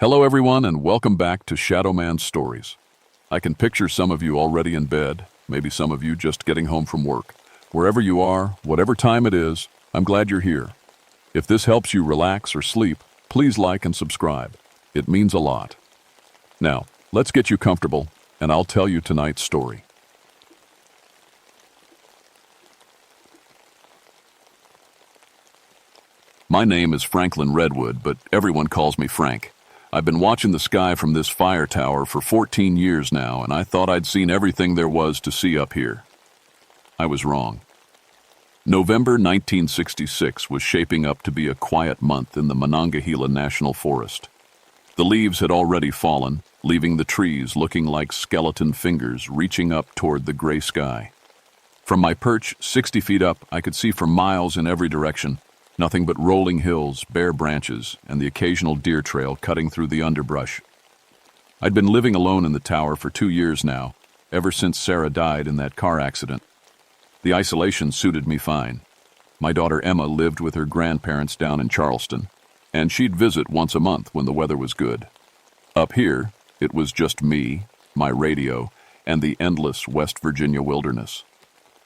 Hello everyone and welcome back to Shadowman Stories. I can picture some of you already in bed, maybe some of you just getting home from work. Wherever you are, whatever time it is, I'm glad you're here. If this helps you relax or sleep, please like and subscribe. It means a lot. Now, let's get you comfortable and I'll tell you tonight's story. My name is Franklin Redwood, but everyone calls me Frank. I've been watching the sky from this fire tower for 14 years now, and I thought I'd seen everything there was to see up here. I was wrong. November 1966 was shaping up to be a quiet month in the Monongahela National Forest. The leaves had already fallen, leaving the trees looking like skeleton fingers reaching up toward the gray sky. From my perch, 60 feet up, I could see for miles in every direction. Nothing but rolling hills, bare branches, and the occasional deer trail cutting through the underbrush. I'd been living alone in the tower for 2 years now, ever since Sarah died in that car accident. The isolation suited me fine. My daughter Emma lived with her grandparents down in Charleston, and she'd visit once a month when the weather was good. Up here, it was just me, my radio, and the endless West Virginia wilderness.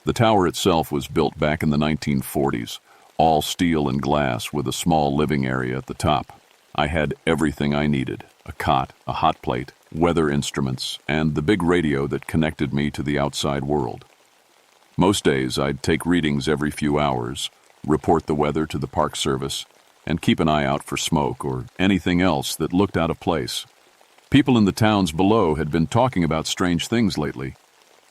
The tower itself was built back in the 1940s, all steel and glass with a small living area at the top. I had everything I needed: a cot, a hot plate, weather instruments, and the big radio that connected me to the outside world. Most days I'd take readings every few hours, report the weather to the Park Service, and keep an eye out for smoke or anything else that looked out of place. People in the towns below had been talking about strange things lately.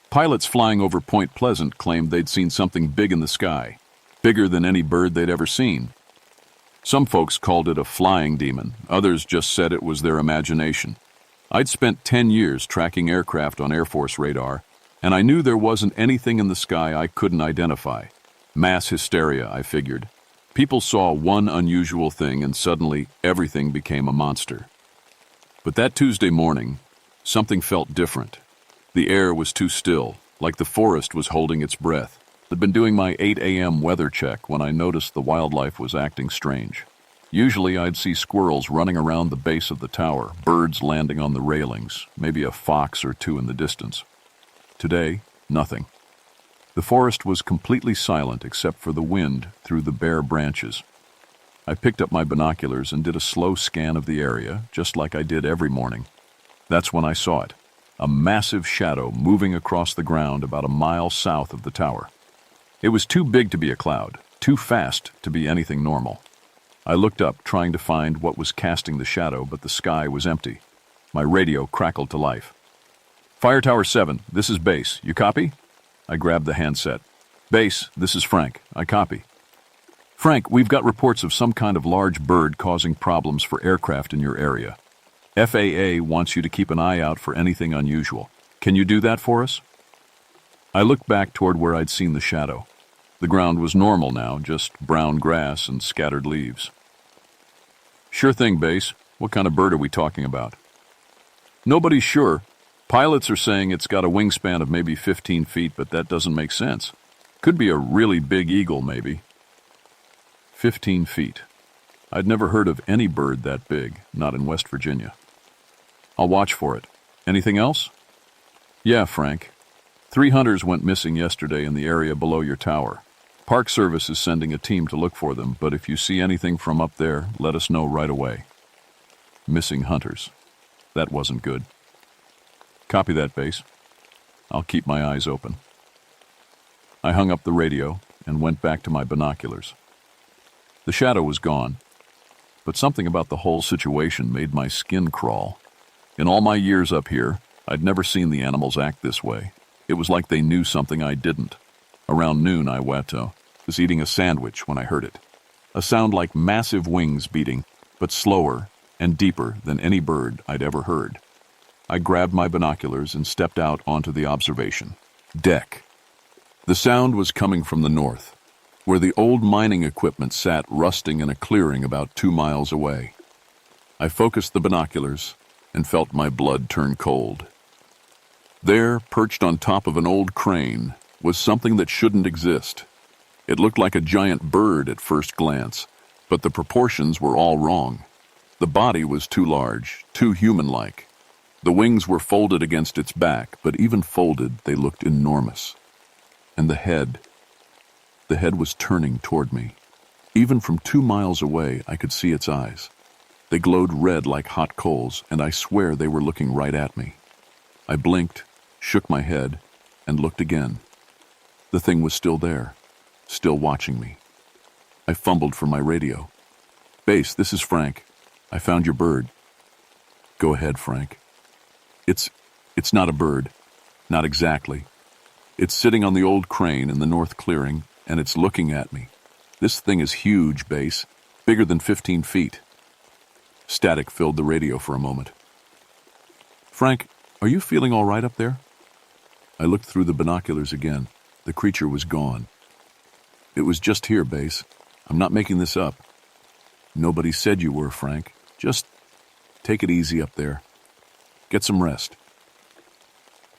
Pilots flying over Point Pleasant claimed they'd seen something big in the sky, bigger than any bird they'd ever seen. Some folks called it a flying demon, others just said it was their imagination. I'd spent 10 years tracking aircraft on Air Force radar, and I knew there wasn't anything in the sky I couldn't identify. Mass hysteria, I figured. People saw one unusual thing and suddenly everything became a monster. But that Tuesday morning, something felt different. The air was too still, like the forest was holding its breath. I'd been doing my 8 a.m. weather check when I noticed the wildlife was acting strange. Usually I'd see squirrels running around the base of the tower, birds landing on the railings, maybe a fox or two in the distance. Today, nothing. The forest was completely silent except for the wind through the bare branches. I picked up my binoculars and did a slow scan of the area, just like I did every morning. That's when I saw it, a massive shadow moving across the ground about a mile south of the tower. It was too big to be a cloud, too fast to be anything normal. I looked up, trying to find what was casting the shadow, but the sky was empty. My radio crackled to life. Fire Tower 7, this is Base. You copy? I grabbed the handset. Base, this is Frank. I copy. Frank, we've got reports of some kind of large bird causing problems for aircraft in your area. FAA wants you to keep an eye out for anything unusual. Can you do that for us? I looked back toward where I'd seen the shadow. The ground was normal now, just brown grass and scattered leaves. Sure thing, Base. What kind of bird are we talking about? Nobody's sure. Pilots are saying it's got a wingspan of maybe 15 feet, but that doesn't make sense. Could be a really big eagle, maybe. 15 feet. I'd never heard of any bird that big, not in West Virginia. I'll watch for it. Anything else? Yeah, Frank. 3 hunters went missing yesterday in the area below your tower. Park Service is sending a team to look for them, but if you see anything from up there, let us know right away. Missing hunters. That wasn't good. Copy that, Base. I'll keep my eyes open. I hung up the radio and went back to my binoculars. The shadow was gone, but something about the whole situation made my skin crawl. In all my years up here, I'd never seen the animals act this way. It was like they knew something I didn't. Around noon, I was eating a sandwich when I heard it. A sound like massive wings beating, but slower and deeper than any bird I'd ever heard. I grabbed my binoculars and stepped out onto the observation deck. The sound was coming from the north, where the old mining equipment sat rusting in a clearing about 2 miles away. I focused the binoculars and felt my blood turn cold. There, perched on top of an old crane, was something that shouldn't exist. It looked like a giant bird at first glance, but the proportions were all wrong. The body was too large, too human-like. The wings were folded against its back, but even folded, they looked enormous. And the head was turning toward me. Even from 2 miles away, I could see its eyes. They glowed red like hot coals, and I swear they were looking right at me. I blinked, shook my head, and looked again. The thing was still there, still watching me. I fumbled for my radio. "Base, this is Frank. I found your bird." "Go ahead, Frank." It's not a bird. Not exactly. It's sitting on the old crane in the north clearing, and it's looking at me. This thing is huge, Base. Bigger than 15 feet. Static filled the radio for a moment. "Frank, are you feeling all right up there?" I looked through the binoculars again. The creature was gone. "It was just here, Base. I'm not making this up." "Nobody said you were, Frank. Just take it easy up there. Get some rest."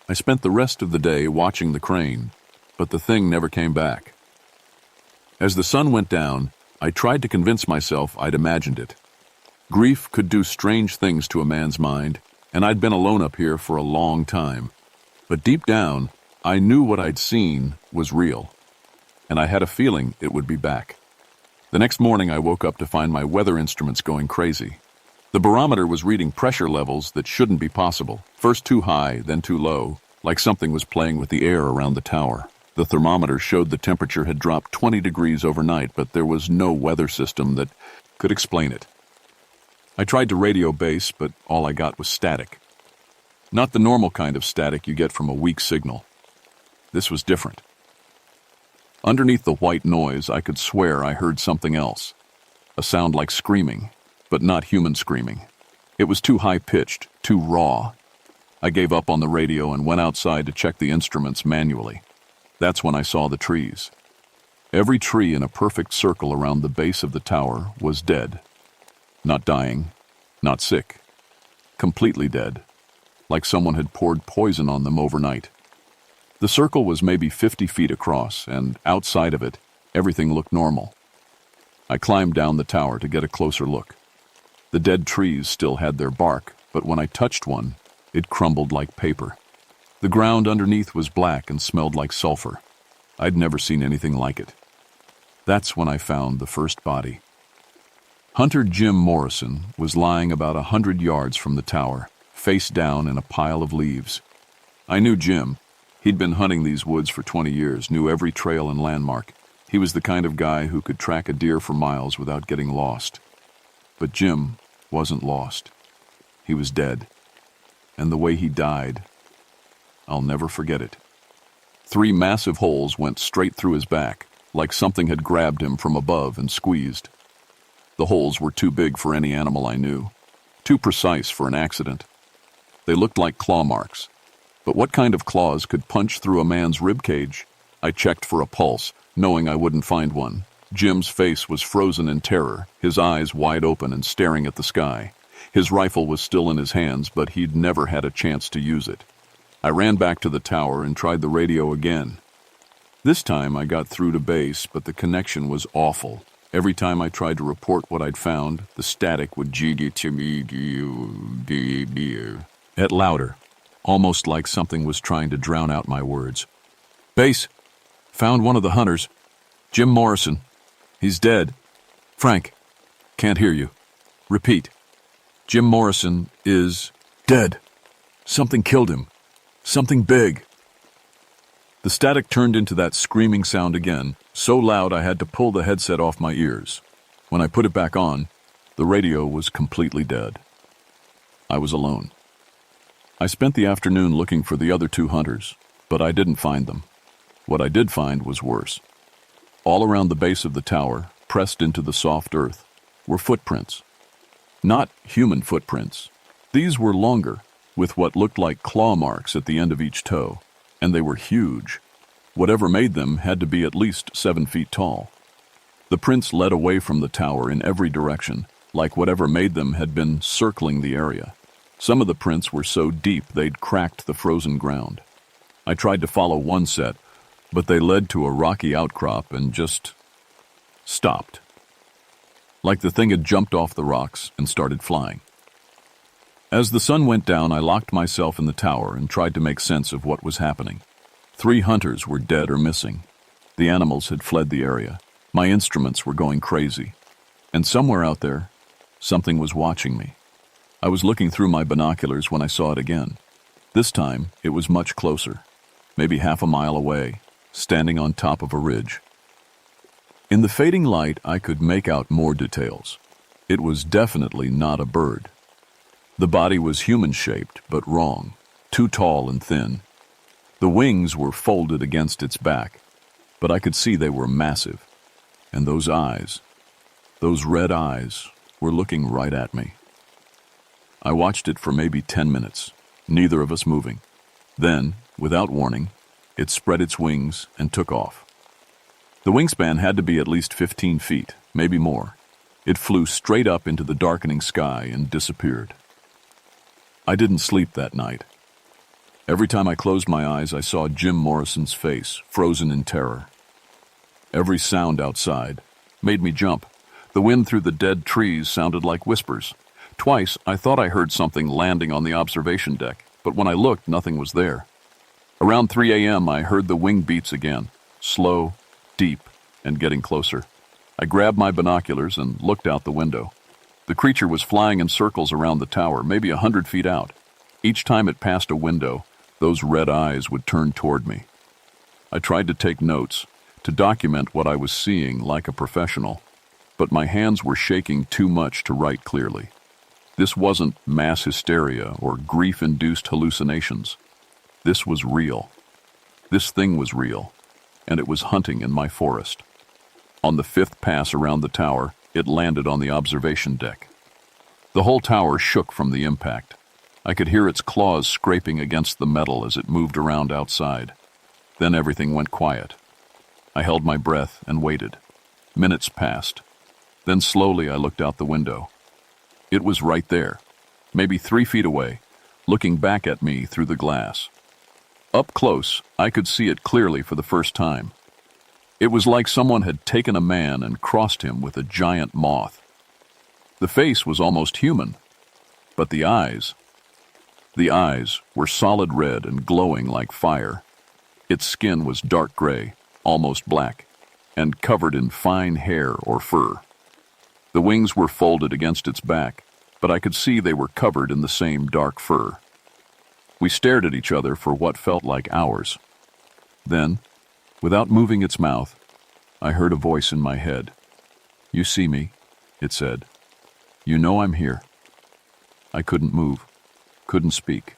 I spent the rest of the day watching the crane, but the thing never came back. As the sun went down, I tried to convince myself I'd imagined it. Grief could do strange things to a man's mind, and I'd been alone up here for a long time. But deep down, I knew what I'd seen was real, and I had a feeling it would be back. The next morning, I woke up to find my weather instruments going crazy. The barometer was reading pressure levels that shouldn't be possible, first too high, then too low, like something was playing with the air around the tower. The thermometer showed the temperature had dropped 20 degrees overnight, but there was no weather system that could explain it. I tried to radio Base, but all I got was static. Not the normal kind of static you get from a weak signal. This was different. Underneath the white noise, I could swear I heard something else. A sound like screaming, but not human screaming. It was too high-pitched, too raw. I gave up on the radio and went outside to check the instruments manually. That's when I saw the trees. Every tree in a perfect circle around the base of the tower was dead. Not dying, not sick. Completely dead, like someone had poured poison on them overnight. The circle was maybe 50 feet across, and outside of it, everything looked normal. I climbed down the tower to get a closer look. The dead trees still had their bark, but when I touched one, it crumbled like paper. The ground underneath was black and smelled like sulfur. I'd never seen anything like it. That's when I found the first body. Hunter Jim Morrison was lying about 100 yards from the tower, face down in a pile of leaves. I knew Jim. He'd been hunting these woods for 20 years, knew every trail and landmark. He was the kind of guy who could track a deer for miles without getting lost. But Jim wasn't lost. He was dead. And the way he died, I'll never forget it. 3 massive holes went straight through his back, like something had grabbed him from above and squeezed. The holes were too big for any animal I knew, too precise for an accident. They looked like claw marks. But what kind of claws could punch through a man's ribcage? I checked for a pulse, knowing I wouldn't find one. Jim's face was frozen in terror, his eyes wide open and staring at the sky. His rifle was still in his hands, but he'd never had a chance to use it. I ran back to the tower and tried the radio again. This time I got through to Base, but the connection was awful. Every time I tried to report what I'd found, the static would get louder, almost like something was trying to drown out my words. "Base, found one of the hunters. Jim Morrison. He's dead. Frank, can't hear you. Repeat. Jim Morrison is dead. Something killed him. Something big." The static turned into that screaming sound again, so loud I had to pull the headset off my ears. When I put it back on, the radio was completely dead. I was alone. I spent the afternoon looking for the other 2 hunters, but I didn't find them. What I did find was worse. All around the base of the tower, pressed into the soft earth, were footprints. Not human footprints. These were longer, with what looked like claw marks at the end of each toe, and they were huge. Whatever made them had to be at least 7 feet tall. The prints led away from the tower in every direction, like whatever made them had been circling the area. Some of the prints were so deep they'd cracked the frozen ground. I tried to follow one set, but they led to a rocky outcrop and just stopped. like the thing had jumped off the rocks and started flying. As the sun went down, I locked myself in the tower and tried to make sense of what was happening. 3 hunters were dead or missing. The animals had fled the area. My instruments were going crazy. And somewhere out there, something was watching me. I was looking through my binoculars when I saw it again. This time, it was much closer, maybe half a mile away, standing on top of a ridge. In the fading light, I could make out more details. It was definitely not a bird. The body was human-shaped, but wrong, too tall and thin. The wings were folded against its back, but I could see they were massive. And those eyes, those red eyes, were looking right at me. I watched it for maybe 10 minutes, neither of us moving. Then, without warning, it spread its wings and took off. The wingspan had to be at least 15 feet, maybe more. It flew straight up into the darkening sky and disappeared. I didn't sleep that night. Every time I closed my eyes, I saw Jim Morrison's face, frozen in terror. Every sound outside made me jump. The wind through the dead trees sounded like whispers. Twice, I thought I heard something landing on the observation deck, but when I looked, nothing was there. Around 3 a.m., I heard the wing beats again, slow, deep, and getting closer. I grabbed my binoculars and looked out the window. The creature was flying in circles around the tower, maybe 100 feet out. Each time it passed a window, those red eyes would turn toward me. I tried to take notes, to document what I was seeing like a professional, but my hands were shaking too much to write clearly. This wasn't mass hysteria or grief-induced hallucinations. This was real. This thing was real, and it was hunting in my forest. On the 5th pass around the tower, it landed on the observation deck. The whole tower shook from the impact. I could hear its claws scraping against the metal as it moved around outside. Then everything went quiet. I held my breath and waited. Minutes passed. Then slowly I looked out the window. It was right there, maybe 3 feet away, looking back at me through the glass. Up close, I could see it clearly for the first time. It was like someone had taken a man and crossed him with a giant moth. The face was almost human, but the eyes were solid red and glowing like fire. Its skin was dark gray, almost black, and covered in fine hair or fur. The wings were folded against its back, but I could see they were covered in the same dark fur. We stared at each other for what felt like hours. Then, without moving its mouth, I heard a voice in my head. "You see me," it said. "You know I'm here." I couldn't move, couldn't speak.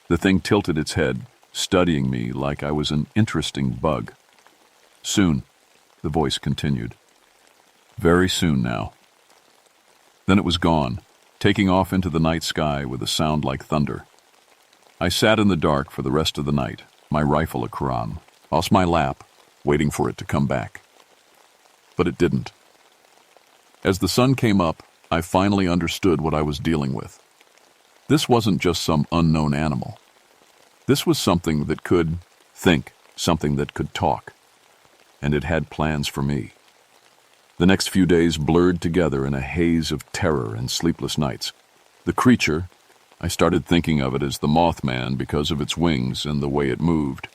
The thing tilted its head, studying me like I was an interesting bug. "Soon," the voice continued. "Very soon now." Then it was gone, taking off into the night sky with a sound like thunder. I sat in the dark for the rest of the night, my rifle across my lap, waiting for it to come back. But it didn't. As the sun came up, I finally understood what I was dealing with. This wasn't just some unknown animal. This was something that could think, something that could talk. And it had plans for me. The next few days blurred together in a haze of terror and sleepless nights. The creature, I started thinking of it as the Mothman because of its wings and the way it moved,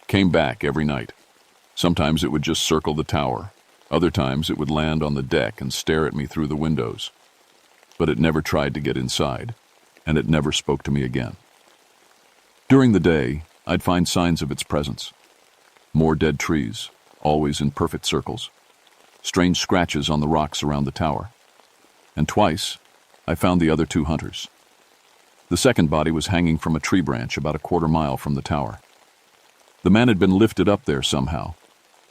came back every night. Sometimes it would just circle the tower. Other times it would land on the deck and stare at me through the windows. But it never tried to get inside, and it never spoke to me again. During the day, I'd find signs of its presence. More dead trees, always in perfect circles. Strange scratches on the rocks around the tower. And twice, I found the other 2 hunters. The second body was hanging from a tree branch about a quarter mile from the tower. The man had been lifted up there somehow.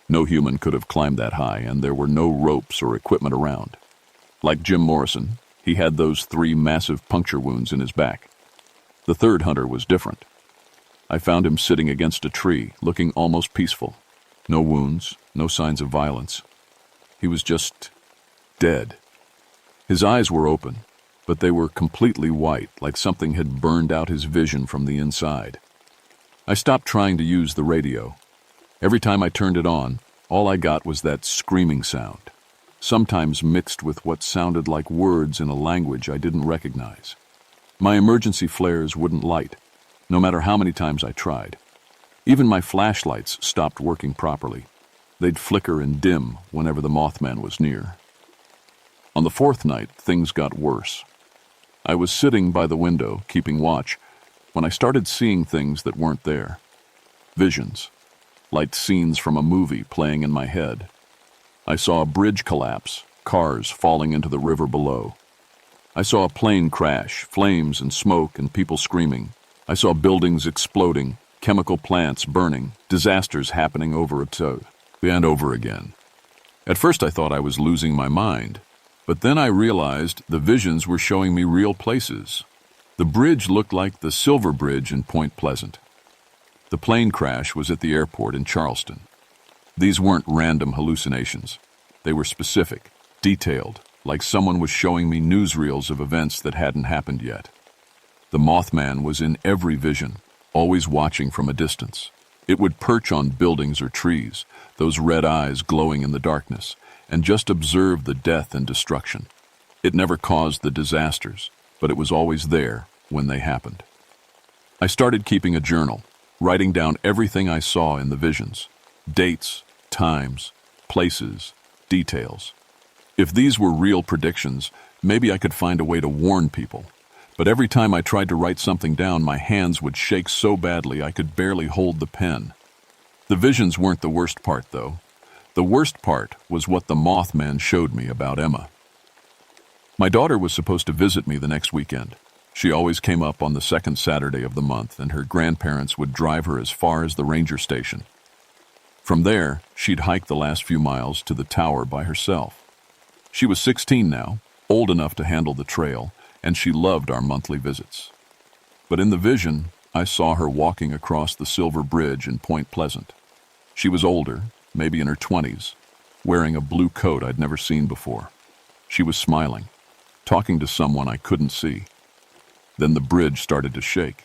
No human could have climbed that high, and there were no ropes or equipment around. Like Jim Morrison, he had those 3 massive puncture wounds in his back. The third hunter was different. I found him sitting against a tree, looking almost peaceful. No wounds, no signs of violence. He was just dead. His eyes were open, but they were completely white, like something had burned out his vision from the inside. I stopped trying to use the radio. Every time I turned it on, all I got was that screaming sound. sometimes mixed with what sounded like words in a language I didn't recognize. My emergency flares wouldn't light, no matter how many times I tried. Even my flashlights stopped working properly. They'd flicker and dim whenever the Mothman was near. On the fourth night, things got worse. I was sitting by the window, keeping watch, when I started seeing things that weren't there. Visions, like scenes from a movie playing in my head. I saw a bridge collapse, cars falling into the river below. I saw a plane crash, flames and smoke and people screaming. I saw buildings exploding, chemical plants burning, disasters happening over and over again. At first I thought I was losing my mind, but then I realized the visions were showing me real places. The bridge looked like the Silver Bridge in Point Pleasant. The plane crash was at the airport in Charleston. These weren't random hallucinations. They were specific, detailed, like someone was showing me newsreels of events that hadn't happened yet. The Mothman was in every vision, always watching from a distance. It would perch on buildings or trees, those red eyes glowing in the darkness, and just observe the death and destruction. It never caused the disasters, but it was always there when they happened. I started keeping a journal, writing down everything I saw in the visions. Dates, times, places, details. If these were real predictions, maybe I could find a way to warn people. But every time I tried to write something down, my hands would shake so badly I could barely hold the pen. The visions weren't the worst part, though. The worst part was what the Mothman showed me about Emma. My daughter was supposed to visit me the next weekend. She always came up on the second Saturday of the month, and her grandparents would drive her as far as the ranger station. From there, she'd hike the last few miles to the tower by herself. She was 16 now, old enough to handle the trail, and she loved our monthly visits. But in the vision, I saw her walking across the Silver Bridge in Point Pleasant. She was older, maybe in her 20s, wearing a blue coat I'd never seen before. She was smiling, talking to someone I couldn't see. Then the bridge started to shake.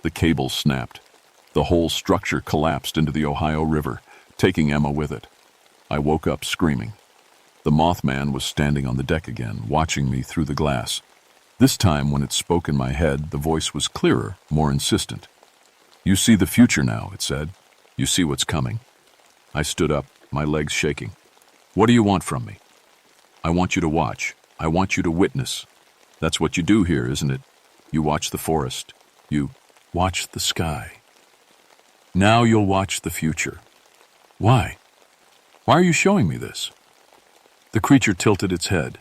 The cables snapped. The whole structure collapsed into the Ohio River, taking Emma with it. I woke up screaming. The Mothman was standing on the deck again, watching me through the glass. This time, when it spoke in my head, the voice was clearer, more insistent. "You see the future now," it said. "You see what's coming." I stood up, my legs shaking. "What do you want from me?" "I want you to watch. I want you to witness. That's what you do here, isn't it? You watch the forest. You watch the sky. Now you'll watch the future." "Why? Why are you showing me this?" The creature tilted its head.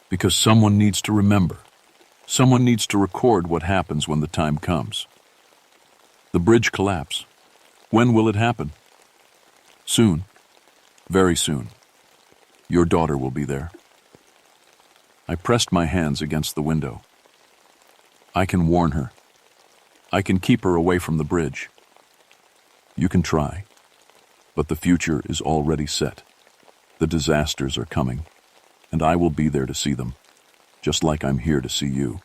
"Because someone needs to remember. Someone needs to record what happens when the time comes." "The bridge collapse. When will it happen?" "Soon. Very soon. Your daughter will be there." I pressed my hands against the window. "I can warn her. I can keep her away from the bridge. You can try, but the future is already set. The disasters are coming, and I will be there to see them, just like I'm here to see you."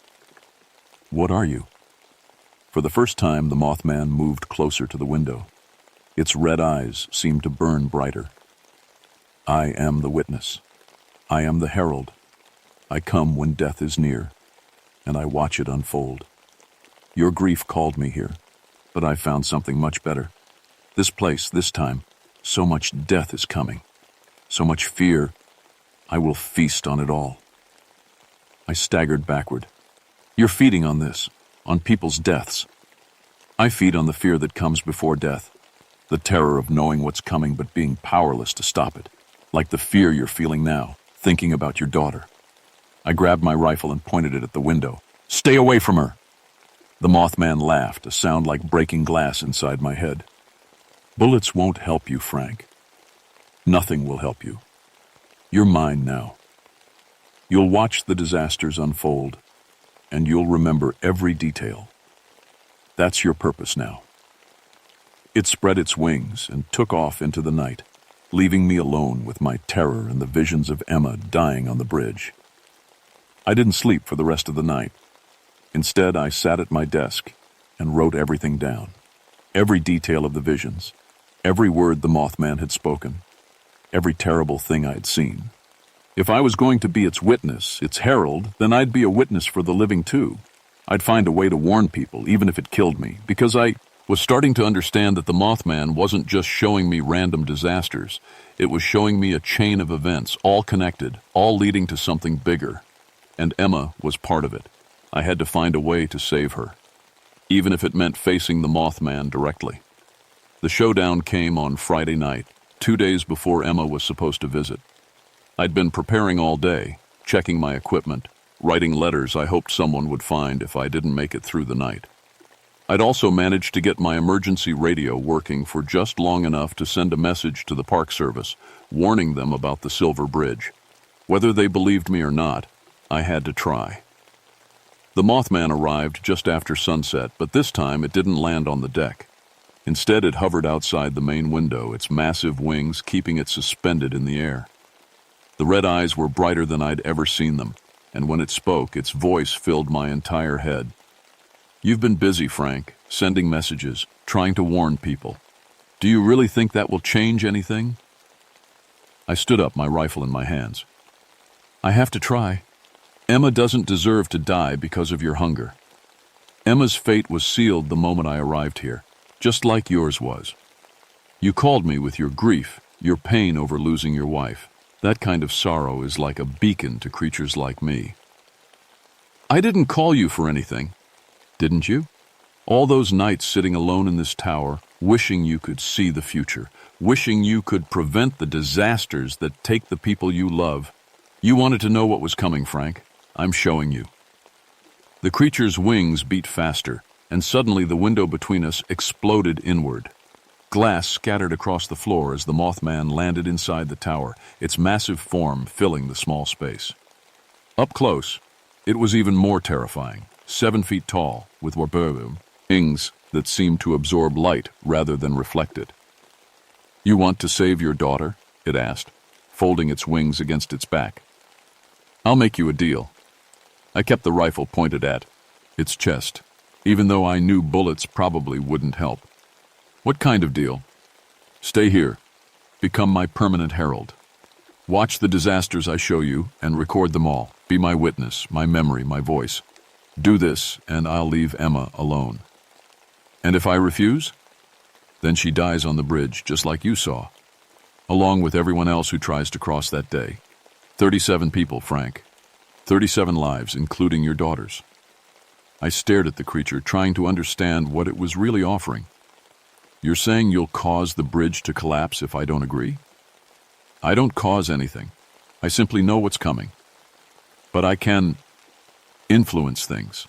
"What are you?" For the first time, the Mothman moved closer to the window. Its red eyes seemed to burn brighter. "I am the witness. I am the herald. I come when death is near, and I watch it unfold. Your grief called me here, but I found something much better. This place, this time, so much death is coming, so much fear. I will feast on it all." I staggered backward. "You're feeding on this, on people's deaths." "I feed on the fear that comes before death, the terror of knowing what's coming but being powerless to stop it, like the fear you're feeling now, thinking about your daughter." I grabbed my rifle and pointed it at the window. "Stay away from her!" The Mothman laughed, a sound like breaking glass inside my head. "Bullets won't help you, Frank. Nothing will help you. You're mine now. You'll watch the disasters unfold, and you'll remember every detail. That's your purpose now." It spread its wings and took off into the night, leaving me alone with my terror and the visions of Emma dying on the bridge. I didn't sleep for the rest of the night. Instead, I sat at my desk and wrote everything down. Every detail of the visions, every word the Mothman had spoken, every terrible thing I'd seen. If I was going to be its witness, its herald, then I'd be a witness for the living too. I'd find a way to warn people, even if it killed me, because I was starting to understand that the Mothman wasn't just showing me random disasters. It was showing me a chain of events, all connected, all leading to something bigger. And Emma was part of it. I had to find a way to save her, even if it meant facing the Mothman directly. The showdown came on Friday night, 2 days before Emma was supposed to visit. I'd been preparing all day, checking my equipment, writing letters I hoped someone would find if I didn't make it through the night. I'd also managed to get my emergency radio working for just long enough to send a message to the Park Service, warning them about the Silver Bridge. Whether they believed me or not, I had to try. The Mothman arrived just after sunset, but this time it didn't land on the deck. Instead, it hovered outside the main window, its massive wings keeping it suspended in the air. The red eyes were brighter than I'd ever seen them, and when it spoke, its voice filled my entire head. "You've been busy, Frank, sending messages, trying to warn people. Do you really think that will change anything?" I stood up, my rifle in my hands. "I have to try. Emma doesn't deserve to die because of your hunger. Emma's fate was sealed the moment I arrived here, just like yours was. You called me with your grief, your pain over losing your wife. That kind of sorrow is like a beacon to creatures like me. I didn't call you for anything, didn't you? All those nights sitting alone in this tower, wishing you could see the future, wishing you could prevent the disasters that take the people you love. You wanted to know what was coming, Frank. I'm showing you." The creature's wings beat faster, and suddenly the window between us exploded inward. Glass scattered across the floor as the Mothman landed inside the tower, its massive form filling the small space. Up close, it was even more terrifying, 7 feet tall, with wings that seemed to absorb light rather than reflect it. "You want to save your daughter?" it asked, folding its wings against its back. "I'll make you a deal." I kept the rifle pointed at its chest, even though I knew bullets probably wouldn't help. "What kind of deal?" "Stay here. Become my permanent herald. Watch the disasters I show you and record them all. Be my witness, my memory, my voice. Do this, and I'll leave Emma alone. And if I refuse? Then she dies on the bridge, just like you saw, along with everyone else who tries to cross that day. 37 people, Frank. 37 lives, including your daughters." I stared at the creature, trying to understand what it was really offering. "You're saying you'll cause the bridge to collapse if I don't agree?" "I don't cause anything. I simply know what's coming. But I can influence things.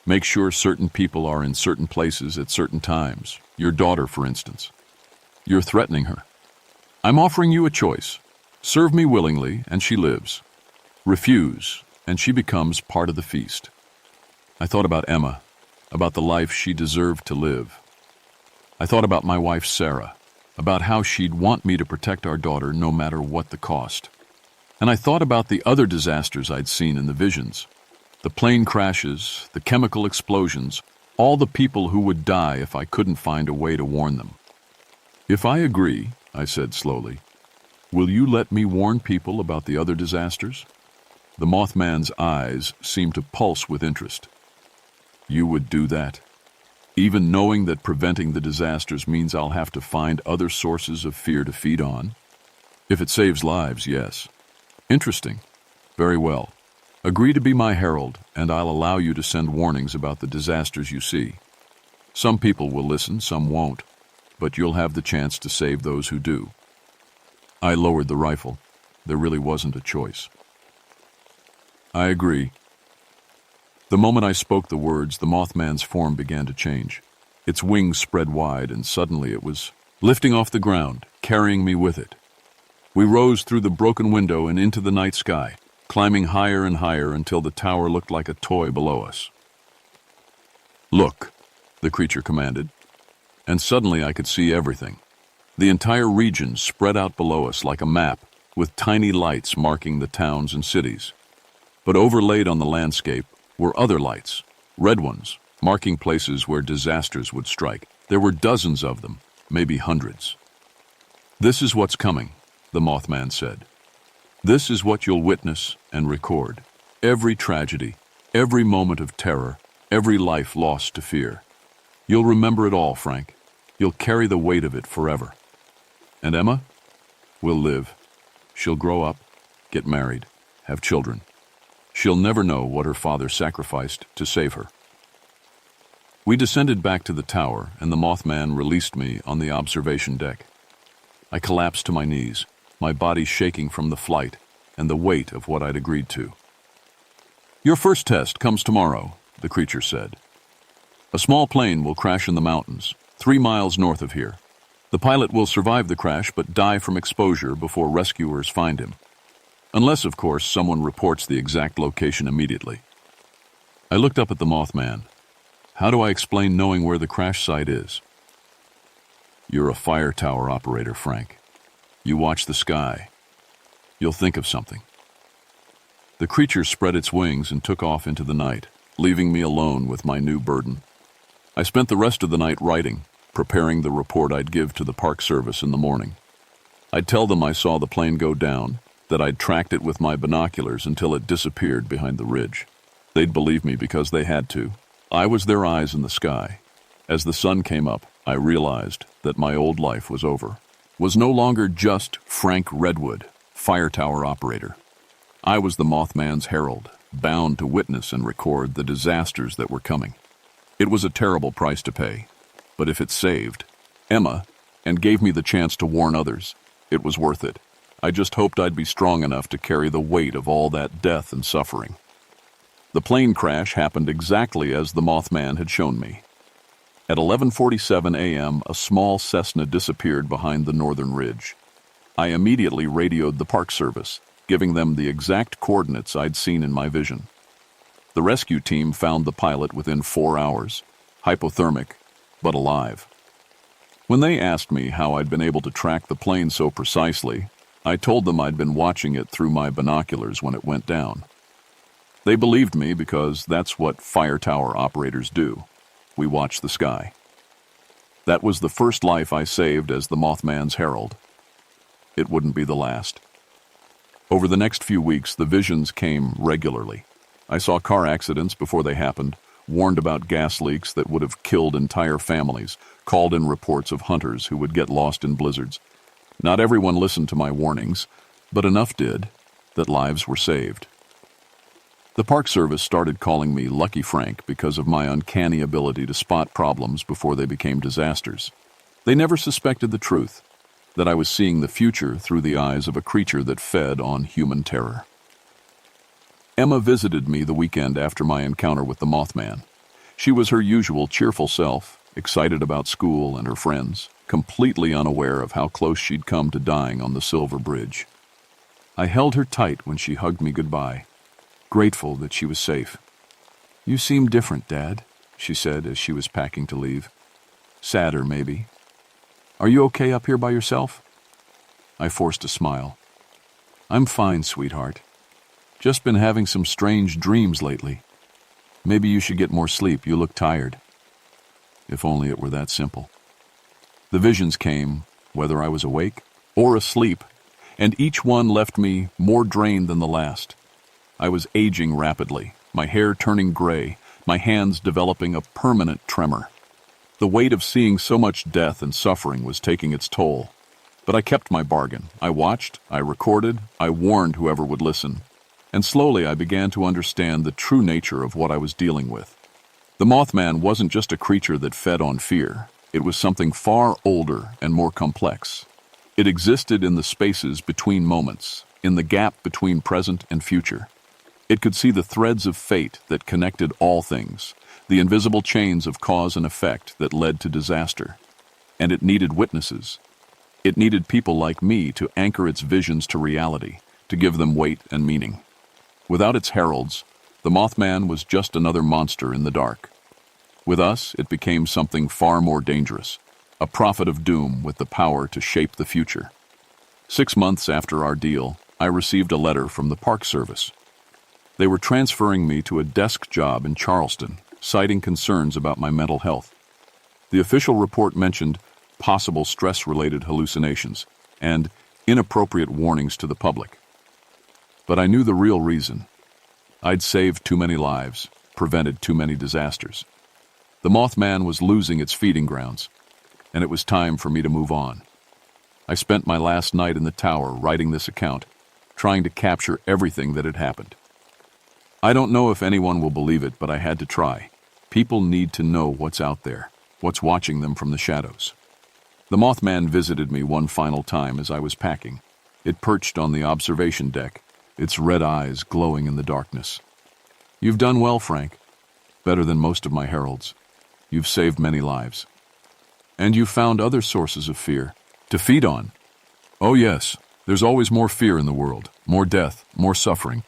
Make sure certain people are in certain places at certain times. Your daughter, for instance. You're threatening her. I'm offering you a choice. Serve me willingly, and she lives. Refuse, and she becomes part of the feast." I thought about Emma, about the life she deserved to live. I thought about my wife, Sarah, about how she'd want me to protect our daughter no matter what the cost. And I thought about the other disasters I'd seen in the visions. The plane crashes, the chemical explosions, all the people who would die if I couldn't find a way to warn them. "If I agree," I said slowly, "will you let me warn people about the other disasters?" The Mothman's eyes seemed to pulse with interest. "You would do that? Even knowing that preventing the disasters means I'll have to find other sources of fear to feed on?" "If it saves lives, yes." "Interesting. Very well. Agree to be my herald, and I'll allow you to send warnings about the disasters you see. Some people will listen, some won't, but you'll have the chance to save those who do." I lowered the rifle. There really wasn't a choice. "I agree." The moment I spoke the words, the Mothman's form began to change. Its wings spread wide, and suddenly it was lifting off the ground, carrying me with it. We rose through the broken window and into the night sky, climbing higher and higher until the tower looked like a toy below us. "Look," the creature commanded, and suddenly I could see everything. The entire region spread out below us like a map, with tiny lights marking the towns and cities. But overlaid on the landscape were other lights, red ones, marking places where disasters would strike. There were dozens of them, maybe hundreds. "This is what's coming," the Mothman said. This is what you'll witness and record. Every tragedy, every moment of terror, every life lost to fear. You'll remember it all, Frank. You'll carry the weight of it forever. And Emma will live. She'll grow up, get married, have children. She'll never know what her father sacrificed to save her. We descended back to the tower, and the Mothman released me on the observation deck. I collapsed to my knees, my body shaking from the flight and the weight of what I'd agreed to. Your first test comes tomorrow, the creature said. A small plane will crash in the mountains, 3 miles north of here. The pilot will survive the crash but die from exposure before rescuers find him. Unless, of course, someone reports the exact location immediately. I looked up at the Mothman. How do I explain knowing where the crash site is? You're a fire tower operator, Frank. You watch the sky. You'll think of something. The creature spread its wings and took off into the night, leaving me alone with my new burden. I spent the rest of the night writing, preparing the report I'd give to the Park Service in the morning. I'd tell them I saw the plane go down, that I'd tracked it with my binoculars until it disappeared behind the ridge. They'd believe me because they had to. I was their eyes in the sky. As the sun came up, I realized that my old life was over. Was no longer just Frank Redwood, fire tower operator. I was the Mothman's herald, bound to witness and record the disasters that were coming. It was a terrible price to pay, but if it saved Emma and gave me the chance to warn others, it was worth it. I just hoped I'd be strong enough to carry the weight of all that death and suffering. The plane crash happened exactly as the Mothman had shown me. At 11:47 a.m., a small Cessna disappeared behind the northern ridge. I immediately radioed the Park Service, giving them the exact coordinates I'd seen in my vision. The rescue team found the pilot within 4 hours, hypothermic, but alive. When they asked me how I'd been able to track the plane so precisely, I told them I'd been watching it through my binoculars when it went down. They believed me because that's what fire tower operators do. We watch the sky. That was the first life I saved as the Mothman's herald. It wouldn't be the last. Over the next few weeks, the visions came regularly. I saw car accidents before they happened, warned about gas leaks that would have killed entire families, called in reports of hunters who would get lost in blizzards. Not everyone listened to my warnings, but enough did that lives were saved. The Park Service started calling me Lucky Frank because of my uncanny ability to spot problems before they became disasters. They never suspected the truth, that I was seeing the future through the eyes of a creature that fed on human terror. Emma visited me the weekend after my encounter with the Mothman. She was her usual cheerful self, excited about school and her friends, completely unaware of how close she'd come to dying on the Silver Bridge. I held her tight when she hugged me goodbye, grateful that she was safe. "You seem different, Dad," she said as she was packing to leave. "Sadder, maybe. Are you okay up here by yourself?" I forced a smile. "I'm fine, sweetheart. Just been having some strange dreams lately. Maybe you should get more sleep. You look tired." If only it were that simple. The visions came, whether I was awake or asleep, and each one left me more drained than the last. I was aging rapidly, my hair turning gray, my hands developing a permanent tremor. The weight of seeing so much death and suffering was taking its toll. But I kept my bargain. I watched, I recorded, I warned whoever would listen. And slowly I began to understand the true nature of what I was dealing with. The Mothman wasn't just a creature that fed on fear. It was something far older and more complex. It existed in the spaces between moments, in the gap between present and future. It could see the threads of fate that connected all things, the invisible chains of cause and effect that led to disaster. And it needed witnesses. It needed people like me to anchor its visions to reality, to give them weight and meaning. Without its heralds, the Mothman was just another monster in the dark. With us, it became something far more dangerous, a prophet of doom with the power to shape the future. 6 months after our deal, I received a letter from the Park Service. They were transferring me to a desk job in Charleston, citing concerns about my mental health. The official report mentioned possible stress-related hallucinations and inappropriate warnings to the public. But I knew the real reason. I'd saved too many lives, prevented too many disasters. The Mothman was losing its feeding grounds, and it was time for me to move on. I spent my last night in the tower writing this account, trying to capture everything that had happened. I don't know if anyone will believe it, but I had to try. People need to know what's out there, what's watching them from the shadows. The Mothman visited me one final time as I was packing. It perched on the observation deck, its red eyes glowing in the darkness. "You've done well, Frank. Better than most of my heralds. You've saved many lives. And you've found other sources of fear to feed on. Oh yes, there's always more fear in the world, more death, more suffering.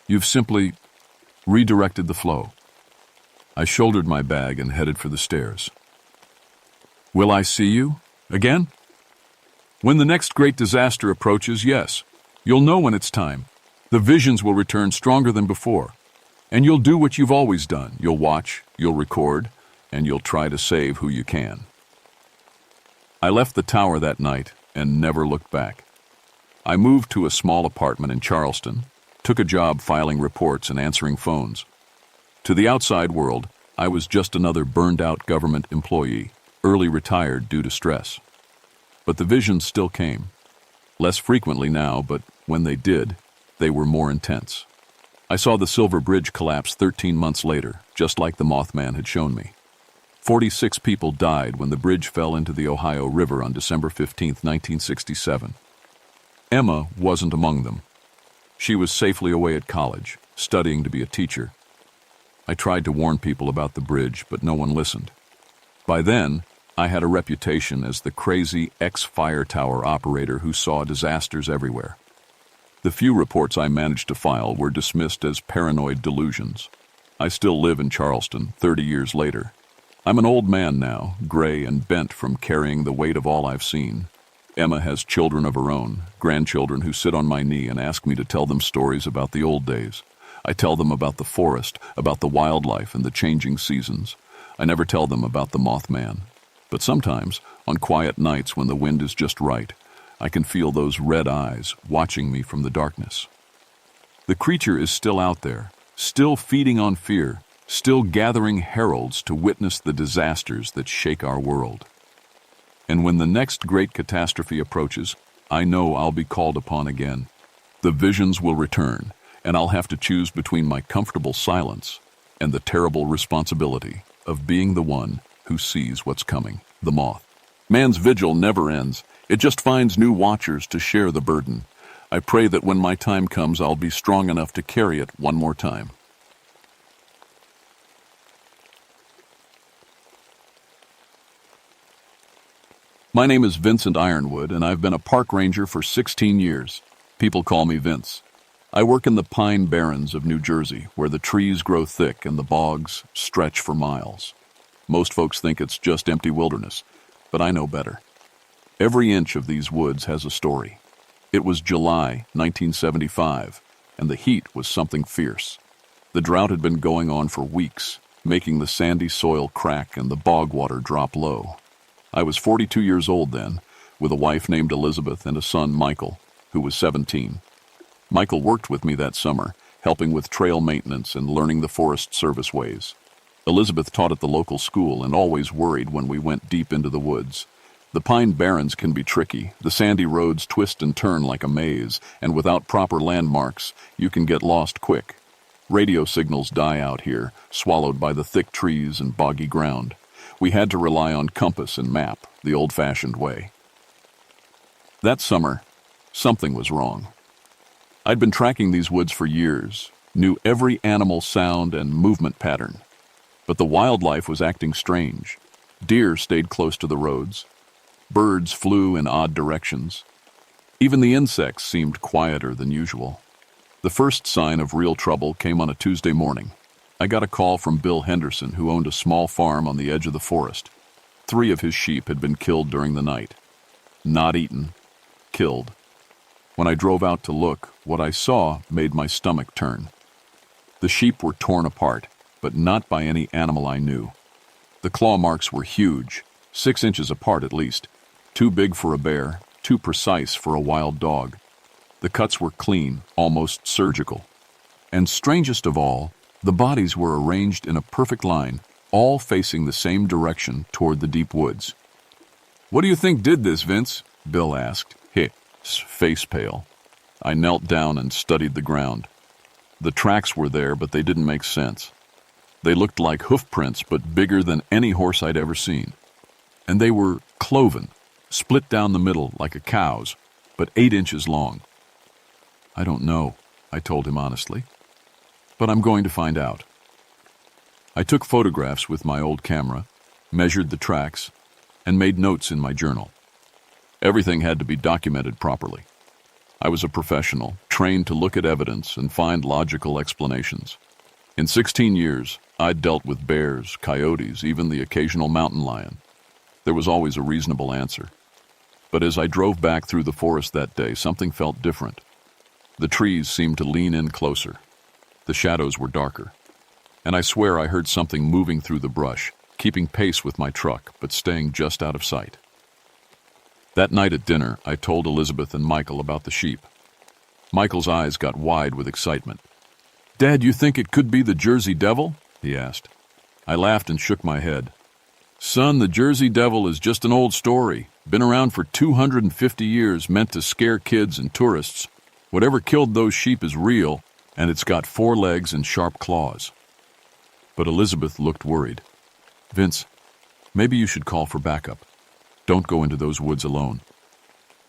You've simply redirected the flow." I shouldered my bag and headed for the stairs. Will I see you again? When the next great disaster approaches, yes. You'll know when it's time. The visions will return stronger than before. And you'll do what you've always done. You'll watch, you'll record, and you'll try to save who you can. I left the tower that night and never looked back. I moved to a small apartment in Charleston, took a job filing reports and answering phones. To the outside world, I was just another burned-out government employee, early retired due to stress. But the visions still came. Less frequently now, but when they did, they were more intense. I saw the Silver Bridge collapse 13 months later, just like the Mothman had shown me. 46 people died when the bridge fell into the Ohio River on December 15, 1967. Emma wasn't among them. She was safely away at college, studying to be a teacher. I tried to warn people about the bridge, but no one listened. By then, I had a reputation as the crazy ex-fire tower operator who saw disasters everywhere. The few reports I managed to file were dismissed as paranoid delusions. I still live in Charleston 30 years later. I'm an old man now, gray and bent from carrying the weight of all I've seen. Emma has children of her own, grandchildren who sit on my knee and ask me to tell them stories about the old days. I tell them about the forest, about the wildlife and the changing seasons. I never tell them about the Mothman. But sometimes, on quiet nights when the wind is just right, I can feel those red eyes watching me from the darkness. The creature is still out there, still feeding on fear, still gathering heralds to witness the disasters that shake our world. And when the next great catastrophe approaches, I know I'll be called upon again. The visions will return, and I'll have to choose between my comfortable silence and the terrible responsibility of being the one who sees what's coming, the moth. Man's vigil never ends. It just finds new watchers to share the burden. I pray that when my time comes, I'll be strong enough to carry it one more time. My name is Vincent Ironwood, and I've been a park ranger for 16 years. People call me Vince. I work in the Pine Barrens of New Jersey, where the trees grow thick and the bogs stretch for miles. Most folks think it's just empty wilderness, but I know better. Every inch of these woods has a story. It was July 1975, and the heat was something fierce. The drought had been going on for weeks, making the sandy soil crack and the bog water drop low. I was 42 years old then, with a wife named Elizabeth and a son, Michael, who was 17. Michael worked with me that summer, helping with trail maintenance and learning the Forest Service ways. Elizabeth taught at the local school and always worried when we went deep into the woods. The Pine Barrens can be tricky. The sandy roads twist and turn like a maze, and without proper landmarks, you can get lost quick. Radio signals die out here, swallowed by the thick trees and boggy ground. We had to rely on compass and map, the old-fashioned way. That summer, something was wrong. I'd been tracking these woods for years, knew every animal sound and movement pattern. But the wildlife was acting strange. Deer stayed close to the roads. Birds flew in odd directions. Even the insects seemed quieter than usual. The first sign of real trouble came on a Tuesday morning. I got a call from Bill Henderson, who owned a small farm on the edge of the forest. 3 of his sheep had been killed during the night. Not eaten, killed. When I drove out to look, what I saw made my stomach turn. The sheep were torn apart, but not by any animal I knew. The claw marks were huge, 6 inches apart at least, too big for a bear, too precise for a wild dog. The cuts were clean, almost surgical. And strangest of all, the bodies were arranged in a perfect line, all facing the same direction toward the deep woods. "What do you think did this, Vince?" Bill asked, his face pale. I knelt down and studied the ground. The tracks were there, but they didn't make sense. They looked like hoof prints, but bigger than any horse I'd ever seen. And they were cloven, split down the middle like a cow's, but 8 inches long. "I don't know," I told him honestly, "but I'm going to find out." I took photographs with my old camera, measured the tracks, and made notes in my journal. Everything had to be documented properly. I was a professional, trained to look at evidence and find logical explanations. In 16 years, I'd dealt with bears, coyotes, even the occasional mountain lion. There was always a reasonable answer. But as I drove back through the forest that day, something felt different. The trees seemed to lean in closer. The shadows were darker. And I swear I heard something moving through the brush, keeping pace with my truck, but staying just out of sight. That night at dinner, I told Elizabeth and Michael about the sheep. Michael's eyes got wide with excitement. "Dad, you think it could be the Jersey Devil?" he asked. I laughed and shook my head. "Son, the Jersey Devil is just an old story. Been around for 250 years, meant to scare kids and tourists. Whatever killed those sheep is real, and it's got 4 legs and sharp claws." But Elizabeth looked worried. "Vince, maybe you should call for backup. Don't go into those woods alone."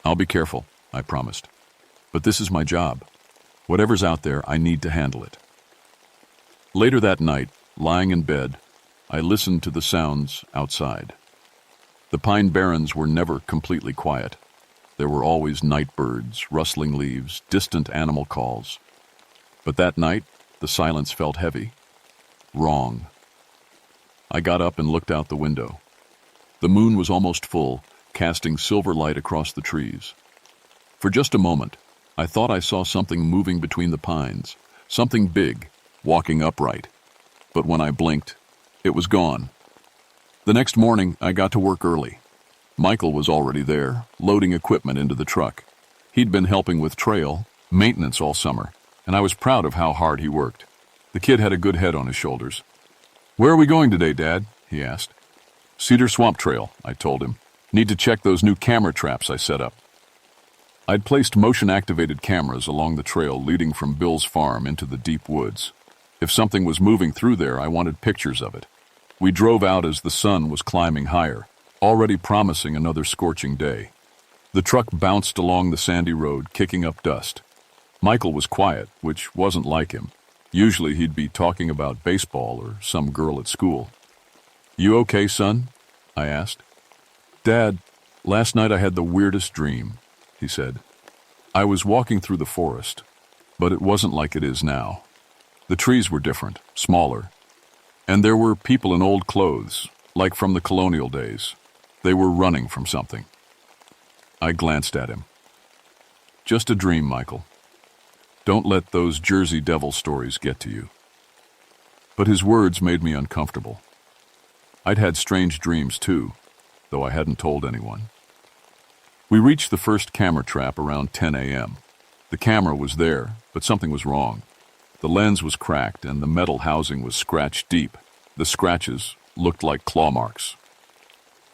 "I'll be careful," I promised. "But this is my job. Whatever's out there, I need to handle it." Later that night, lying in bed, I listened to the sounds outside. The pine barrens were never completely quiet. There were always night birds, rustling leaves, distant animal calls. But that night, the silence felt heavy. Wrong. I got up and looked out the window. The moon was almost full, casting silver light across the trees. For just a moment, I thought I saw something moving between the pines, something big, walking upright. But when I blinked, it was gone. The next morning, I got to work early. Michael was already there, loading equipment into the truck. He'd been helping with trail, maintenance all summer, and I was proud of how hard he worked. The kid had a good head on his shoulders. "Where are we going today, Dad?" he asked. "Cedar Swamp Trail," I told him. "Need to check those new camera traps I set up." I'd placed motion-activated cameras along the trail leading from Bill's farm into the deep woods. If something was moving through there, I wanted pictures of it. We drove out as the sun was climbing higher, already promising another scorching day. The truck bounced along the sandy road, kicking up dust. Michael was quiet, which wasn't like him. Usually he'd be talking about baseball or some girl at school. "You okay, son?" I asked. "Dad, last night I had the weirdest dream," he said. "I was walking through the forest, but it wasn't like it is now. The trees were different, smaller, and there were people in old clothes, like from the colonial days. They were running from something." I glanced at him. "Just a dream, Michael. Don't let those Jersey Devil stories get to you." But his words made me uncomfortable. I'd had strange dreams too, though I hadn't told anyone. We reached the first camera trap around 10 a.m. The camera was there, but something was wrong. The lens was cracked and the metal housing was scratched deep. The scratches looked like claw marks.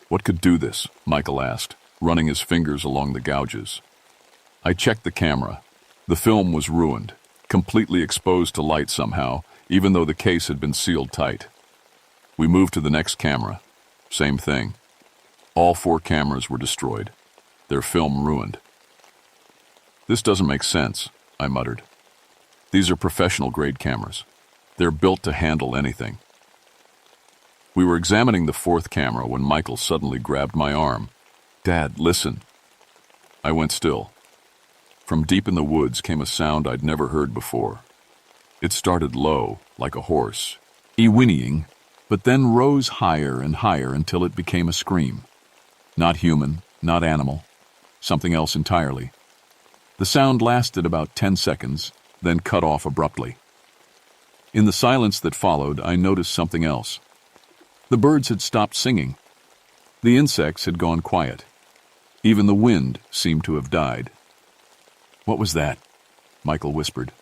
"What could do this?" Michael asked, running his fingers along the gouges. I checked the camera. The film was ruined, completely exposed to light somehow, even though the case had been sealed tight. We moved to the next camera. Same thing. All 4 cameras were destroyed, their film ruined. "This doesn't make sense," I muttered. "These are professional-grade cameras. They're built to handle anything." We were examining the 4th camera when Michael suddenly grabbed my arm. "Dad, listen." I went still. From deep in the woods came a sound I'd never heard before. It started low, like a horse, whinnying, but then rose higher and higher until it became a scream. Not human, not animal, something else entirely. The sound lasted about 10 seconds, then cut off abruptly. In the silence that followed, I noticed something else. The birds had stopped singing. The insects had gone quiet. Even the wind seemed to have died. What was that? Michael whispered.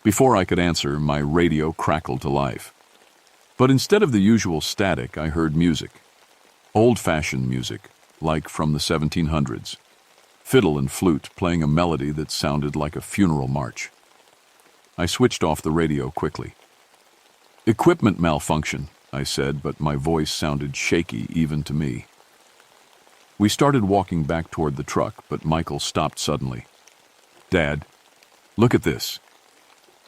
Before I could answer, my radio crackled to life. But instead of the usual static, I heard music. Old-fashioned music, like from the 1700s. Fiddle and flute playing a melody that sounded like a funeral march. I switched off the radio quickly. Equipment malfunction, I said, but my voice sounded shaky even to me. We started walking back toward the truck, but Michael stopped suddenly. Dad, look at this.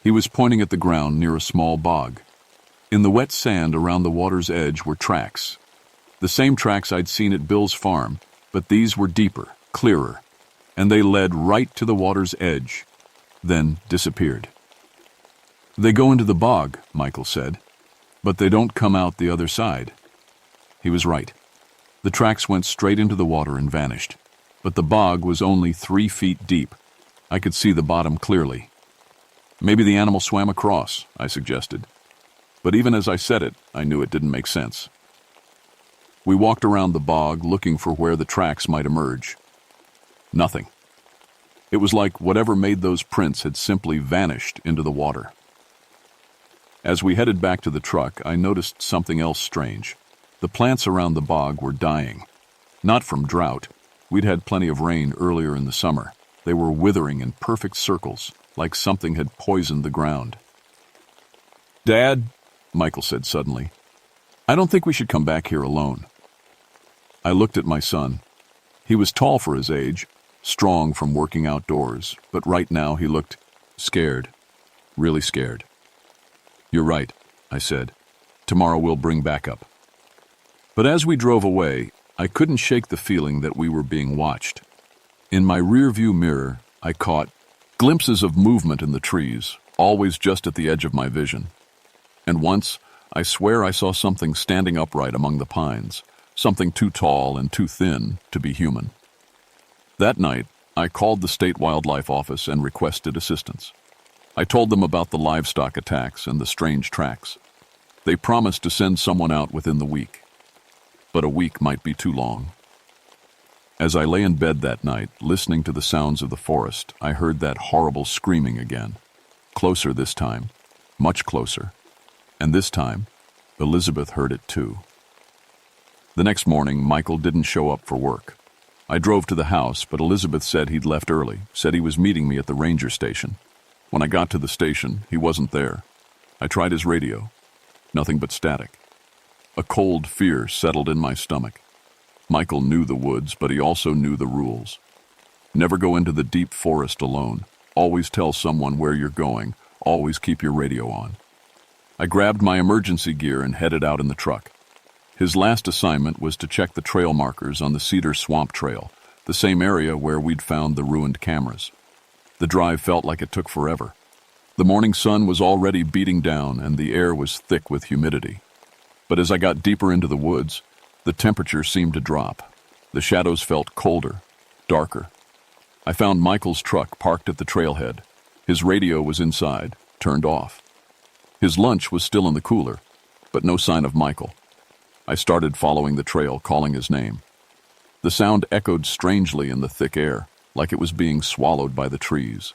He was pointing at the ground near a small bog. In the wet sand around the water's edge were tracks. The same tracks I'd seen at Bill's farm, but these were deeper, clearer, and they led right to the water's edge, then disappeared. They go into the bog, Michael said, but they don't come out the other side. He was right. The tracks went straight into the water and vanished, but the bog was only 3 feet deep. I could see the bottom clearly. Maybe the animal swam across, I suggested. But even as I said it, I knew it didn't make sense. We walked around the bog looking for where the tracks might emerge. Nothing. It was like whatever made those prints had simply vanished into the water. As we headed back to the truck, I noticed something else strange. The plants around the bog were dying. Not from drought. We'd had plenty of rain earlier in the summer. They were withering in perfect circles, like something had poisoned the ground. Dad, Michael said suddenly, I don't think we should come back here alone. I looked at my son. He was tall for his age, strong from working outdoors, but right now he looked scared, really scared. You're right, I said. Tomorrow we'll bring backup. But as we drove away, I couldn't shake the feeling that we were being watched. In my rearview mirror, I caught glimpses of movement in the trees, always just at the edge of my vision. And once, I swear I saw something standing upright among the pines, something too tall and too thin to be human. That night, I called the state wildlife office and requested assistance. I told them about the livestock attacks and the strange tracks. They promised to send someone out within the week. But a week might be too long. As I lay in bed that night, listening to the sounds of the forest, I heard that horrible screaming again. Closer this time, much closer. And this time, Elizabeth heard it too. The next morning, Michael didn't show up for work. I drove to the house, but Elizabeth said he'd left early, said he was meeting me at the ranger station. When I got to the station, he wasn't there. I tried his radio. Nothing but static. A cold fear settled in my stomach. Michael knew the woods, but he also knew the rules. Never go into the deep forest alone. Always tell someone where you're going. Always keep your radio on. I grabbed my emergency gear and headed out in the truck. His last assignment was to check the trail markers on the Cedar Swamp Trail, the same area where we'd found the ruined cameras. The drive felt like it took forever. The morning sun was already beating down and the air was thick with humidity. But as I got deeper into the woods, the temperature seemed to drop. The shadows felt colder, darker. I found Michael's truck parked at the trailhead. His radio was inside, turned off. His lunch was still in the cooler, but no sign of Michael. I started following the trail, calling his name. The sound echoed strangely in the thick air, like it was being swallowed by the trees.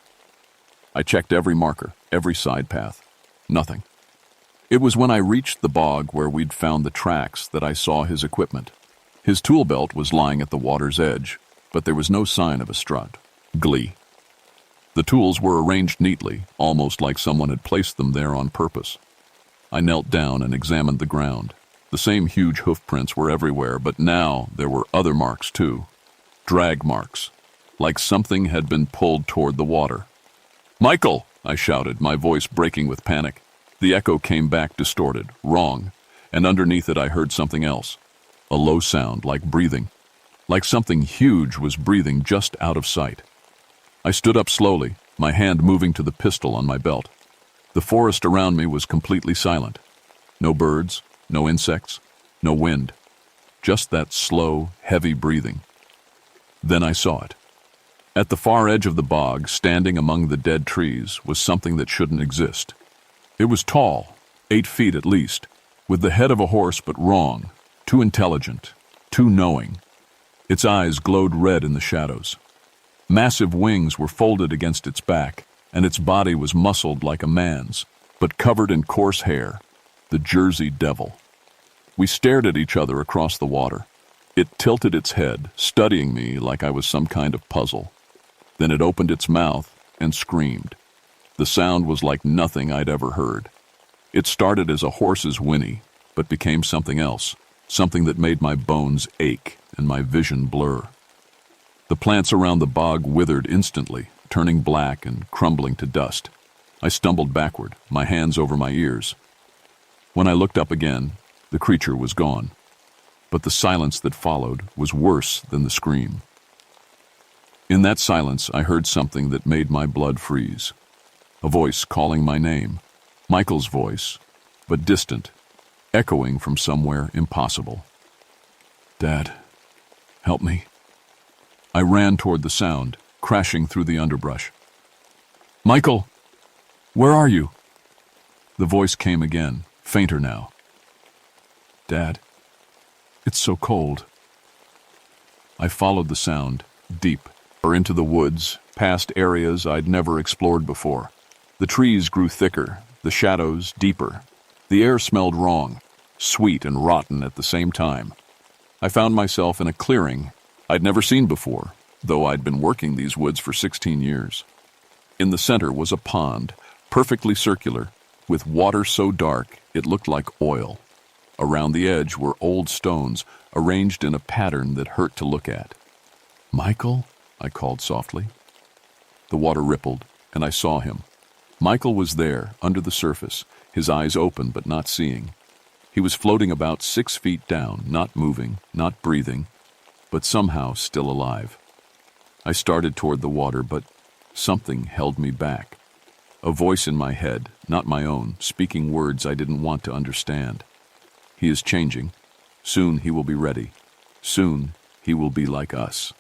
I checked every marker, every side path. Nothing. It was when I reached the bog where we'd found the tracks that I saw his equipment. His tool belt was lying at the water's edge, but there was no sign of a strut. Glee. The tools were arranged neatly, almost like someone had placed them there on purpose. I knelt down and examined the ground. The same huge hoof prints were everywhere, but now there were other marks too. Drag marks, like something had been pulled toward the water. "Michael!" I shouted, my voice breaking with panic. The echo came back distorted, wrong, and underneath it I heard something else. A low sound, like breathing. Like something huge was breathing just out of sight. I stood up slowly, my hand moving to the pistol on my belt. The forest around me was completely silent. No birds, no insects, no wind. Just that slow, heavy breathing. Then I saw it. At the far edge of the bog, standing among the dead trees, was something that shouldn't exist. It was tall, 8 feet at least, with the head of a horse but wrong, too intelligent, too knowing. Its eyes glowed red in the shadows. Massive wings were folded against its back, and its body was muscled like a man's, but covered in coarse hair, the Jersey Devil. We stared at each other across the water. It tilted its head, studying me like I was some kind of puzzle. Then it opened its mouth and screamed. The sound was like nothing I'd ever heard. It started as a horse's whinny, but became something else, something that made my bones ache and my vision blur. The plants around the bog withered instantly, turning black and crumbling to dust. I stumbled backward, my hands over my ears. When I looked up again, the creature was gone. But the silence that followed was worse than the scream. In that silence, I heard something that made my blood freeze. A voice calling my name. Michael's voice, but distant, echoing from somewhere impossible. "Dad, help me." I ran toward the sound, crashing through the underbrush. "Michael, where are you?" The voice came again, fainter now. "Dad, it's so cold." I followed the sound, deep, or into the woods, past areas I'd never explored before. The trees grew thicker, the shadows deeper. The air smelled wrong, sweet and rotten at the same time. I found myself in a clearing I'd never seen before, though I'd been working these woods for 16 years. In the center was a pond, perfectly circular, with water so dark it looked like oil. Around the edge were old stones, arranged in a pattern that hurt to look at. "Michael?" I called softly. The water rippled, and I saw him. Michael was there, under the surface, his eyes open but not seeing. He was floating about 6 feet down, not moving, not breathing, but somehow still alive. I started toward the water, but something held me back. A voice in my head, not my own, speaking words I didn't want to understand. "He is changing. Soon he will be ready. Soon he will be like us."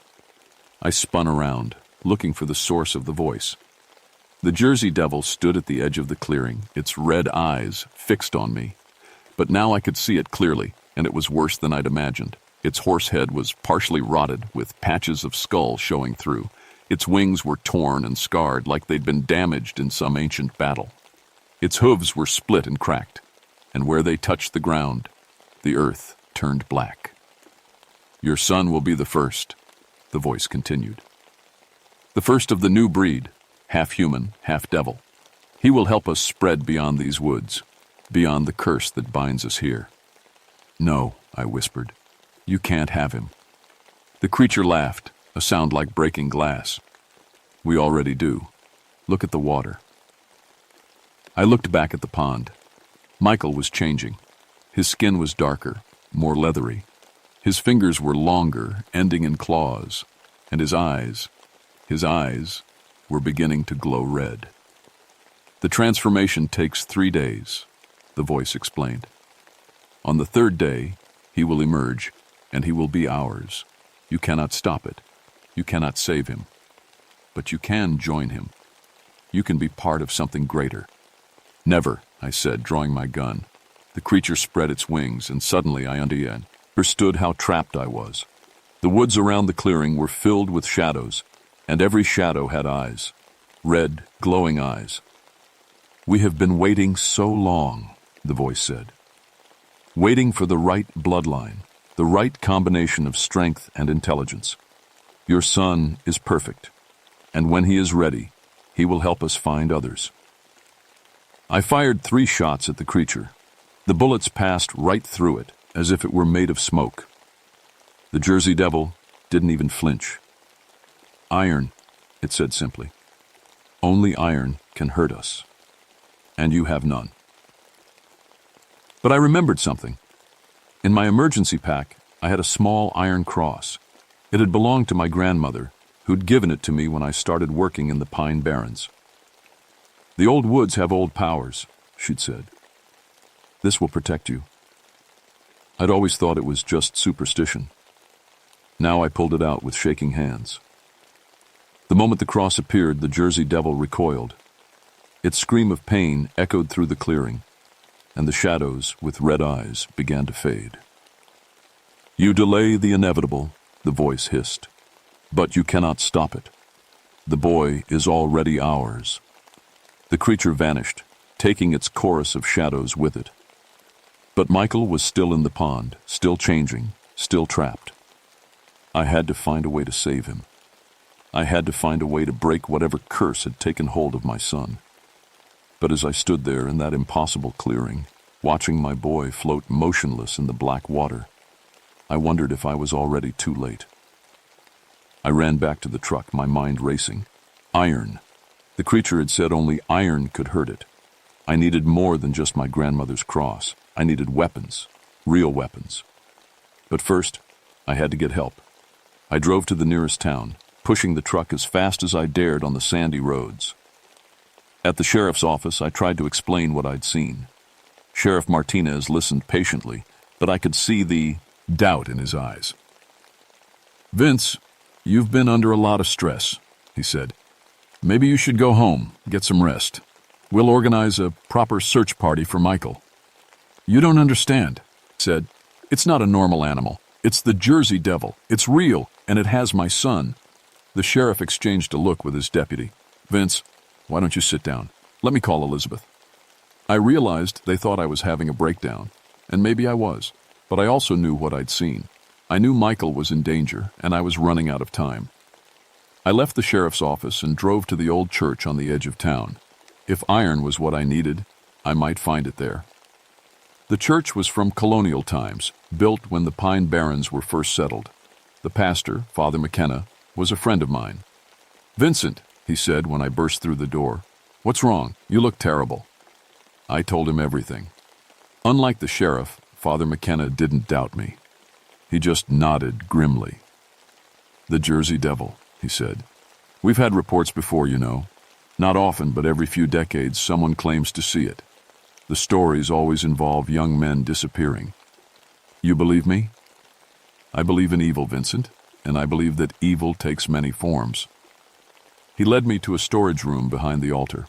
I spun around, looking for the source of the voice. The Jersey Devil stood at the edge of the clearing, its red eyes fixed on me. But now I could see it clearly, and it was worse than I'd imagined. Its horse head was partially rotted, with patches of skull showing through. Its wings were torn and scarred like they'd been damaged in some ancient battle. Its hooves were split and cracked, and where they touched the ground, the earth turned black. "Your son will be the first," the voice continued. "The first of the new breed, half human, half devil. He will help us spread beyond these woods, beyond the curse that binds us here." "No," I whispered. "You can't have him." The creature laughed, a sound like breaking glass. "We already do. Look at the water." I looked back at the pond. Michael was changing. His skin was darker, more leathery. His fingers were longer, ending in claws, and his eyes were beginning to glow red. "The transformation takes 3 days," the voice explained. "On the 3rd day, he will emerge, and he will be ours. You cannot stop it. You cannot save him. But you can join him. You can be part of something greater." "Never," I said, drawing my gun. The creature spread its wings, and suddenly I understood how trapped I was. The woods around the clearing were filled with shadows, and every shadow had eyes, red, glowing eyes. "We have been waiting so long," the voice said. "Waiting for the right bloodline, the right combination of strength and intelligence. Your son is perfect, and when he is ready, he will help us find others." I fired 3 shots at the creature. The bullets passed right through it, as if it were made of smoke. The Jersey Devil didn't even flinch. "Iron," it said simply. "Only iron can hurt us. And you have none." But I remembered something. In my emergency pack, I had a small iron cross. It had belonged to my grandmother, who'd given it to me when I started working in the Pine Barrens. "The old woods have old powers," she'd said. "This will protect you." I'd always thought it was just superstition. Now I pulled it out with shaking hands. The moment the cross appeared, the Jersey Devil recoiled. Its scream of pain echoed through the clearing, and the shadows with red eyes began to fade. "You delay the inevitable," the voice hissed, "but you cannot stop it. The boy is already ours. The creature vanished, taking its chorus of shadows with it. But Michael was still in the pond, still changing, still trapped. I had to find a way to save him. I had to find a way to break whatever curse had taken hold of my son. But as I stood there in that impossible clearing, watching my boy float motionless in the black water, I wondered if I was already too late. I ran back to the truck, my mind racing. Iron. The creature had said only iron could hurt it. I needed more than just my grandmother's cross. I needed weapons, real weapons. But first, I had to get help. I drove to the nearest town, pushing the truck as fast as I dared on the sandy roads. At the sheriff's office, I tried to explain what I'd seen. Sheriff Martinez listened patiently, but I could see the doubt in his eyes. "Vince, you've been under a lot of stress," he said. "Maybe you should go home, get some rest. We'll organize a proper search party for Michael." "You don't understand," I said. "It's not a normal animal. It's the Jersey Devil. It's real, and it has my son." The sheriff exchanged a look with his deputy. "Vince, why don't you sit down? Let me call Elizabeth." I realized they thought I was having a breakdown, and maybe I was, but I also knew what I'd seen. I knew Michael was in danger, and I was running out of time. I left the sheriff's office and drove to the old church on the edge of town. If iron was what I needed, I might find it there. The church was from colonial times, built when the Pine Barrens were first settled. The pastor, Father McKenna, was a friend of mine. "Vincent," he said when I burst through the door, "what's wrong? You look terrible." I told him everything. Unlike the sheriff, Father McKenna didn't doubt me. He just nodded grimly. "The Jersey Devil," he said. "We've had reports before, you know. Not often, but every few decades someone claims to see it. The stories always involve young men disappearing. You believe me?" "I believe in evil, Vincent, and I believe that evil takes many forms." He led me to a storage room behind the altar.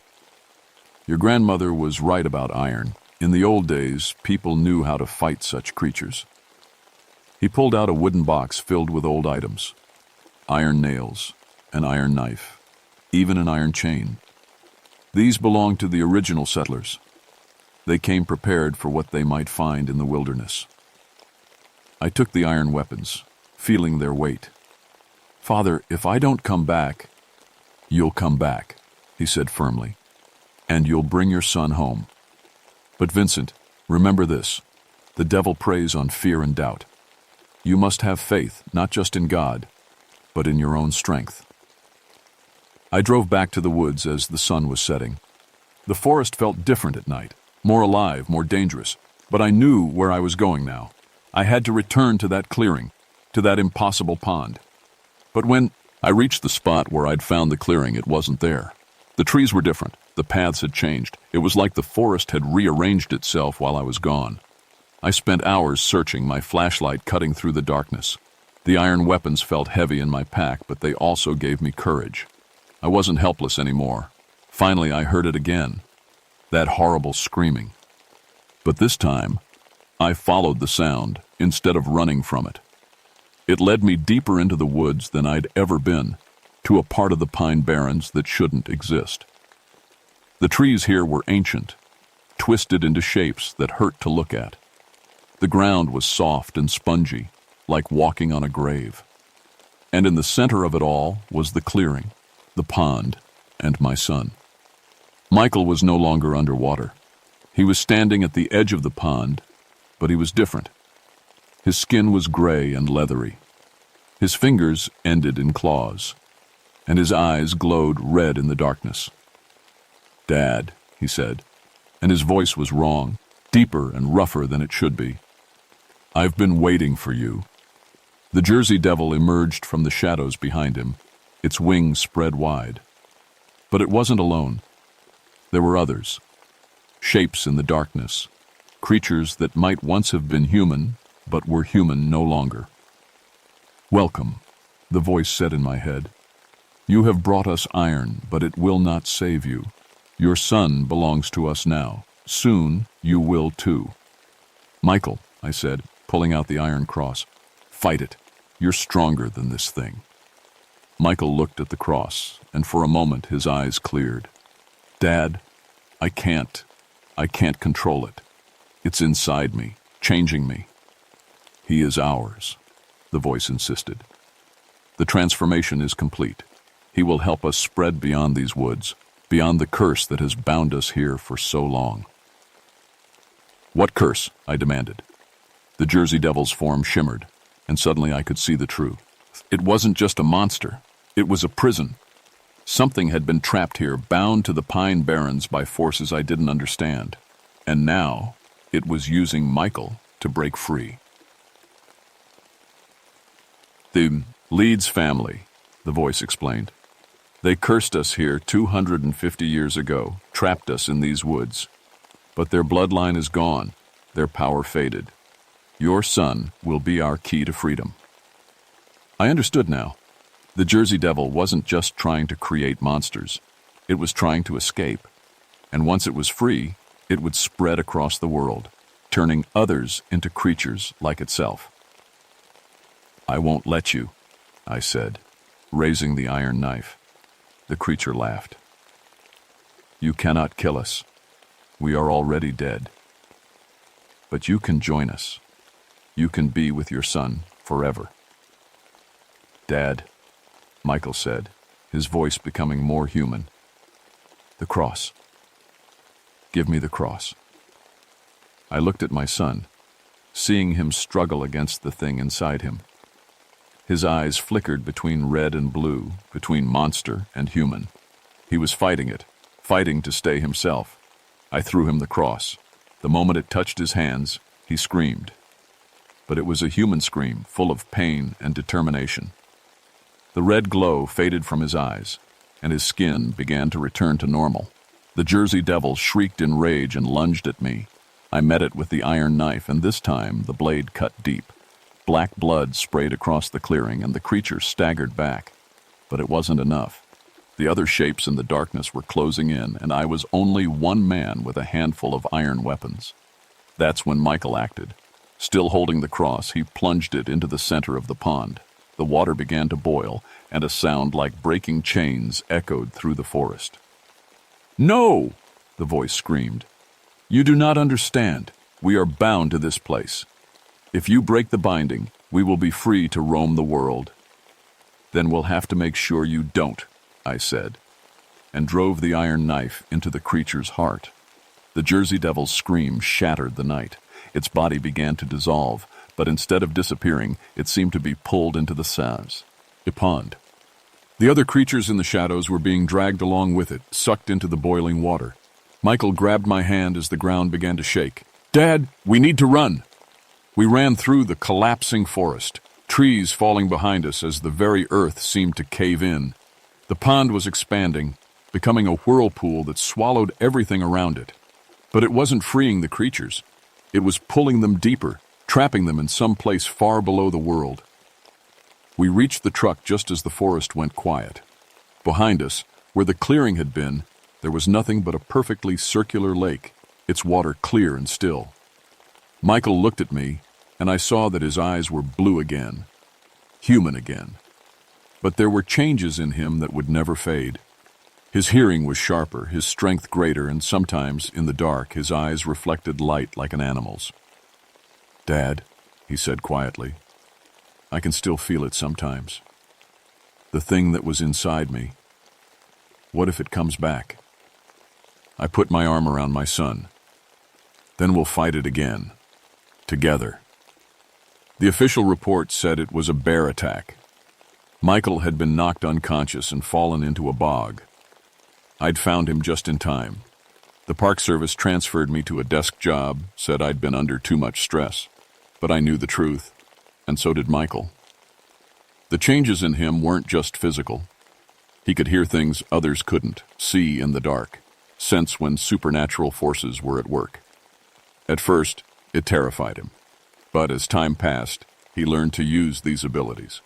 "Your grandmother was right about iron. In the old days, people knew how to fight such creatures." He pulled out a wooden box filled with old items. Iron nails, an iron knife, even an iron chain. These belonged to the original settlers. They came prepared for what they might find in the wilderness. I took the iron weapons, feeling their weight. "Father, if I don't come back—" "You'll come back," he said firmly, "and you'll bring your son home. But Vincent, remember this. The devil preys on fear and doubt. You must have faith, not just in God, but in your own strength." I drove back to the woods as the sun was setting. The forest felt different at night, more alive, more dangerous, but I knew where I was going now. I had to return to that clearing, to that impossible pond. But when I reached the spot where I'd found the clearing, it wasn't there. The trees were different. The paths had changed. It was like the forest had rearranged itself while I was gone. I spent hours searching, my flashlight cutting through the darkness. The iron weapons felt heavy in my pack, but they also gave me courage. I wasn't helpless anymore. Finally, I heard it again. That horrible screaming. But this time, I followed the sound instead of running from it. It led me deeper into the woods than I'd ever been, to a part of the Pine Barrens that shouldn't exist. The trees here were ancient, twisted into shapes that hurt to look at. The ground was soft and spongy, like walking on a grave. And in the center of it all was the clearing, the pond, and my son. Michael was no longer underwater. He was standing at the edge of the pond, but he was different. His skin was gray and leathery. His fingers ended in claws, and his eyes glowed red in the darkness. "Dad," he said, and his voice was wrong, deeper and rougher than it should be. "I've been waiting for you." The Jersey Devil emerged from the shadows behind him, its wings spread wide. But it wasn't alone. There were others, shapes in the darkness, creatures that might once have been human, but were human no longer. "Welcome," the voice said in my head. "You have brought us iron, but it will not save you. Your son belongs to us now. Soon you will too." "Michael," I said, pulling out the iron cross, "fight it. You're stronger than this thing." Michael looked at the cross, and for a moment his eyes cleared. Dad, I can't control it. It's inside me, changing me. He is ours, the voice insisted. The transformation is complete. He will help us spread beyond these woods, beyond the curse that has bound us here for so long. What curse? I demanded. The Jersey Devil's form shimmered, and suddenly I could see the truth. It wasn't just a monster. It was a prison. Something had been trapped here, bound to the Pine Barrens by forces I didn't understand. And now, it was using Michael to break free. The Leeds family, the voice explained. They cursed us here 250 years ago, trapped us in these woods. But their bloodline is gone, their power faded. Your son will be our key to freedom. I understood now. The Jersey Devil wasn't just trying to create monsters. It was trying to escape. And once it was free, it would spread across the world, turning others into creatures like itself. I won't let you, I said, raising the iron knife. The creature laughed. You cannot kill us. We are already dead. But you can join us. You can be with your son forever. Dad, Michael said, his voice becoming more human. The cross. Give me the cross. I looked at my son, seeing him struggle against the thing inside him. His eyes flickered between red and blue, between monster and human. He was fighting it, fighting to stay himself. I threw him the cross. The moment it touched his hands, he screamed. But it was a human scream, full of pain and determination. The red glow faded from his eyes, and his skin began to return to normal. The Jersey Devil shrieked in rage and lunged at me. I met it with the iron knife, and this time the blade cut deep. Black blood sprayed across the clearing, and the creature staggered back. But it wasn't enough. The other shapes in the darkness were closing in, and I was only one man with a handful of iron weapons. That's when Michael acted. Still holding the cross, he plunged it into the center of the pond. The water began to boil, and a sound like breaking chains echoed through the forest. No! The voice screamed. You do not understand. We are bound to this place. If you break the binding, we will be free to roam the world. Then we'll have to make sure you don't, I said, and drove the iron knife into the creature's heart. The Jersey Devil's scream shattered the night. Its body began to dissolve, but instead of disappearing, it seemed to be pulled into the sands. A pond. The other creatures in the shadows were being dragged along with it, sucked into the boiling water. Michael grabbed my hand as the ground began to shake. Dad, we need to run! We ran through the collapsing forest, trees falling behind us as the very earth seemed to cave in. The pond was expanding, becoming a whirlpool that swallowed everything around it. But it wasn't freeing the creatures. It was pulling them deeper, trapping them in some place far below the world. We reached the truck just as the forest went quiet. Behind us, where the clearing had been, there was nothing but a perfectly circular lake, its water clear and still. Michael looked at me, and I saw that his eyes were blue again, human again. But there were changes in him that would never fade. His hearing was sharper, his strength greater, and sometimes, in the dark, his eyes reflected light like an animal's. Dad, he said quietly, I can still feel it sometimes. The thing that was inside me. What if it comes back? I put my arm around my son. Then we'll fight it again. Together. The official report said it was a bear attack. Michael had been knocked unconscious and fallen into a bog. I'd found him just in time. The Park Service transferred me to a desk job, said I'd been under too much stress. But I knew the truth, and so did Michael. The changes in him weren't just physical. He could hear things others couldn't, see in the dark, sense when supernatural forces were at work. At first, it terrified him. But as time passed, he learned to use these abilities.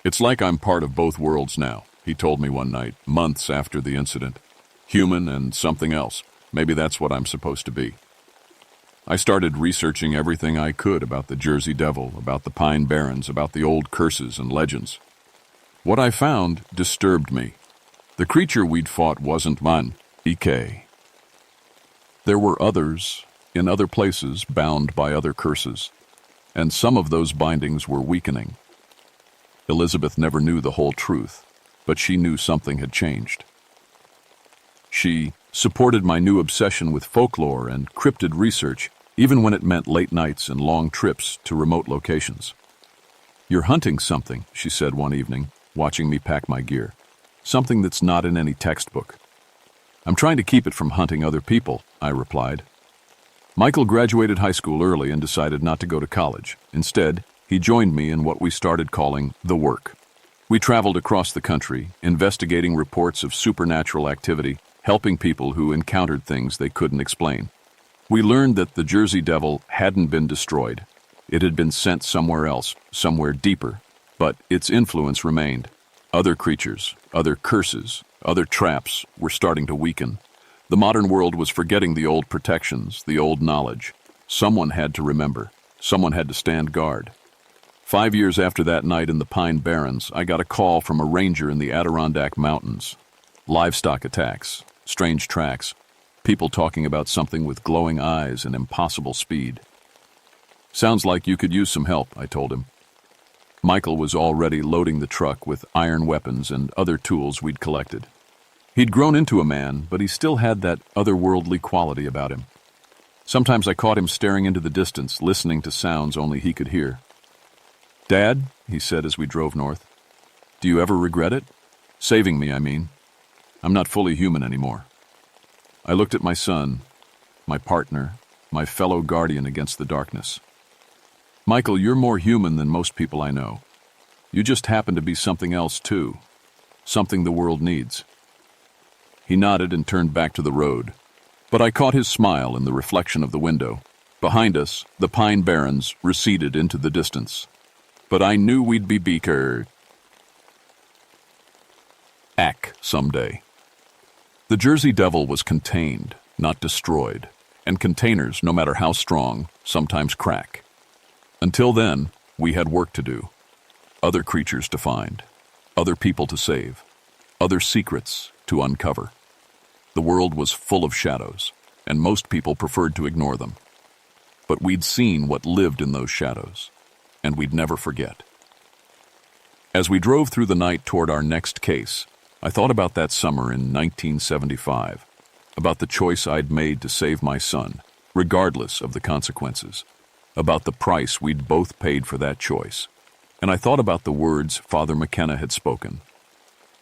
It's like I'm part of both worlds now, he told me one night, months after the incident. Human and something else. Maybe that's what I'm supposed to be. I started researching everything I could about the Jersey Devil, about the Pine Barrens, about the old curses and legends. What I found disturbed me. The creature we'd fought wasn't mine, EK. There were others, in other places, bound by other curses, and some of those bindings were weakening. Elizabeth never knew the whole truth, but she knew something had changed. She supported my new obsession with folklore and cryptid research, even when it meant late nights and long trips to remote locations. "You're hunting something," she said one evening, watching me pack my gear. "Something that's not in any textbook." "I'm trying to keep it from hunting other people," I replied. Michael graduated high school early and decided not to go to college. Instead, he joined me in what we started calling the work. We traveled across the country, investigating reports of supernatural activity, helping people who encountered things they couldn't explain. We learned that the Jersey Devil hadn't been destroyed. It had been sent somewhere else, somewhere deeper, but its influence remained. Other creatures, other curses, other traps were starting to weaken. The modern world was forgetting the old protections, the old knowledge. Someone had to remember. Someone had to stand guard. 5 years after that night in the Pine Barrens, I got a call from a ranger in the Adirondack Mountains. Livestock attacks, strange tracks, people talking about something with glowing eyes and impossible speed. "Sounds like you could use some help," I told him. Michael was already loading the truck with iron weapons and other tools we'd collected. He'd grown into a man, but he still had that otherworldly quality about him. Sometimes I caught him staring into the distance, listening to sounds only he could hear. "Dad," he said as we drove north, "do you ever regret it? Saving me, I mean. I'm not fully human anymore." I looked at my son, my partner, my fellow guardian against the darkness. "Michael, you're more human than most people I know. You just happen to be something else, too. Something the world needs." He nodded and turned back to the road, but I caught his smile in the reflection of the window. Behind us, the Pine Barrens receded into the distance. But I knew we'd be back someday. The Jersey Devil was contained, not destroyed, and containers, no matter how strong, sometimes crack. Until then, we had work to do. Other creatures to find, other people to save, other secrets to uncover. The world was full of shadows, and most people preferred to ignore them. But we'd seen what lived in those shadows, and we'd never forget. As we drove through the night toward our next case, I thought about that summer in 1975, about the choice I'd made to save my son, regardless of the consequences, about the price we'd both paid for that choice. And I thought about the words Father McKenna had spoken.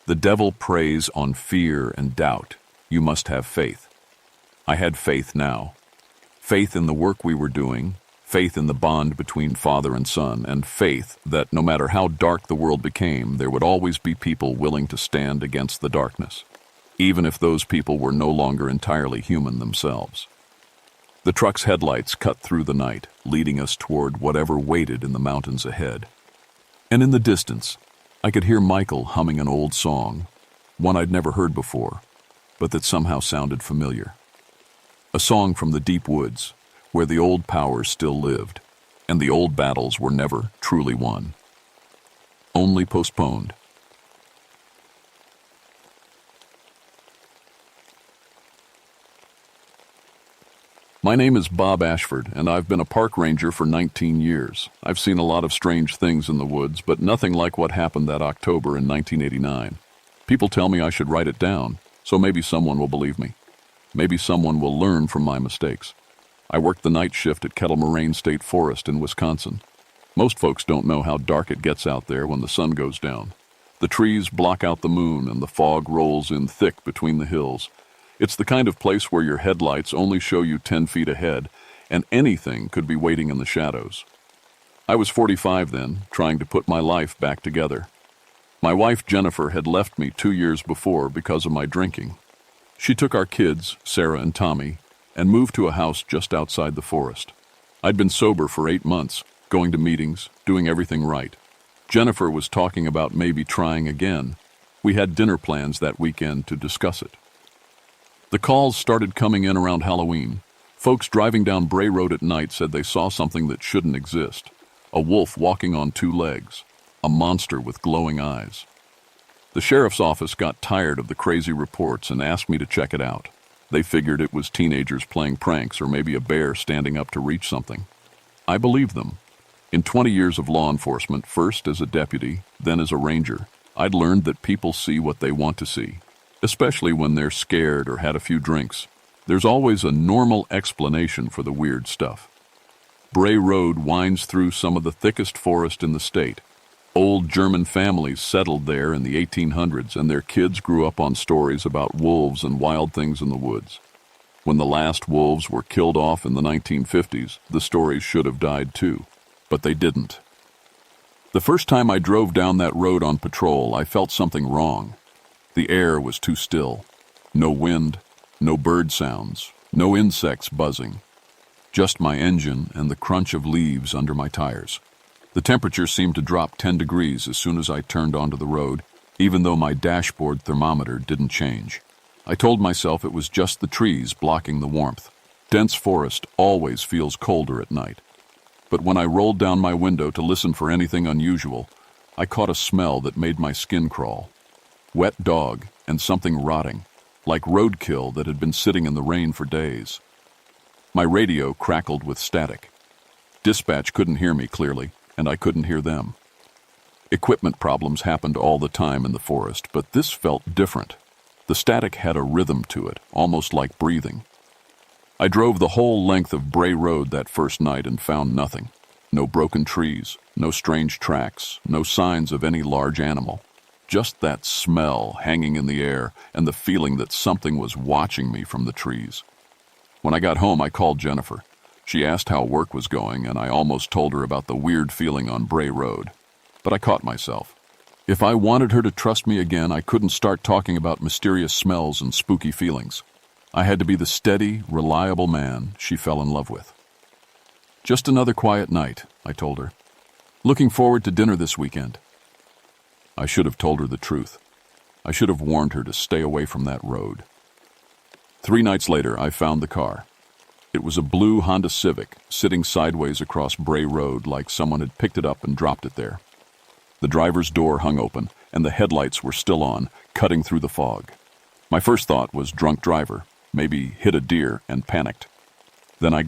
"The devil preys on fear and doubt. You must have faith." I had faith now. Faith in the work we were doing, faith in the bond between father and son, and faith that no matter how dark the world became, there would always be people willing to stand against the darkness, even if those people were no longer entirely human themselves. The truck's headlights cut through the night, leading us toward whatever waited in the mountains ahead. And in the distance, I could hear Michael humming an old song, one I'd never heard before, but that somehow sounded familiar. A song from the deep woods, where the old powers still lived, and the old battles were never truly won. Only postponed. My name is Bob Ashford, and I've been a park ranger for 19 years. I've seen a lot of strange things in the woods, but nothing like what happened that October in 1989. People tell me I should write it down, so maybe someone will believe me. Maybe someone will learn from my mistakes. I worked the night shift at Kettle Moraine State Forest in Wisconsin. Most folks don't know how dark it gets out there when the sun goes down. The trees block out the moon, and the fog rolls in thick between the hills. It's the kind of place where your headlights only show you 10 feet ahead, and anything could be waiting in the shadows. I was 45 then, trying to put my life back together. My wife, Jennifer, had left me 2 years before because of my drinking. She took our kids, Sarah and Tommy, and moved to a house just outside the forest. I'd been sober for 8 months, going to meetings, doing everything right. Jennifer was talking about maybe trying again. We had dinner plans that weekend to discuss it. The calls started coming in around Halloween. Folks driving down Bray Road at night said they saw something that shouldn't exist. A wolf walking on 2 legs. A monster with glowing eyes. The sheriff's office got tired of the crazy reports and asked me to check it out. They figured it was teenagers playing pranks or maybe a bear standing up to reach something. I believed them. In 20 years of law enforcement, first as a deputy, then as a ranger, I'd learned that people see what they want to see, especially when they're scared or had a few drinks. There's always a normal explanation for the weird stuff. Bray Road winds through some of the thickest forest in the state. Old German families settled there in the 1800s, and their kids grew up on stories about wolves and wild things in the woods. When the last wolves were killed off in the 1950s, the stories should have died too, but they didn't. The first time I drove down that road on patrol, I felt something wrong. The air was too still. No wind, no bird sounds, no insects buzzing. Just my engine and the crunch of leaves under my tires. The temperature seemed to drop 10 degrees as soon as I turned onto the road, even though my dashboard thermometer didn't change. I told myself it was just the trees blocking the warmth. Dense forest always feels colder at night. But when I rolled down my window to listen for anything unusual, I caught a smell that made my skin crawl. Wet dog and something rotting, like roadkill that had been sitting in the rain for days. My radio crackled with static. Dispatch couldn't hear me clearly, and I couldn't hear them. Equipment problems happened all the time in the forest, but this felt different. The static had a rhythm to it, almost like breathing. I drove the whole length of Bray Road that first night and found nothing. No broken trees, no strange tracks, no signs of any large animal. Just that smell hanging in the air and the feeling that something was watching me from the trees. When I got home, I called Jennifer. She asked how work was going, and I almost told her about the weird feeling on Bray Road. But I caught myself. If I wanted her to trust me again, I couldn't start talking about mysterious smells and spooky feelings. I had to be the steady, reliable man she fell in love with. Just another quiet night, I told her. Looking forward to dinner this weekend. I should have told her the truth. I should have warned her to stay away from that road. 3 nights later, I found the car. It was a blue Honda Civic, sitting sideways across Bray Road like someone had picked it up and dropped it there. The driver's door hung open, and the headlights were still on, cutting through the fog. My first thought was drunk driver, maybe hit a deer and panicked. Then I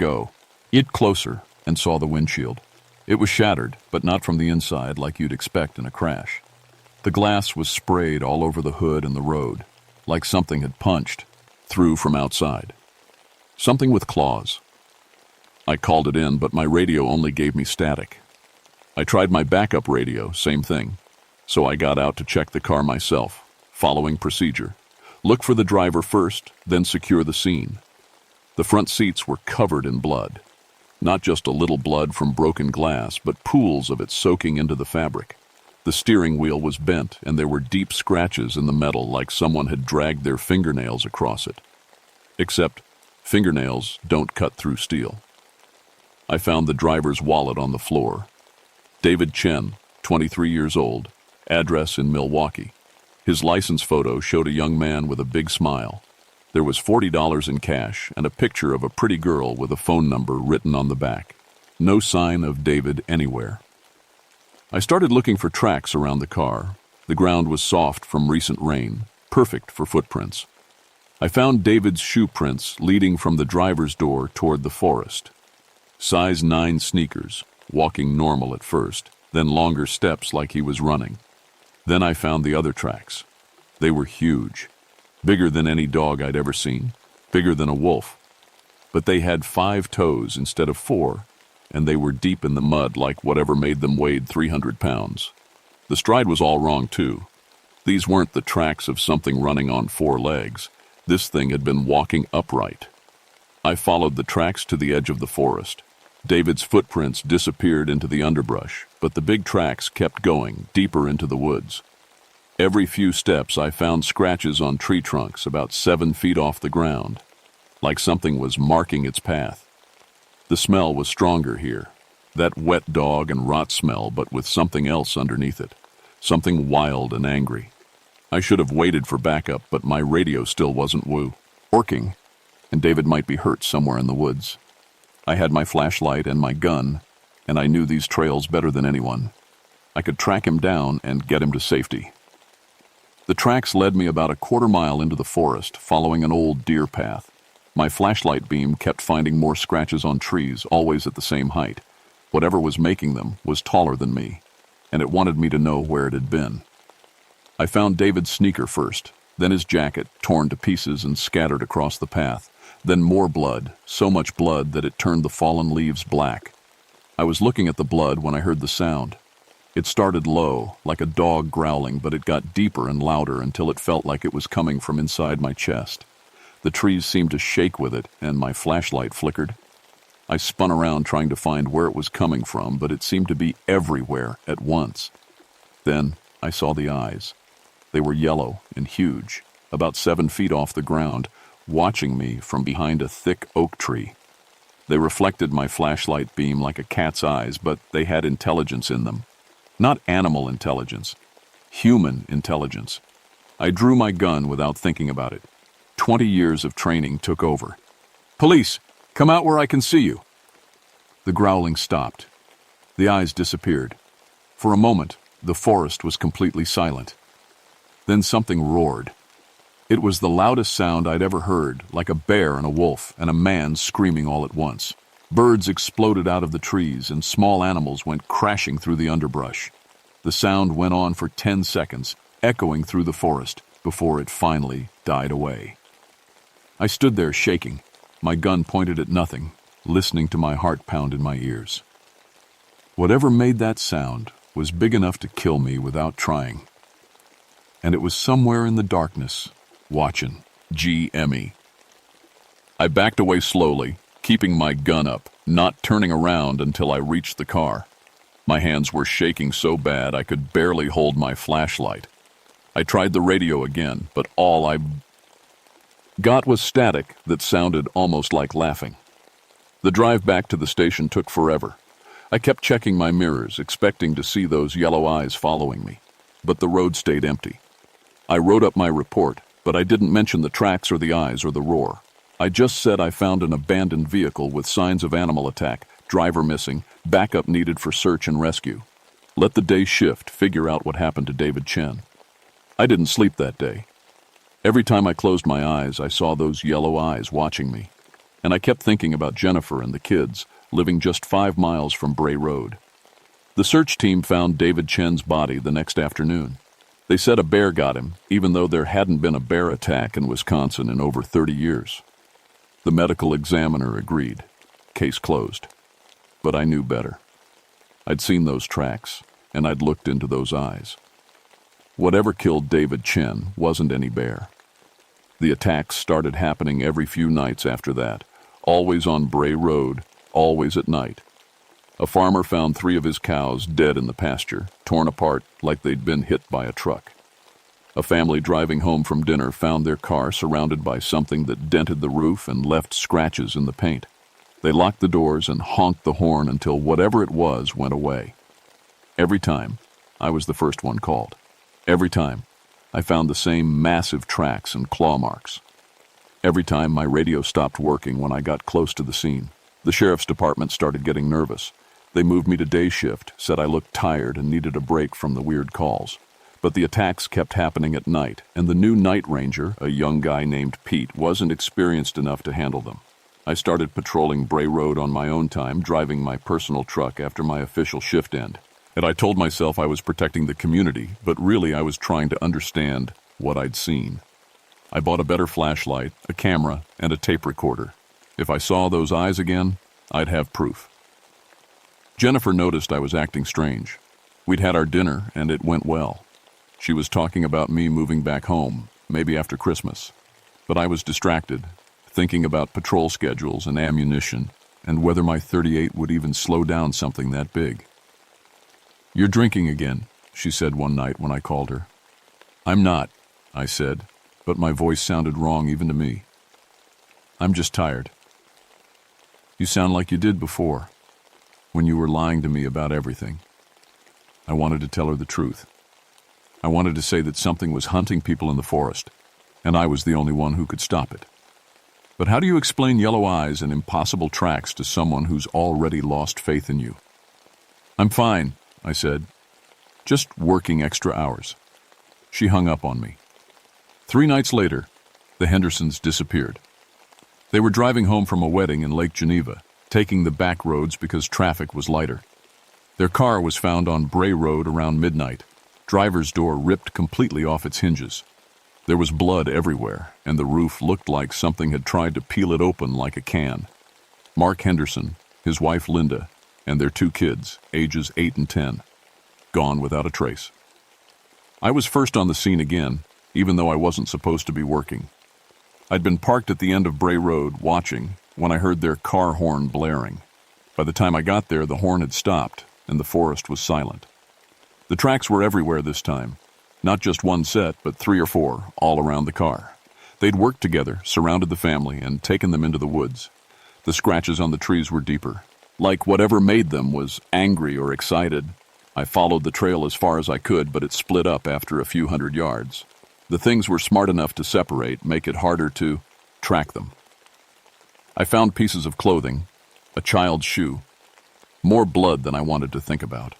it closer, and saw the windshield. It was shattered, but not from the inside like you'd expect in a crash. The glass was sprayed all over the hood and the road, like something had punched through from outside. Something with claws. I called it in, but my radio only gave me static. I tried my backup radio, same thing. So I got out to check the car myself, following procedure. Look for the driver first, then secure the scene. The front seats were covered in blood. Not just a little blood from broken glass, but pools of it soaking into the fabric. The steering wheel was bent, and there were deep scratches in the metal like someone had dragged their fingernails across it. Except, fingernails don't cut through steel. I found the driver's wallet on the floor. David Chen, 23 years old, address in Milwaukee. His license photo showed a young man with a big smile. There was $40 in cash and a picture of a pretty girl with a phone number written on the back. No sign of David anywhere. I started looking for tracks around the car. The ground was soft from recent rain, perfect for footprints. I found David's shoe prints leading from the driver's door toward the forest. Size 9 sneakers, walking normal at first, then longer steps like he was running. Then I found the other tracks. They were huge, bigger than any dog I'd ever seen, bigger than a wolf. But they had 5 toes instead of 4, and they were deep in the mud like whatever made them weighed 300 pounds. The stride was all wrong too. These weren't the tracks of something running on 4 legs. This thing had been walking upright. I followed the tracks to the edge of the forest. David's footprints disappeared into the underbrush, but the big tracks kept going, deeper into the woods. Every few steps I found scratches on tree trunks about 7 feet off the ground, like something was marking its path. The smell was stronger here, that wet dog and rot smell, but with something else underneath it, something wild and angry. I should have waited for backup, but my radio still wasn't working, and David might be hurt somewhere in the woods. I had my flashlight and my gun, and I knew these trails better than anyone. I could track him down and get him to safety. The tracks led me about a quarter-mile into the forest, following an old deer path. My flashlight beam kept finding more scratches on trees, always at the same height. Whatever was making them was taller than me, and it wanted me to know where it had been. I found David's sneaker first, then his jacket, torn to pieces and scattered across the path. Then more blood, so much blood that it turned the fallen leaves black. I was looking at the blood when I heard the sound. It started low, like a dog growling, but it got deeper and louder until it felt like it was coming from inside my chest. The trees seemed to shake with it, and my flashlight flickered. I spun around trying to find where it was coming from, but it seemed to be everywhere at once. Then I saw the eyes. They were yellow and huge, about 7 feet off the ground, watching me from behind a thick oak tree. They reflected my flashlight beam like a cat's eyes, but they had intelligence in them. Not animal intelligence, human intelligence. I drew my gun without thinking about it. 20 years of training took over. "Police, come out where I can see you." The growling stopped. The eyes disappeared. For a moment, the forest was completely silent. Then something roared. It was the loudest sound I'd ever heard, like a bear and a wolf and a man screaming all at once. Birds exploded out of the trees and small animals went crashing through the underbrush. The sound went on for 10 seconds, echoing through the forest, before it finally died away. I stood there shaking, my gun pointed at nothing, listening to my heart pound in my ears. Whatever made that sound was big enough to kill me without trying. And it was somewhere in the darkness, watching GME. I backed away slowly, keeping my gun up, not turning around until I reached the car. My hands were shaking so bad I could barely hold my flashlight. I tried the radio again, but all I got was static that sounded almost like laughing. The drive back to the station took forever. I kept checking my mirrors, expecting to see those yellow eyes following me, but the road stayed empty. I wrote up my report, but I didn't mention the tracks or the eyes or the roar. I just said I found an abandoned vehicle with signs of animal attack, driver missing, backup needed for search and rescue. Let the day shift, figure out what happened to David Chen. I didn't sleep that day. Every time I closed my eyes, I saw those yellow eyes watching me. And I kept thinking about Jennifer and the kids, living just 5 miles from Bray Road. The search team found David Chen's body the next afternoon. They said a bear got him, even though there hadn't been a bear attack in Wisconsin in over 30 years. The medical examiner agreed. Case closed. But I knew better. I'd seen those tracks, and I'd looked into those eyes. Whatever killed David Chen wasn't any bear. The attacks started happening every few nights after that, always on Bray Road, always at night. A farmer found 3 of his cows dead in the pasture, torn apart like they'd been hit by a truck. A family driving home from dinner found their car surrounded by something that dented the roof and left scratches in the paint. They locked the doors and honked the horn until whatever it was went away. Every time, I was the first one called. Every time, I found the same massive tracks and claw marks. Every time, my radio stopped working when I got close to the scene. The sheriff's department started getting nervous. They moved me to day shift, said I looked tired and needed a break from the weird calls. But the attacks kept happening at night, and the new night ranger, a young guy named Pete, wasn't experienced enough to handle them. I started patrolling Bray Road on my own time, driving my personal truck after my official shift end. And I told myself I was protecting the community, but really I was trying to understand what I'd seen. I bought a better flashlight, a camera, and a tape recorder. If I saw those eyes again, I'd have proof. Jennifer noticed I was acting strange. We'd had our dinner, and it went well. She was talking about me moving back home, maybe after Christmas. But I was distracted, thinking about patrol schedules and ammunition, and whether my .38 would even slow down something that big. "You're drinking again," she said one night when I called her. "I'm not," I said, but my voice sounded wrong even to me. "I'm just tired." "You sound like you did before, when you were lying to me about everything." I wanted to tell her the truth. I wanted to say that something was hunting people in the forest, and I was the only one who could stop it. But how do you explain yellow eyes and impossible tracks to someone who's already lost faith in you? "I'm fine," I said. "Just working extra hours." She hung up on me. 3 nights later, the Hendersons disappeared. They were driving home from a wedding in Lake Geneva, taking the back roads because traffic was lighter. Their car was found on Bray Road around midnight, driver's door ripped completely off its hinges. There was blood everywhere, and the roof looked like something had tried to peel it open like a can. Mark Henderson, his wife Linda, and their 2 kids, ages 8 and 10, gone without a trace. I was first on the scene again, even though I wasn't supposed to be working. I'd been parked at the end of Bray Road, watching, when I heard their car horn blaring. By the time I got there, the horn had stopped, and the forest was silent. The tracks were everywhere this time. Not just one set, but 3 or 4, all around the car. They'd worked together, surrounded the family, and taken them into the woods. The scratches on the trees were deeper. Like whatever made them was angry or excited. I followed the trail as far as I could, but it split up after a few hundred yards. The things were smart enough to separate, make it harder to track them. I found pieces of clothing, a child's shoe, more blood than I wanted to think about.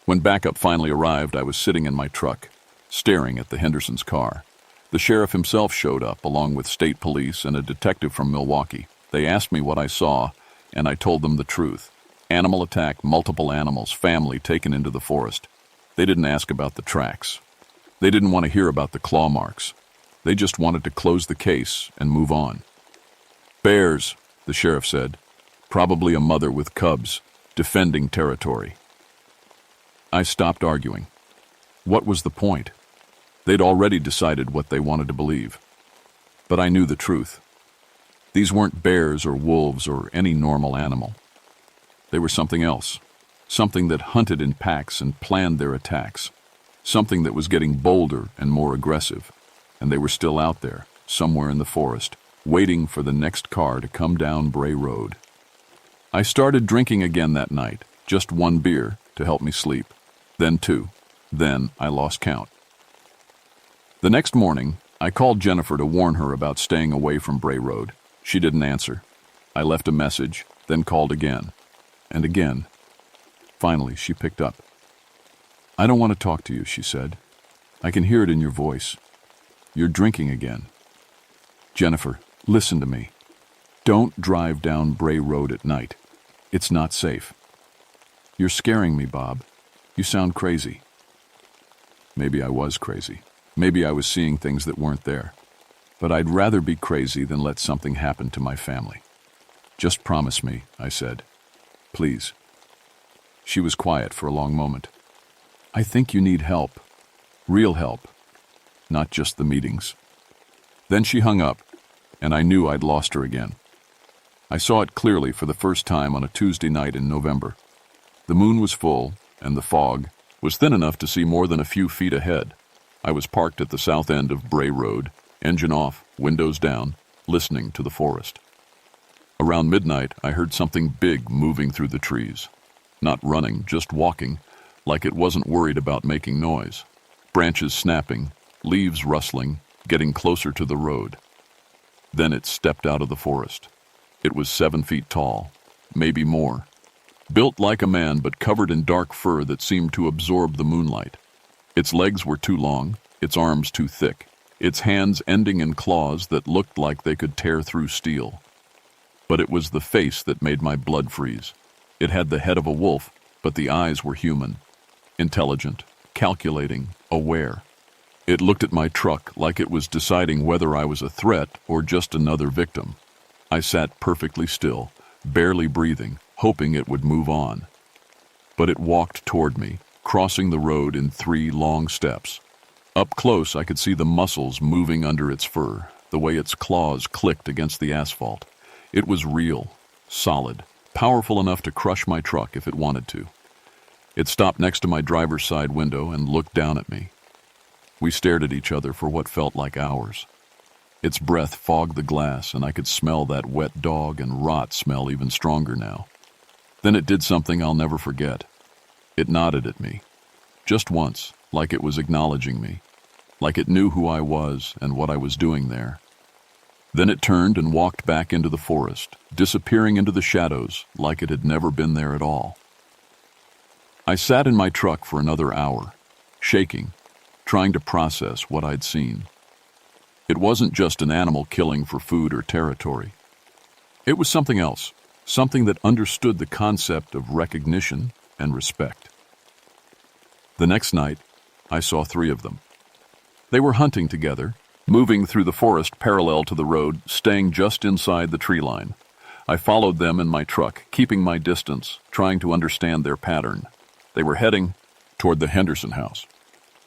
When backup finally arrived, I was sitting in my truck, staring at the Hendersons' car. The sheriff himself showed up, along with state police and a detective from Milwaukee. They asked me what I saw, and I told them the truth. Animal attack, multiple animals, family taken into the forest. They didn't ask about the tracks. They didn't want to hear about the claw marks. They just wanted to close the case and move on. Bears, the sheriff said. Probably a mother with cubs, defending territory. I stopped arguing. What was the point? They'd already decided what they wanted to believe. But I knew the truth. These weren't bears or wolves or any normal animal. They were something else. Something that hunted in packs and planned their attacks. Something that was getting bolder and more aggressive. And they were still out there, somewhere in the forest, waiting for the next car to come down Bray Road. I started drinking again that night, just 1 beer to help me sleep. Then 2. Then I lost count. The next morning, I called Jennifer to warn her about staying away from Bray Road. She didn't answer. I left a message, then called again. And again. Finally, she picked up. I don't want to talk to you, she said. I can hear it in your voice. You're drinking again. Jennifer, listen to me. Don't drive down Bray Road at night. It's not safe. You're scaring me, Bob. You sound crazy. Maybe I was crazy. Maybe I was seeing things that weren't there. But I'd rather be crazy than let something happen to my family. Just promise me, I said. Please. She was quiet for a long moment. I think you need help. Real help. Not just the meetings. Then she hung up, and I knew I'd lost her again. I saw it clearly for the first time on a Tuesday night in November. The moon was full, and the fog was thin enough to see more than a few feet ahead. I was parked at the south end of Bray Road, engine off, windows down, listening to the forest. Around midnight, I heard something big moving through the trees. Not running, just walking, like it wasn't worried about making noise. Branches snapping, leaves rustling, getting closer to the road. Then it stepped out of the forest. It was 7 feet tall, maybe more. Built like a man, but covered in dark fur that seemed to absorb the moonlight. Its legs were too long, its arms too thick, its hands ending in claws that looked like they could tear through steel. But it was the face that made my blood freeze. It had the head of a wolf, but the eyes were human. Intelligent, calculating, aware. It looked at my truck like it was deciding whether I was a threat or just another victim. I sat perfectly still, barely breathing, hoping it would move on. But it walked toward me, crossing the road in 3 long steps. Up close, I could see the muscles moving under its fur, the way its claws clicked against the asphalt. It was real, solid, powerful enough to crush my truck if it wanted to. It stopped next to my driver's side window and looked down at me. We stared at each other for what felt like hours. Its breath fogged the glass, and I could smell that wet dog and rot smell even stronger now. Then it did something I'll never forget. It nodded at me. Just once, like it was acknowledging me. Like it knew who I was and what I was doing there. Then it turned and walked back into the forest, disappearing into the shadows like it had never been there at all. I sat in my truck for another hour, shaking, trying to process what I'd seen. It wasn't just an animal killing for food or territory. It was something else, something that understood the concept of recognition and respect. The next night, I saw 3 of them. They were hunting together, moving through the forest parallel to the road, staying just inside the tree line. I followed them in my truck, keeping my distance, trying to understand their pattern. They were heading toward the Henderson house.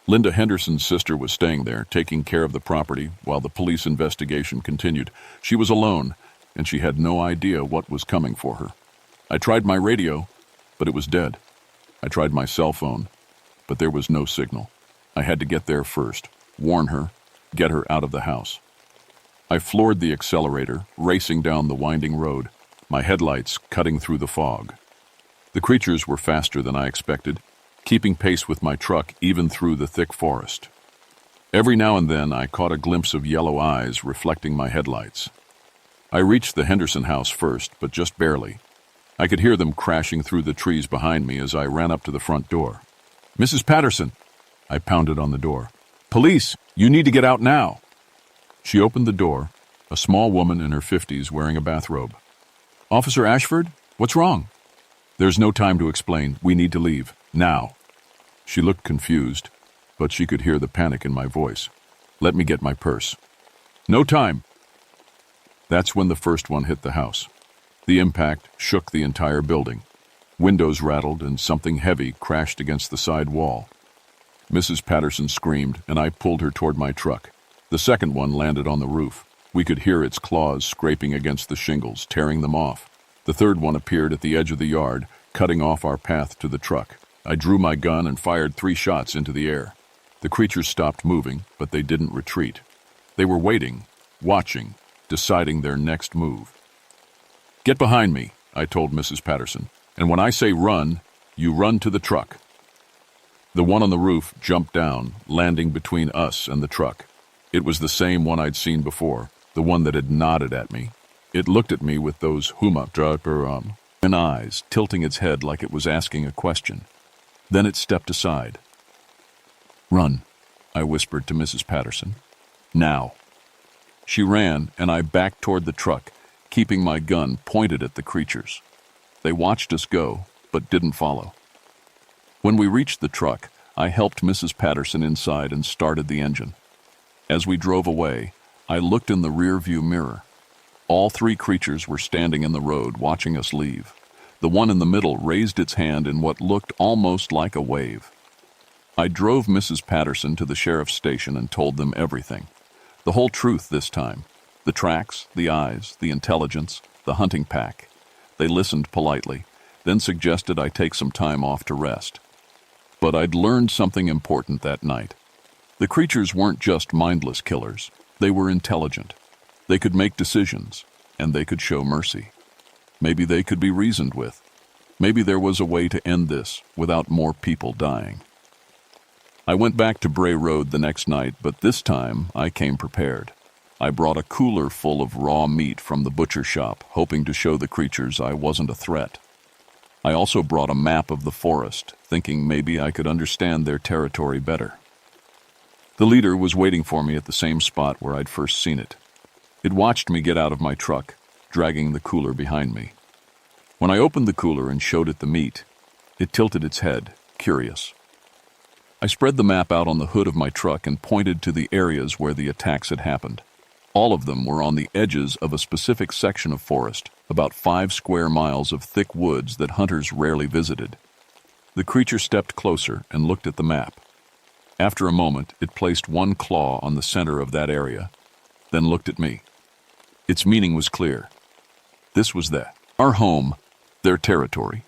Linda Henderson's sister was staying there, taking care of the property while the police investigation continued. She was alone, and she had no idea what was coming for her. I tried my radio, but it was dead. I tried my cell phone, but there was no signal. I had to get there first, warn her, get her out of the house. I floored the accelerator, racing down the winding road, my headlights cutting through the fog. The creatures were faster than I expected, keeping pace with my truck even through the thick forest. Every now and then I caught a glimpse of yellow eyes reflecting my headlights. I reached the Henderson house first, but just barely. I could hear them crashing through the trees behind me as I ran up to the front door. "Mrs. Patterson!" I pounded on the door. "Police! You need to get out now!" She opened the door, a small woman in her 50s wearing a bathrobe. "Officer Ashford, what's wrong?" "There's no time to explain. We need to leave. Now." She looked confused, but she could hear the panic in my voice. "Let me get my purse." "No time." That's when the first one hit the house. The impact shook the entire building. Windows rattled and something heavy crashed against the side wall. Mrs. Patterson screamed, and I pulled her toward my truck. The second one landed on the roof. We could hear its claws scraping against the shingles, tearing them off. The third one appeared at the edge of the yard, cutting off our path to the truck. I drew my gun and fired 3 shots into the air. The creatures stopped moving, but they didn't retreat. They were waiting, watching, deciding their next move. "Get behind me," I told Mrs. Patterson, "and when I say run, you run to the truck." The one on the roof jumped down, landing between us and the truck. It was the same one I'd seen before, the one that had nodded at me. It looked at me with those and eyes, tilting its head like it was asking a question. Then it stepped aside. "Run," I whispered to Mrs. Patterson. "Now." She ran, and I backed toward the truck, keeping my gun pointed at the creatures. They watched us go, but didn't follow. When we reached the truck, I helped Mrs. Patterson inside and started the engine. As we drove away, I looked in the rear-view mirror. All 3 creatures were standing in the road, watching us leave. The one in the middle raised its hand in what looked almost like a wave. I drove Mrs. Patterson to the sheriff's station and told them everything. The whole truth this time. The tracks, the eyes, the intelligence, the hunting pack. They listened politely, then suggested I take some time off to rest. But I'd learned something important that night. The creatures weren't just mindless killers. They were intelligent. They could make decisions, and they could show mercy. Maybe they could be reasoned with. Maybe there was a way to end this without more people dying. I went back to Bray Road the next night, but this time I came prepared. I brought a cooler full of raw meat from the butcher shop, hoping to show the creatures I wasn't a threat. I also brought a map of the forest, thinking maybe I could understand their territory better. The leader was waiting for me at the same spot where I'd first seen it. It watched me get out of my truck, dragging the cooler behind me. When I opened the cooler and showed it the meat, it tilted its head, curious. I spread the map out on the hood of my truck and pointed to the areas where the attacks had happened. All of them were on the edges of a specific section of forest, about 5 square miles of thick woods that hunters rarely visited. The creature stepped closer and looked at the map. After a moment, it placed one claw on the center of that area, then looked at me. Its meaning was clear. This was our home, their territory.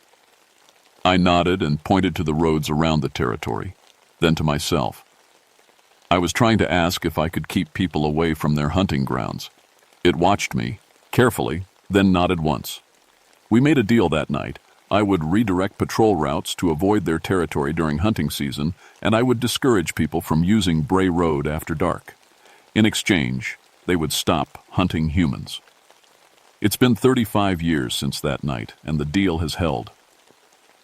I nodded and pointed to the roads around the territory, then to myself. I was trying to ask if I could keep people away from their hunting grounds. It watched me, carefully, then nodded once. We made a deal that night. I would redirect patrol routes to avoid their territory during hunting season, and I would discourage people from using Bray Road after dark. In exchange, they would stop hunting humans. It's been 35 years since that night, and the deal has held.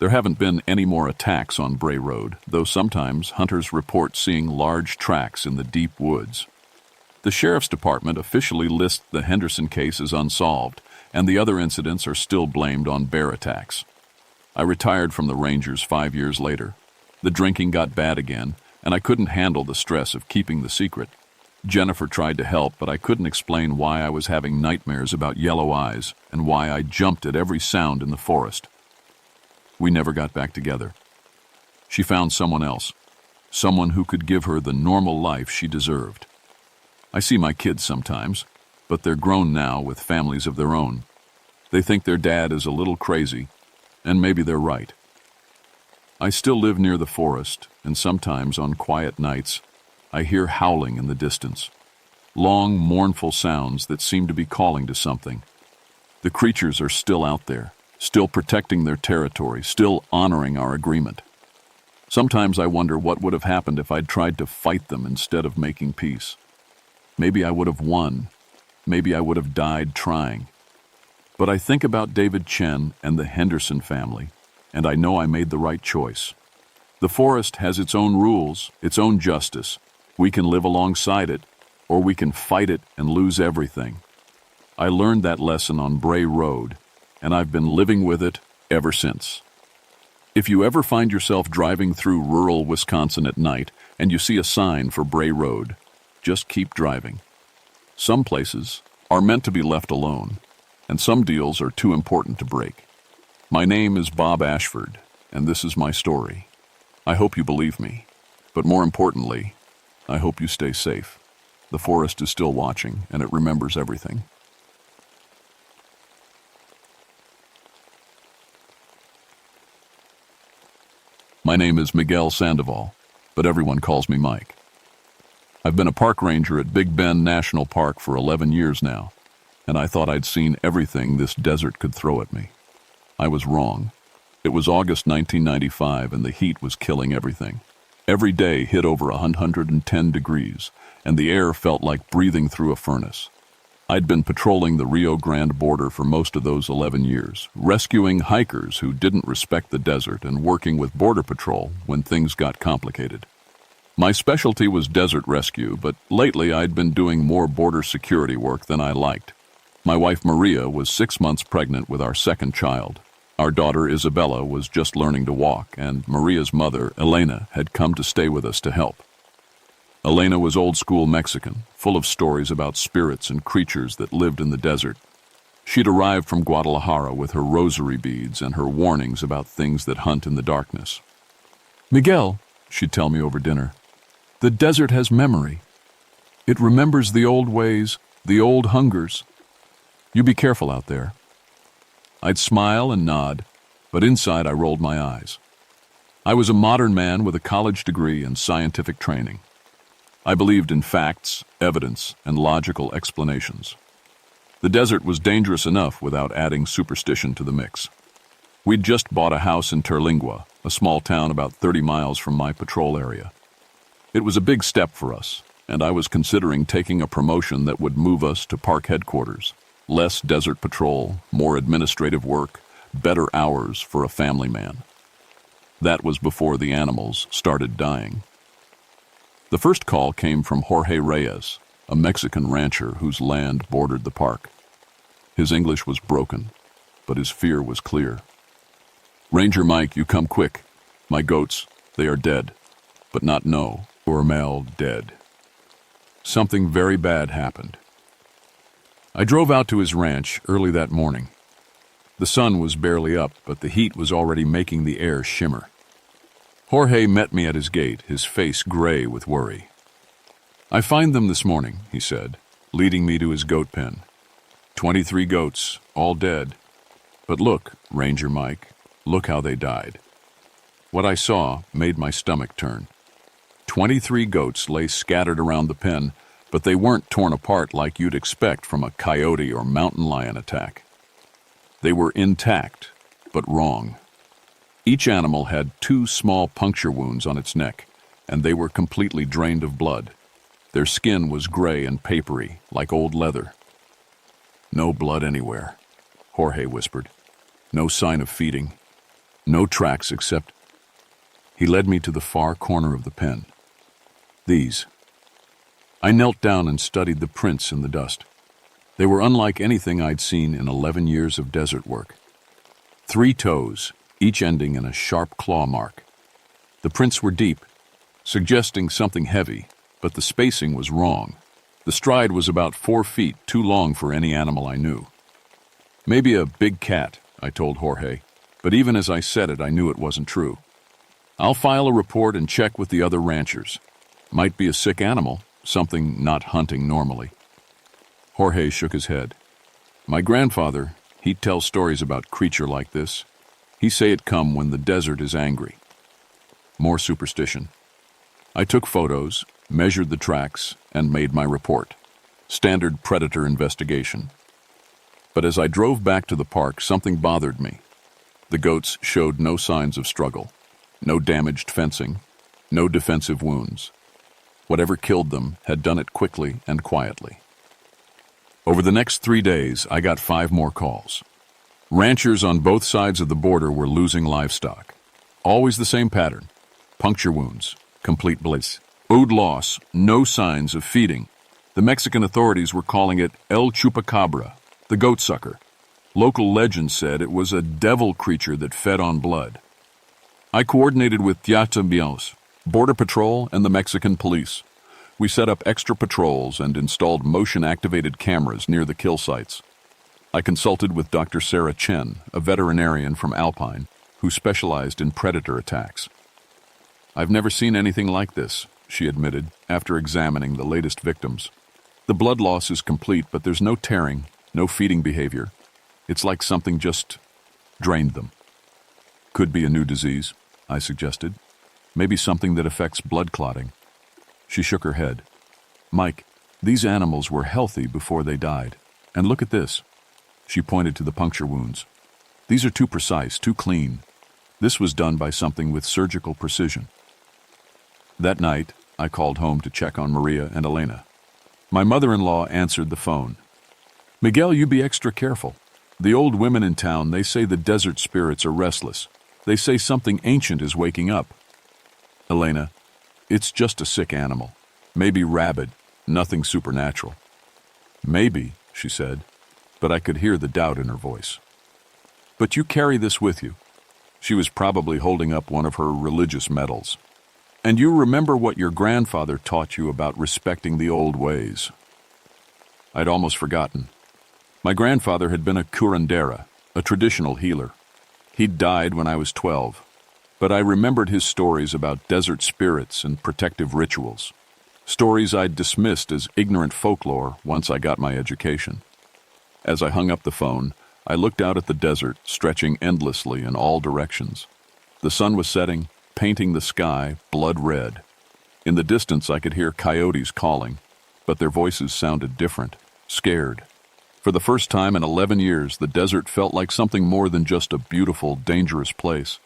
There haven't been any more attacks on Bray Road, though sometimes hunters report seeing large tracks in the deep woods. The Sheriff's Department officially lists the Henderson case as unsolved, and the other incidents are still blamed on bear attacks. I retired from the Rangers 5 years later. The drinking got bad again, and I couldn't handle the stress of keeping the secret. Jennifer tried to help, but I couldn't explain why I was having nightmares about yellow eyes and why I jumped at every sound in the forest. We never got back together. She found someone else, someone who could give her the normal life she deserved. I see my kids sometimes, but they're grown now with families of their own. They think their dad is a little crazy, and maybe they're right. I still live near the forest, and sometimes on quiet nights, I hear howling in the distance. Long, mournful sounds that seem to be calling to something. The creatures are still out there, still protecting their territory, still honoring our agreement. Sometimes I wonder what would have happened if I'd tried to fight them instead of making peace. Maybe I would have won. Maybe I would have died trying. But I think about David Chen and the Henderson family, and I know I made the right choice. The forest has its own rules, its own justice. We can live alongside it, or we can fight it and lose everything. I learned that lesson on Bray Road, and I've been living with it ever since. If you ever find yourself driving through rural Wisconsin at night and you see a sign for Bray Road, just keep driving. Some places are meant to be left alone, and some deals are too important to break. My name is Bob Ashford, and this is my story. I hope you believe me, but more importantly, I hope you stay safe. The forest is still watching, and it remembers everything. My name is Miguel Sandoval, but everyone calls me Mike. I've been a park ranger at Big Bend National Park for 11 years now, and I thought I'd seen everything this desert could throw at me. I was wrong. It was August 1995, and the heat was killing everything. Every day hit over 110 degrees, and the air felt like breathing through a furnace. I'd been patrolling the Rio Grande border for most of those 11 years, rescuing hikers who didn't respect the desert and working with Border Patrol when things got complicated. My specialty was desert rescue, but lately I'd been doing more border security work than I liked. My wife Maria was 6 months pregnant with our second child. Our daughter Isabella was just learning to walk, and Maria's mother, Elena, had come to stay with us to help. Elena was old-school Mexican, full of stories about spirits and creatures that lived in the desert. She'd arrived from Guadalajara with her rosary beads and her warnings about things that hunt in the darkness. "Miguel," she'd tell me over dinner, "the desert has memory. It remembers the old ways, the old hungers. You be careful out there." I'd smile and nod, but inside I rolled my eyes. I was a modern man with a college degree and scientific training. I believed in facts, evidence, and logical explanations. The desert was dangerous enough without adding superstition to the mix. We'd just bought a house in Terlingua, a small town about 30 miles from my patrol area. It was a big step for us, and I was considering taking a promotion that would move us to park headquarters. Less desert patrol, more administrative work, better hours for a family man. That was before the animals started dying. The first call came from Jorge Reyes, a Mexican rancher whose land bordered the park. His English was broken, but his fear was clear. "Ranger Mike, you come quick. My goats, they are dead, but not no, Urmel dead." Something very bad happened. I drove out to his ranch early that morning. The sun was barely up, but the heat was already making the air shimmer. Jorge met me at his gate, his face gray with worry. "I find them this morning," he said, leading me to his goat pen. 23 goats, all dead. But look, Ranger Mike, look how they died. What I saw made my stomach turn. 23 goats lay scattered around the pen, but they weren't torn apart like you'd expect from a coyote or mountain lion attack. They were intact, but wrong. Each animal had 2 small puncture wounds on its neck, and they were completely drained of blood. Their skin was gray and papery, like old leather. "No blood anywhere," Jorge whispered. "No sign of feeding. No tracks except... He led me to the far corner of the pen. These. I knelt down and studied the prints in the dust. They were unlike anything I'd seen in 11 years of desert work. 3 toes, each ending in a sharp claw mark. The prints were deep, suggesting something heavy, but the spacing was wrong. The stride was about 4 feet, too long for any animal I knew. Maybe a big cat, I told Jorge, but even as I said it, I knew it wasn't true. I'll file a report and check with the other ranchers. Might be a sick animal, something not hunting normally. Jorge shook his head. My grandfather, he'd tell stories about creature like this. He say it come when the desert is angry. More superstition. I took photos, measured the tracks, and made my report. Standard predator investigation. But as I drove back to the park, something bothered me. The goats showed no signs of struggle. No damaged fencing. No defensive wounds. Whatever killed them had done it quickly and quietly. Over the next 3 days, I got 5 more calls. Ranchers on both sides of the border were losing livestock. Always the same pattern. Puncture wounds, complete bliss. Food loss, no signs of feeding. The Mexican authorities were calling it El Chupacabra, the goat sucker. Local legend said it was a devil creature that fed on blood. I coordinated with Tiatambios, Border Patrol, and the Mexican police. We set up extra patrols and installed motion-activated cameras near the kill sites. I consulted with Dr. Sarah Chen, a veterinarian from Alpine, who specialized in predator attacks. I've never seen anything like this, she admitted, after examining the latest victims. The blood loss is complete, but there's no tearing, no feeding behavior. It's like something just drained them. Could be a new disease, I suggested. Maybe something that affects blood clotting. She shook her head. Mike, these animals were healthy before they died. And look at this. She pointed to the puncture wounds. These are too precise, too clean. This was done by something with surgical precision. That night, I called home to check on Maria and Elena. My mother-in-law answered the phone. Miguel, you be extra careful. The old women in town, they say the desert spirits are restless. They say something ancient is waking up. Elena, it's just a sick animal. Maybe rabid, nothing supernatural. Maybe, she said, but I could hear the doubt in her voice. But you carry this with you. She was probably holding up one of her religious medals. And you remember what your grandfather taught you about respecting the old ways. I'd almost forgotten. My grandfather had been a curandera, a traditional healer. He'd died when I was 12, but I remembered his stories about desert spirits and protective rituals. Stories I'd dismissed as ignorant folklore once I got my education. As I hung up the phone, I looked out at the desert, stretching endlessly in all directions. The sun was setting, painting the sky blood red. In the distance, I could hear coyotes calling, but their voices sounded different, scared. For the first time in 11 years, the desert felt like something more than just a beautiful, dangerous place.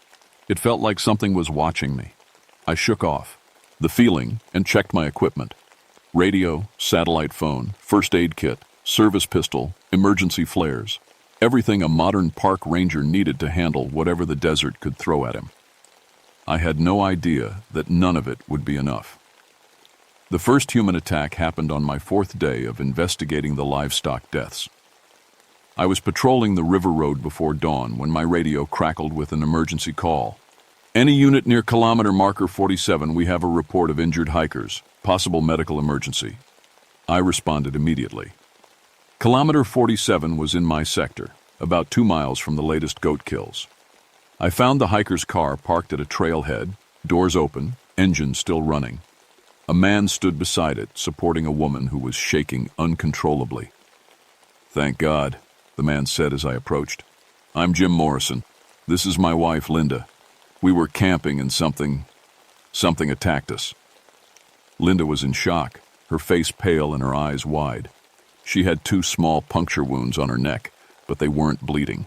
It felt like something was watching me. I shook off the feeling and checked my equipment. Radio, satellite phone, first aid kit, service pistol, emergency flares. Everything a modern park ranger needed to handle whatever the desert could throw at him. I had no idea that none of it would be enough. The first human attack happened on my 4th day of investigating the livestock deaths. I was patrolling the river road before dawn when my radio crackled with an emergency call. Any unit near kilometer marker 47, we have a report of injured hikers. Possible medical emergency. I responded immediately. Kilometer 47 was in my sector, about 2 miles from the latest goat kills. I found the hiker's car parked at a trailhead, doors open, engine still running. A man stood beside it, supporting a woman who was shaking uncontrollably. Thank God, the man said as I approached. I'm Jim Morrison. This is my wife, Linda. We were camping and something attacked us. Linda was in shock, her face pale and her eyes wide. She had 2 small puncture wounds on her neck, but they weren't bleeding.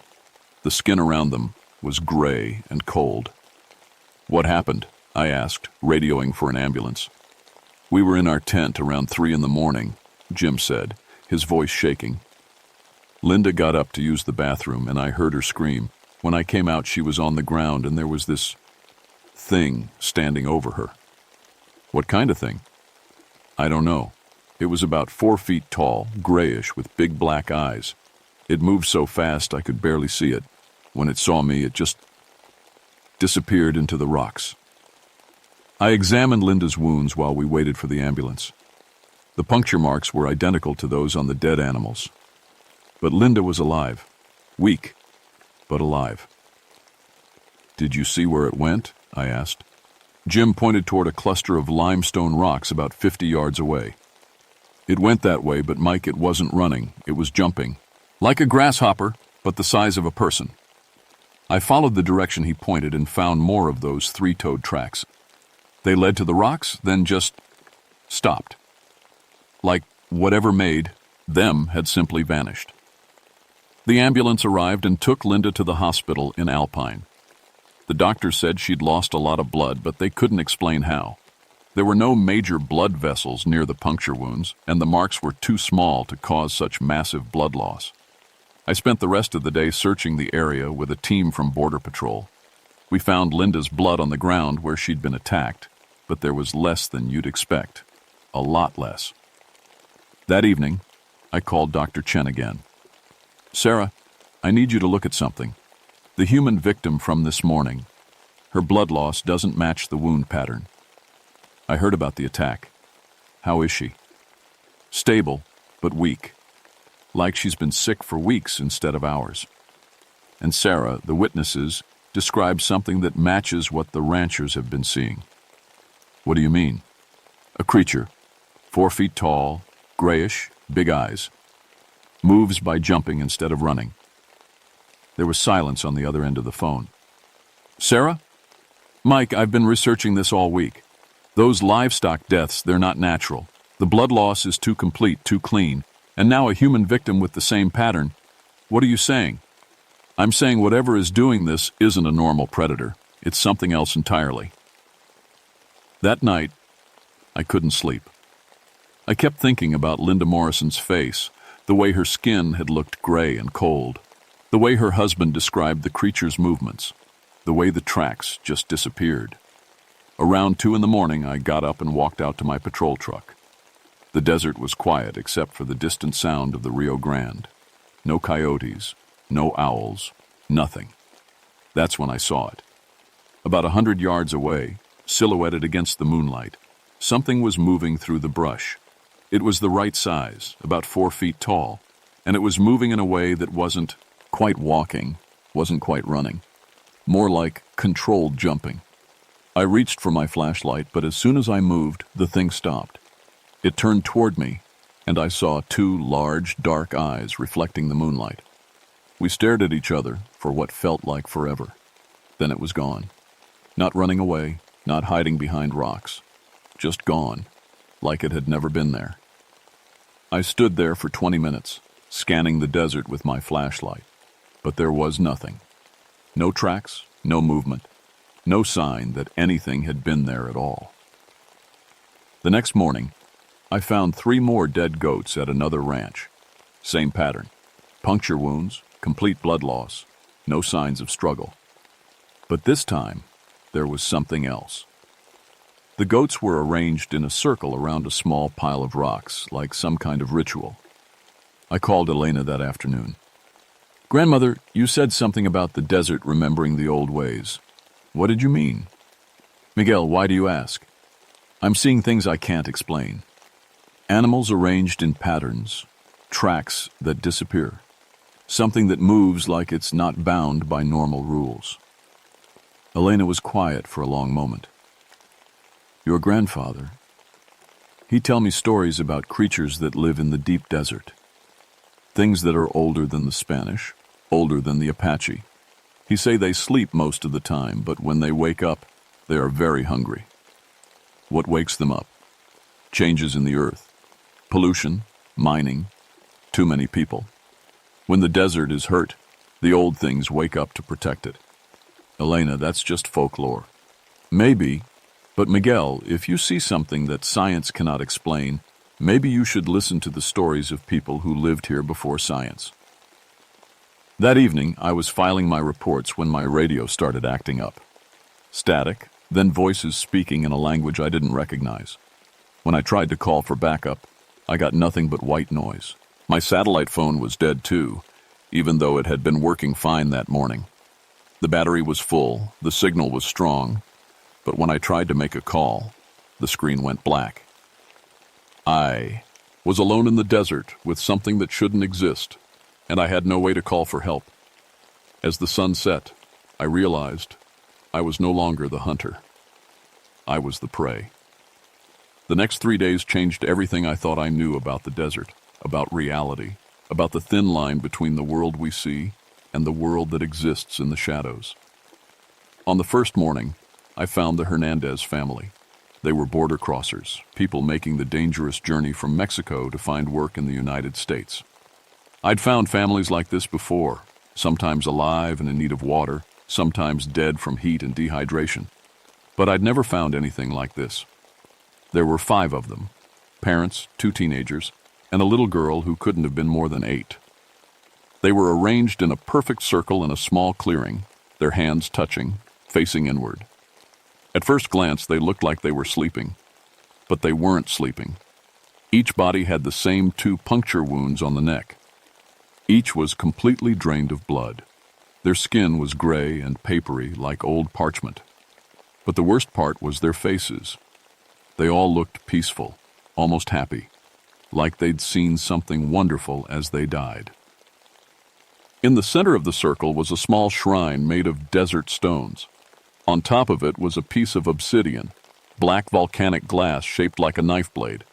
The skin around them was gray and cold. What happened? I asked, radioing for an ambulance. We were in our tent around 3 a.m, Jim said, his voice shaking. Linda got up to use the bathroom and I heard her scream, When I came out, she was on the ground and there was this thing standing over her. What kind of thing? I don't know. It was about 4 feet tall, grayish, with big black eyes. It moved so fast I could barely see it. When it saw me, it just disappeared into the rocks. I examined Linda's wounds while we waited for the ambulance. The puncture marks were identical to those on the dead animals. But Linda was alive. Weak, but alive. Did you see where it went? I asked. Jim pointed toward a cluster of limestone rocks about 50 yards away. It went that way, but Mike, it wasn't running, it was jumping. Like a grasshopper, but the size of a person. I followed the direction he pointed and found more of those 3-toed tracks. They led to the rocks, then just stopped. Like whatever made them had simply vanished. The ambulance arrived and took Linda to the hospital in Alpine. The doctor said she'd lost a lot of blood, but they couldn't explain how. There were no major blood vessels near the puncture wounds, and the marks were too small to cause such massive blood loss. I spent the rest of the day searching the area with a team from Border Patrol. We found Linda's blood on the ground where she'd been attacked, but there was less than you'd expect. A lot less. That evening, I called Dr. Chen again. Sarah, I need you to look at something. The human victim from this morning. Her blood loss doesn't match the wound pattern. I heard about the attack. How is she? Stable, but weak. Like she's been sick for weeks instead of hours. And Sarah, the witnesses, described something that matches what the ranchers have been seeing. What do you mean? A creature, 4 feet tall, grayish, big eyes. Moves by jumping instead of running. There was silence on the other end of the phone. Sarah? Mike, I've been researching this all week. Those livestock deaths, they're not natural. The blood loss is too complete, too clean. And now a human victim with the same pattern. What are you saying? I'm saying whatever is doing this isn't a normal predator. It's something else entirely. That night, I couldn't sleep. I kept thinking about Linda Morrison's face, the way her skin had looked gray and cold, the way her husband described the creature's movements, the way the tracks just disappeared. Around 2 a.m, I got up and walked out to my patrol truck. The desert was quiet except for the distant sound of the Rio Grande. No coyotes, no owls, nothing. That's when I saw it. About 100 yards away, silhouetted against the moonlight, something was moving through the brush. It was the right size, about 4 feet tall, and it was moving in a way that wasn't quite walking, wasn't quite running. More like controlled jumping. I reached for my flashlight, but as soon as I moved, the thing stopped. It turned toward me, and I saw 2 large, dark eyes reflecting the moonlight. We stared at each other for what felt like forever. Then it was gone. Not running away, not hiding behind rocks. Just gone, like it had never been there. I stood there for 20 minutes, scanning the desert with my flashlight, but there was nothing. No tracks, no movement, no sign that anything had been there at all. The next morning, I found 3 more dead goats at another ranch. Same pattern. Puncture wounds, complete blood loss, no signs of struggle. But this time, there was something else. The goats were arranged in a circle around a small pile of rocks, like some kind of ritual. I called Elena that afternoon. Grandmother, you said something about the desert remembering the old ways. What did you mean? Miguel, why do you ask? I'm seeing things I can't explain. Animals arranged in patterns, tracks that disappear. Something that moves like it's not bound by normal rules. Elena was quiet for a long moment. Your grandfather, he'd tell me stories about creatures that live in the deep desert. Things that are older than the Spanish, older than the Apache. He say they sleep most of the time, but when they wake up, they are very hungry. What wakes them up? Changes in the earth. Pollution, mining, too many people. When the desert is hurt, the old things wake up to protect it. Elena, that's just folklore. Maybe, but Miguel, if you see something that science cannot explain, maybe you should listen to the stories of people who lived here before science. That evening, I was filing my reports when my radio started acting up. Static, then voices speaking in a language I didn't recognize. When I tried to call for backup, I got nothing but white noise. My satellite phone was dead too, even though it had been working fine that morning. The battery was full, the signal was strong, but when I tried to make a call, the screen went black. I was alone in the desert with something that shouldn't exist, and I had no way to call for help. As the sun set, I realized I was no longer the hunter. I was the prey. The next 3 days changed everything I thought I knew about the desert, about reality, about the thin line between the world we see and the world that exists in the shadows. On the first morning, I found the Hernandez family. They were border crossers, people making the dangerous journey from Mexico to find work in the United States. I'd found families like this before, sometimes alive and in need of water, sometimes dead from heat and dehydration. But I'd never found anything like this. There were 5 of them, parents, 2 teenagers, and a little girl who couldn't have been more than 8. They were arranged in a perfect circle in a small clearing, their hands touching, facing inward. At first glance, they looked like they were sleeping, but they weren't sleeping. Each body had the same 2 puncture wounds on the neck. Each was completely drained of blood. Their skin was gray and papery like old parchment. But the worst part was their faces. They all looked peaceful, almost happy, like they'd seen something wonderful as they died. In the center of the circle was a small shrine made of desert stones. On top of it was a piece of obsidian, black volcanic glass shaped like a knife blade.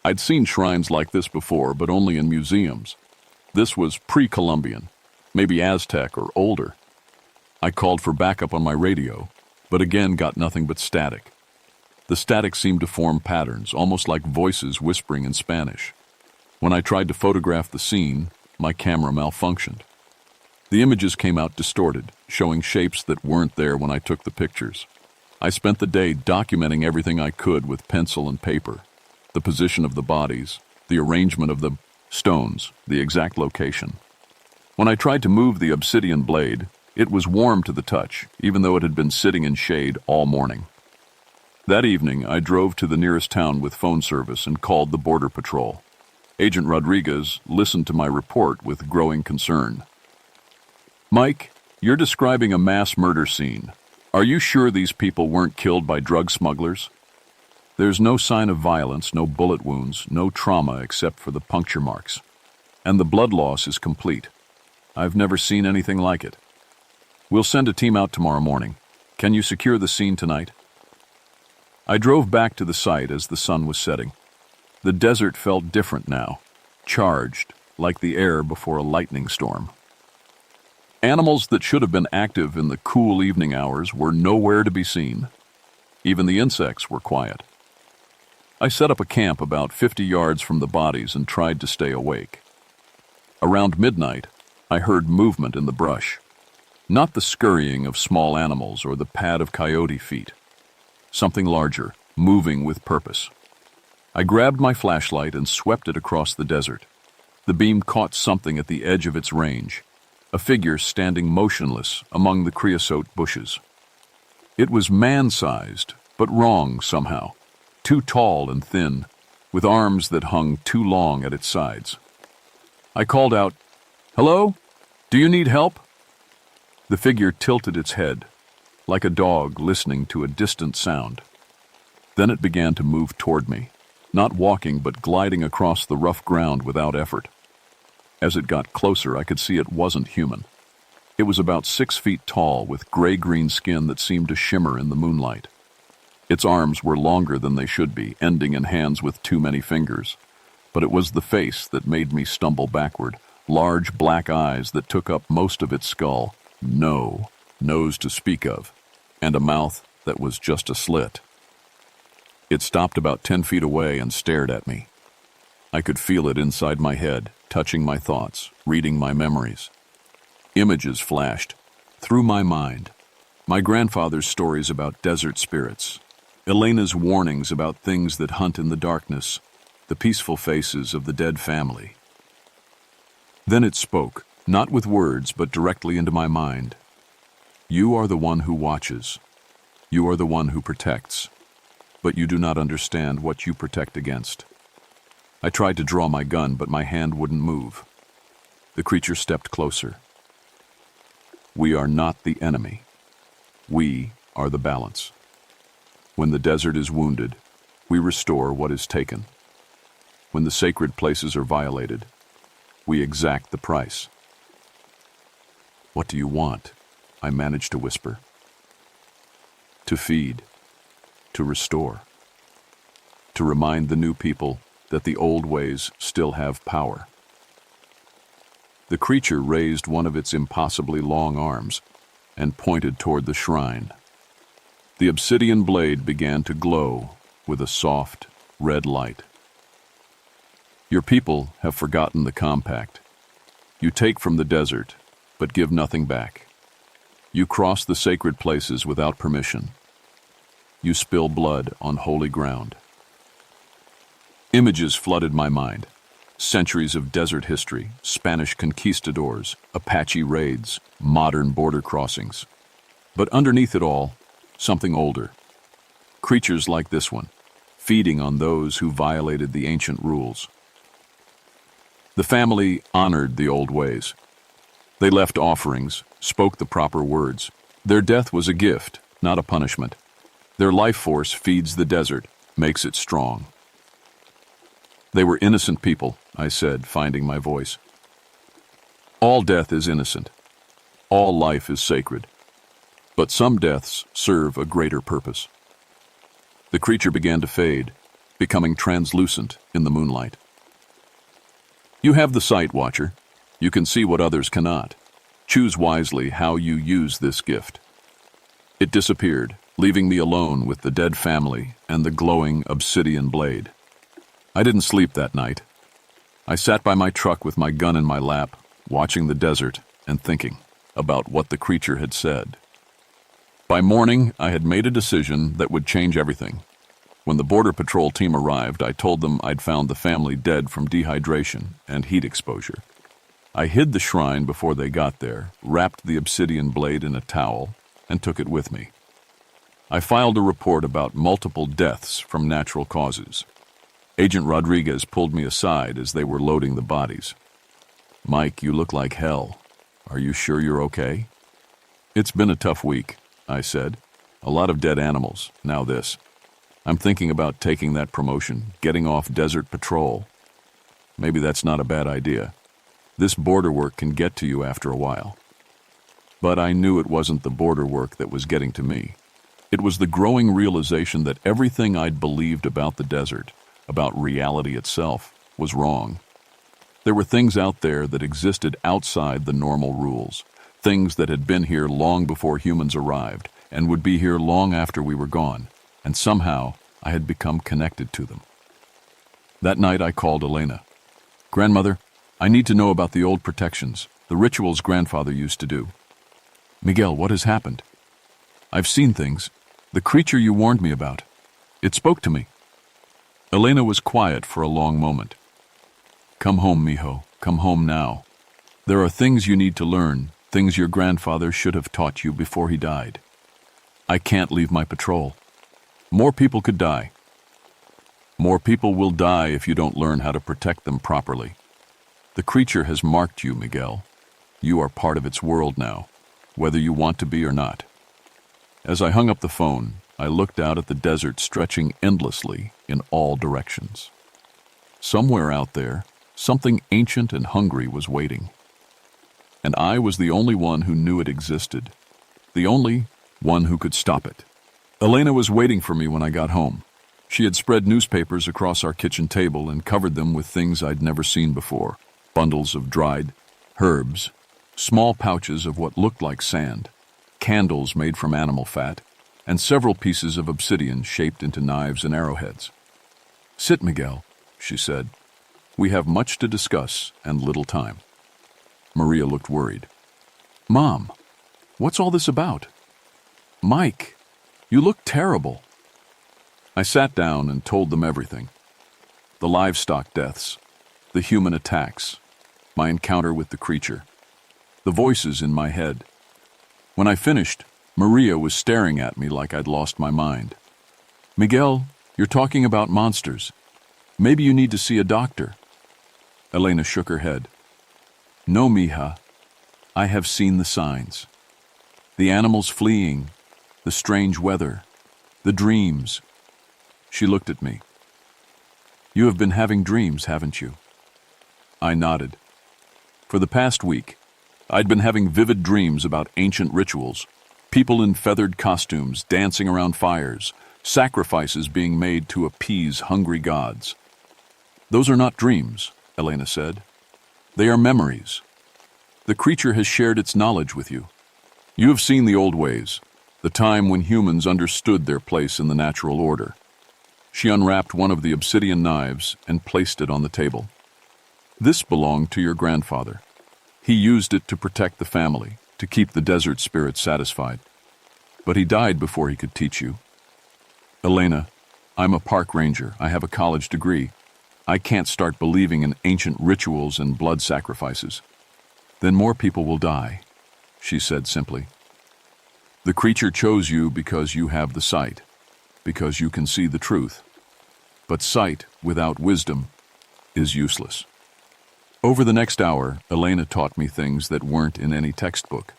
I'd seen shrines like this before, but only in museums. This was pre-Columbian, maybe Aztec or older. I called for backup on my radio, but again got nothing but static. The static seemed to form patterns, almost like voices whispering in Spanish. When I tried to photograph the scene, my camera malfunctioned. The images came out distorted, showing shapes that weren't there when I took the pictures. I spent the day documenting everything I could with pencil and paper. The position of the bodies, the arrangement of the stones, the exact location. When I tried to move the obsidian blade, it was warm to the touch, even though it had been sitting in shade all morning. That evening, I drove to the nearest town with phone service and called the Border Patrol. Agent Rodriguez listened to my report with growing concern. "Mike, you're describing a mass murder scene. Are you sure these people weren't killed by drug smugglers?" "There's no sign of violence, no bullet wounds, no trauma except for the puncture marks. And the blood loss is complete. I've never seen anything like it. We'll send a team out tomorrow morning. Can you secure the scene tonight?" I drove back to the site as the sun was setting. The desert felt different now, charged, like the air before a lightning storm. Animals that should have been active in the cool evening hours were nowhere to be seen. Even the insects were quiet. I set up a camp about 50 yards from the bodies and tried to stay awake. Around midnight, I heard movement in the brush. Not the scurrying of small animals or the pad of coyote feet. Something larger, moving with purpose. I grabbed my flashlight and swept it across the desert. The beam caught something at the edge of its range, a figure standing motionless among the creosote bushes. It was man-sized, but wrong somehow, too tall and thin, with arms that hung too long at its sides. I called out, "Hello? Do you need help?" The figure tilted its head, like a dog listening to a distant sound. Then it began to move toward me, not walking but gliding across the rough ground without effort. As it got closer, I could see it wasn't human. It was about 6 feet tall, with gray-green skin that seemed to shimmer in the moonlight. Its arms were longer than they should be, ending in hands with too many fingers. But it was the face that made me stumble backward, large black eyes that took up most of its skull, no nose to speak of, and a mouth that was just a slit. It stopped about 10 feet away and stared at me. I could feel it inside my head, touching my thoughts, reading my memories. Images flashed through my mind. My grandfather's stories about desert spirits, Elena's warnings about things that hunt in the darkness, the peaceful faces of the dead family. Then it spoke, not with words, but directly into my mind. You are the one who watches. You are the one who protects. But you do not understand what you protect against. I tried to draw my gun, but my hand wouldn't move. The creature stepped closer. We are not the enemy. We are the balance. When the desert is wounded, we restore what is taken. When the sacred places are violated, we exact the price. What do you want? I managed to whisper. To feed, to restore, to remind the new people that the old ways still have power. The creature raised one of its impossibly long arms and pointed toward the shrine. The obsidian blade began to glow with a soft, red light. Your people have forgotten the compact. You take from the desert, but give nothing back. You cross the sacred places without permission. You spill blood on holy ground. Images flooded my mind. Centuries of desert history, Spanish conquistadors, Apache raids, modern border crossings. But underneath it all, something older. Creatures like this one, feeding on those who violated the ancient rules. The family honored the old ways. They left offerings, spoke the proper words. Their death was a gift, not a punishment. Their life force feeds the desert, makes it strong. They were innocent people, I said, finding my voice. All death is innocent. All life is sacred. But some deaths serve a greater purpose. The creature began to fade, becoming translucent in the moonlight. You have the sight, Watcher. You can see what others cannot. Choose wisely how you use this gift. It disappeared, leaving me alone with the dead family and the glowing obsidian blade. I didn't sleep that night. I sat by my truck with my gun in my lap, watching the desert and thinking about what the creature had said. By morning, I had made a decision that would change everything. When the Border Patrol team arrived, I told them I'd found the family dead from dehydration and heat exposure. I hid the shrine before they got there, wrapped the obsidian blade in a towel, and took it with me. I filed a report about multiple deaths from natural causes. Agent Rodriguez pulled me aside as they were loading the bodies. "Mike, you look like hell. Are you sure you're okay?" "It's been a tough week," I said. "A lot of dead animals, now this. I'm thinking about taking that promotion, getting off desert patrol. Maybe that's not a bad idea. This border work can get to you after a while." But I knew it wasn't the border work that was getting to me. It was the growing realization that everything I'd believed about the desert, about reality itself, was wrong. There were things out there that existed outside the normal rules, things that had been here long before humans arrived and would be here long after we were gone, and somehow I had become connected to them. That night I called Elena. "Grandmother, I need to know about the old protections, the rituals grandfather used to do." "Miguel, what has happened?" "I've seen things. The creature you warned me about. It spoke to me." Elena was quiet for a long moment. "Come home, mijo. Come home now. There are things you need to learn, things your grandfather should have taught you before he died. I can't leave my patrol. More people could die. More people will die if you don't learn how to protect them properly. The creature has marked you, Miguel. You are part of its world now, whether you want to be or not." As I hung up the phone, I looked out at the desert stretching endlessly in all directions. Somewhere out there, something ancient and hungry was waiting. And I was the only one who knew it existed, the only one who could stop it. Elena was waiting for me when I got home. She had spread newspapers across our kitchen table and covered them with things I'd never seen before: bundles of dried herbs, small pouches of what looked like sand, candles made from animal fat, and several pieces of obsidian shaped into knives and arrowheads. "Sit, Miguel," she said. "We have much to discuss and little time." Maria looked worried. "Mom, what's all this about? Mike, you look terrible." I sat down and told them everything. The livestock deaths, the human attacks, my encounter with the creature, the voices in my head. When I finished, Maria was staring at me like I'd lost my mind. "Miguel, you're talking about monsters. Maybe you need to see a doctor." Elena shook her head. "No, mija. I have seen the signs. The animals fleeing, the strange weather, the dreams." She looked at me. "You have been having dreams, haven't you?" I nodded. For the past week, I'd been having vivid dreams about ancient rituals, people in feathered costumes dancing around fires, sacrifices being made to appease hungry gods. "Those are not dreams," Elena said. "They are memories. The creature has shared its knowledge with you. You have seen the old ways, the time when humans understood their place in the natural order." She unwrapped one of the obsidian knives and placed it on the table. "This belonged to your grandfather. He used it to protect the family, to keep the desert spirits satisfied. But he died before he could teach you. Elena, I'm a park ranger. I have a college degree. I can't start believing in ancient rituals and blood sacrifices. Then more people will die," she said simply. "The creature chose you because you have the sight, because you can see the truth. But sight without wisdom is useless." Over the next hour, Elena taught me things that weren't in any textbook.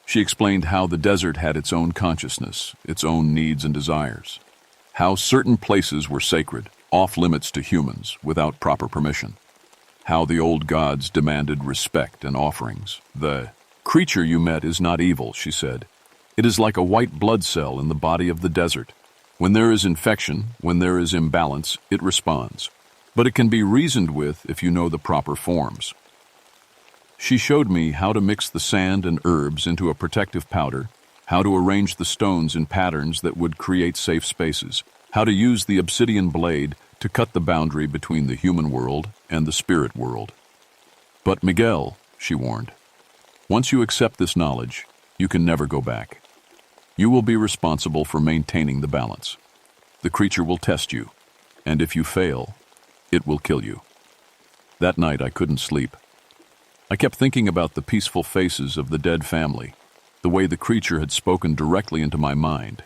She explained how the desert had its own consciousness, its own needs and desires, how certain places were sacred, off limits to humans, without proper permission, how the old gods demanded respect and offerings. "The creature you met is not evil," she said. "It is like a white blood cell in the body of the desert. When there is infection, when there is imbalance, it responds. But it can be reasoned with if you know the proper forms." She showed me how to mix the sand and herbs into a protective powder, how to arrange the stones in patterns that would create safe spaces, how to use the obsidian blade to cut the boundary between the human world and the spirit world. "But Miguel," she warned, "once you accept this knowledge, you can never go back. You will be responsible for maintaining the balance. The creature will test you, and if you fail, it will kill you." That night I couldn't sleep. I kept thinking about the peaceful faces of the dead family, the way the creature had spoken directly into my mind,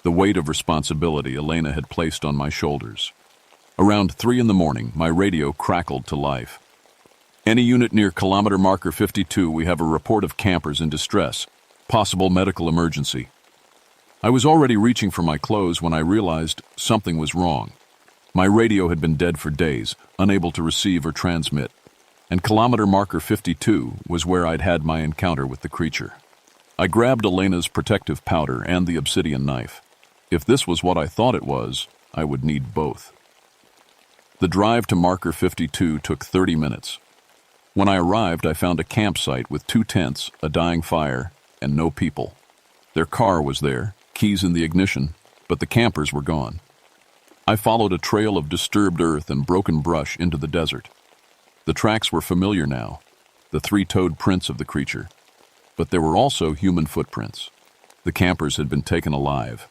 the weight of responsibility Elena had placed on my shoulders. Around 3 in the morning, my radio crackled to life. "Any unit near kilometer marker 52, we have a report of campers in distress. Possible medical emergency." I was already reaching for my clothes when I realized something was wrong. My radio had been dead for days, unable to receive or transmit, and kilometer marker 52 was where I'd had my encounter with the creature. I grabbed Elena's protective powder and the obsidian knife. If this was what I thought it was, I would need both. The drive to marker 52 took 30 minutes. When I arrived, I found a campsite with 2 tents, a dying fire, and no people. Their car was there, keys in the ignition, but the campers were gone. I followed a trail of disturbed earth and broken brush into the desert. The tracks were familiar now, the 3-toed prints of the creature. But there were also human footprints. The campers had been taken alive.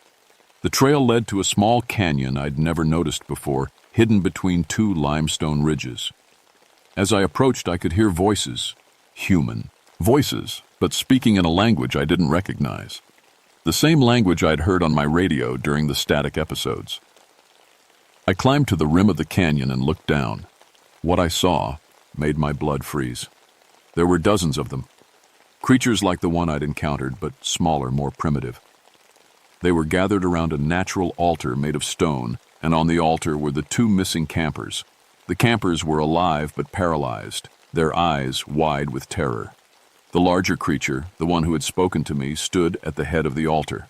The trail led to a small canyon I'd never noticed before, hidden between 2 limestone ridges. As I approached, I could hear voices. Human voices, but speaking in a language I didn't recognize. The same language I'd heard on my radio during the static episodes. I climbed to the rim of the canyon and looked down. What I saw made my blood freeze. There were dozens of them. Creatures like the one I'd encountered, but smaller, more primitive. They were gathered around a natural altar made of stone, and on the altar were the 2 missing campers. The campers were alive but paralyzed, their eyes wide with terror. The larger creature, the one who had spoken to me, stood at the head of the altar.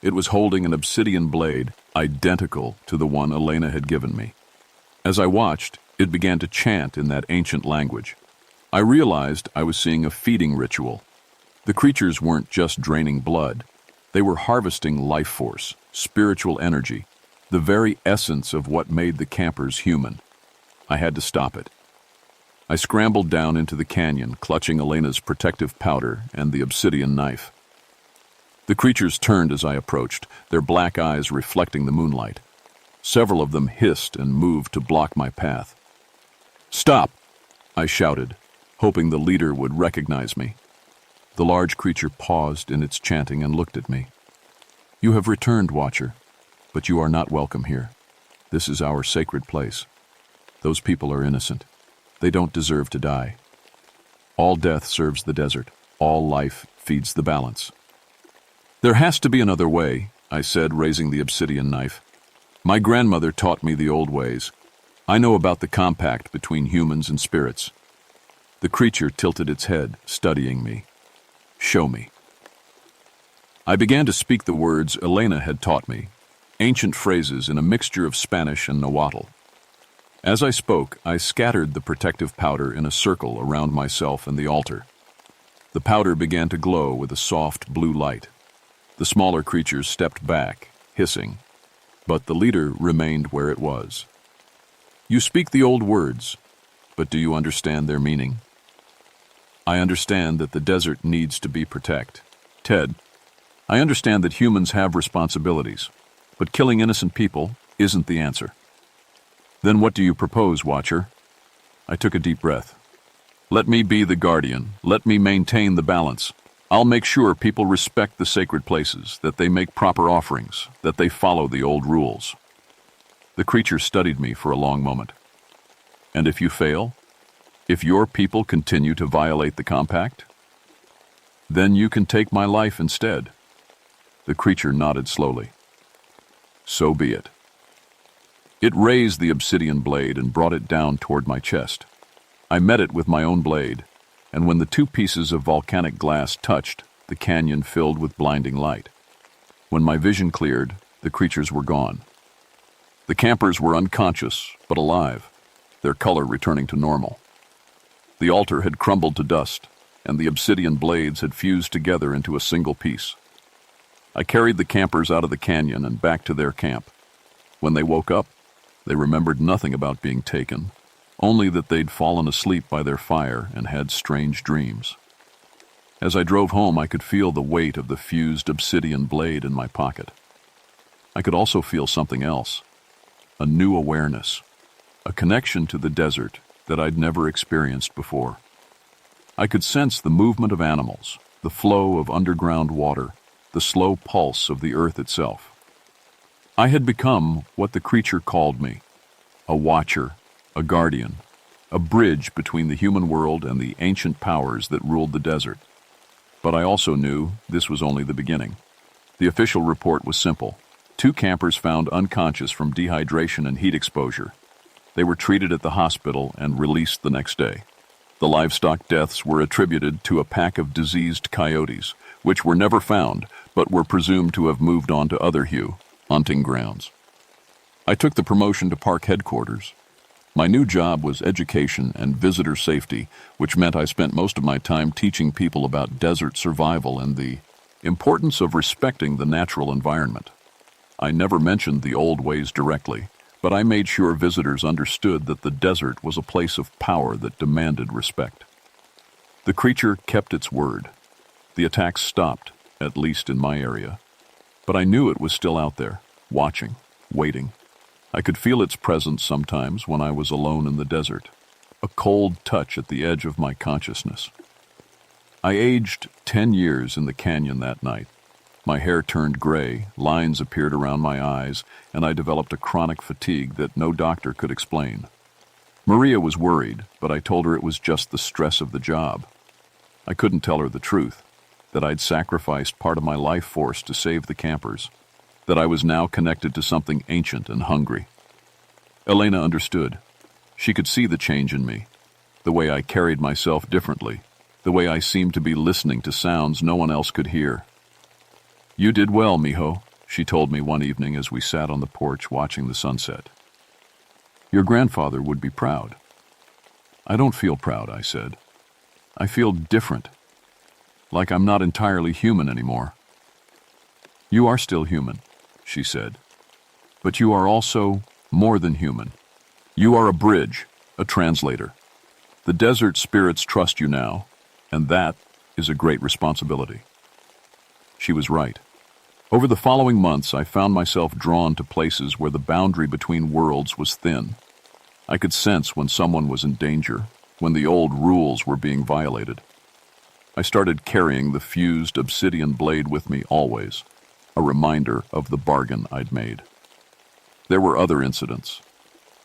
It was holding an obsidian blade, identical to the one Elena had given me. As I watched, it began to chant in that ancient language. I realized I was seeing a feeding ritual. The creatures weren't just draining blood. They were harvesting life force, spiritual energy, the very essence of what made the campers human. I had to stop it. I scrambled down into the canyon, clutching Elena's protective powder and the obsidian knife. The creatures turned as I approached, their black eyes reflecting the moonlight. Several of them hissed and moved to block my path. "Stop!" I shouted, hoping the leader would recognize me. The large creature paused in its chanting and looked at me. "You have returned, Watcher, but you are not welcome here. This is our sacred place. Those people are innocent. They don't deserve to die. All death serves the desert. All life feeds the balance." "There has to be another way," I said, raising the obsidian knife. "My grandmother taught me the old ways. I know about the compact between humans and spirits." The creature tilted its head, studying me. "Show me." I began to speak the words Elena had taught me, ancient phrases in a mixture of Spanish and Nahuatl. As I spoke, I scattered the protective powder in a circle around myself and the altar. The powder began to glow with a soft blue light. The smaller creatures stepped back, hissing, but the leader remained where it was. "You speak the old words, but do you understand their meaning?" "I understand that the desert needs to be protected. Ted, I understand that humans have responsibilities, but killing innocent people isn't the answer." "Then what do you propose, Watcher?" I took a deep breath. "Let me be the guardian. Let me maintain the balance. I'll make sure people respect the sacred places, that they make proper offerings, that they follow the old rules." The creature studied me for a long moment. "And if you fail? If your people continue to violate the compact? Then you can take my life instead." The creature nodded slowly. "So be it." It raised the obsidian blade and brought it down toward my chest. I met it with my own blade, and when the two pieces of volcanic glass touched, the canyon filled with blinding light. When my vision cleared, the creatures were gone. The campers were unconscious, but alive, their color returning to normal. The altar had crumbled to dust, and the obsidian blades had fused together into a single piece. I carried the campers out of the canyon and back to their camp. When they woke up, they remembered nothing about being taken, only that they'd fallen asleep by their fire and had strange dreams. As I drove home, I could feel the weight of the fused obsidian blade in my pocket. I could also feel something else, a new awareness, a connection to the desert that I'd never experienced before. I could sense the movement of animals, the flow of underground water, the slow pulse of the earth itself. I had become what the creature called me, a watcher, a guardian, a bridge between the human world and the ancient powers that ruled the desert. But I also knew this was only the beginning. The official report was simple. 2 campers found unconscious from dehydration and heat exposure. They were treated at the hospital and released the next day. The livestock deaths were attributed to a pack of diseased coyotes, which were never found, but were presumed to have moved on to other hunting grounds. I took the promotion to park headquarters. My new job was education and visitor safety, which meant I spent most of my time teaching people about desert survival and the importance of respecting the natural environment. I never mentioned the old ways directly, but I made sure visitors understood that the desert was a place of power that demanded respect. The creature kept its word. The attacks stopped, at least in my area. But I knew it was still out there, watching, waiting. I could feel its presence sometimes when I was alone in the desert, a cold touch at the edge of my consciousness. I aged 10 years in the canyon that night. My hair turned gray, lines appeared around my eyes, and I developed a chronic fatigue that no doctor could explain. Maria was worried, but I told her it was just the stress of the job. I couldn't tell her the truth, that I'd sacrificed part of my life force to save the campers, that I was now connected to something ancient and hungry. Elena understood. She could see the change in me, the way I carried myself differently, the way I seemed to be listening to sounds no one else could hear. "You did well, mijo," she told me one evening as we sat on the porch watching the sunset. "Your grandfather would be proud." "I don't feel proud," I said. "I feel different, like I'm not entirely human anymore." "You are still human," she said. "But you are also more than human. You are a bridge, a translator. The desert spirits trust you now, and that is a great responsibility." She was right. Over the following months, I found myself drawn to places where the boundary between worlds was thin. I could sense when someone was in danger, when the old rules were being violated. I started carrying the fused obsidian blade with me always, a reminder of the bargain I'd made. There were other incidents.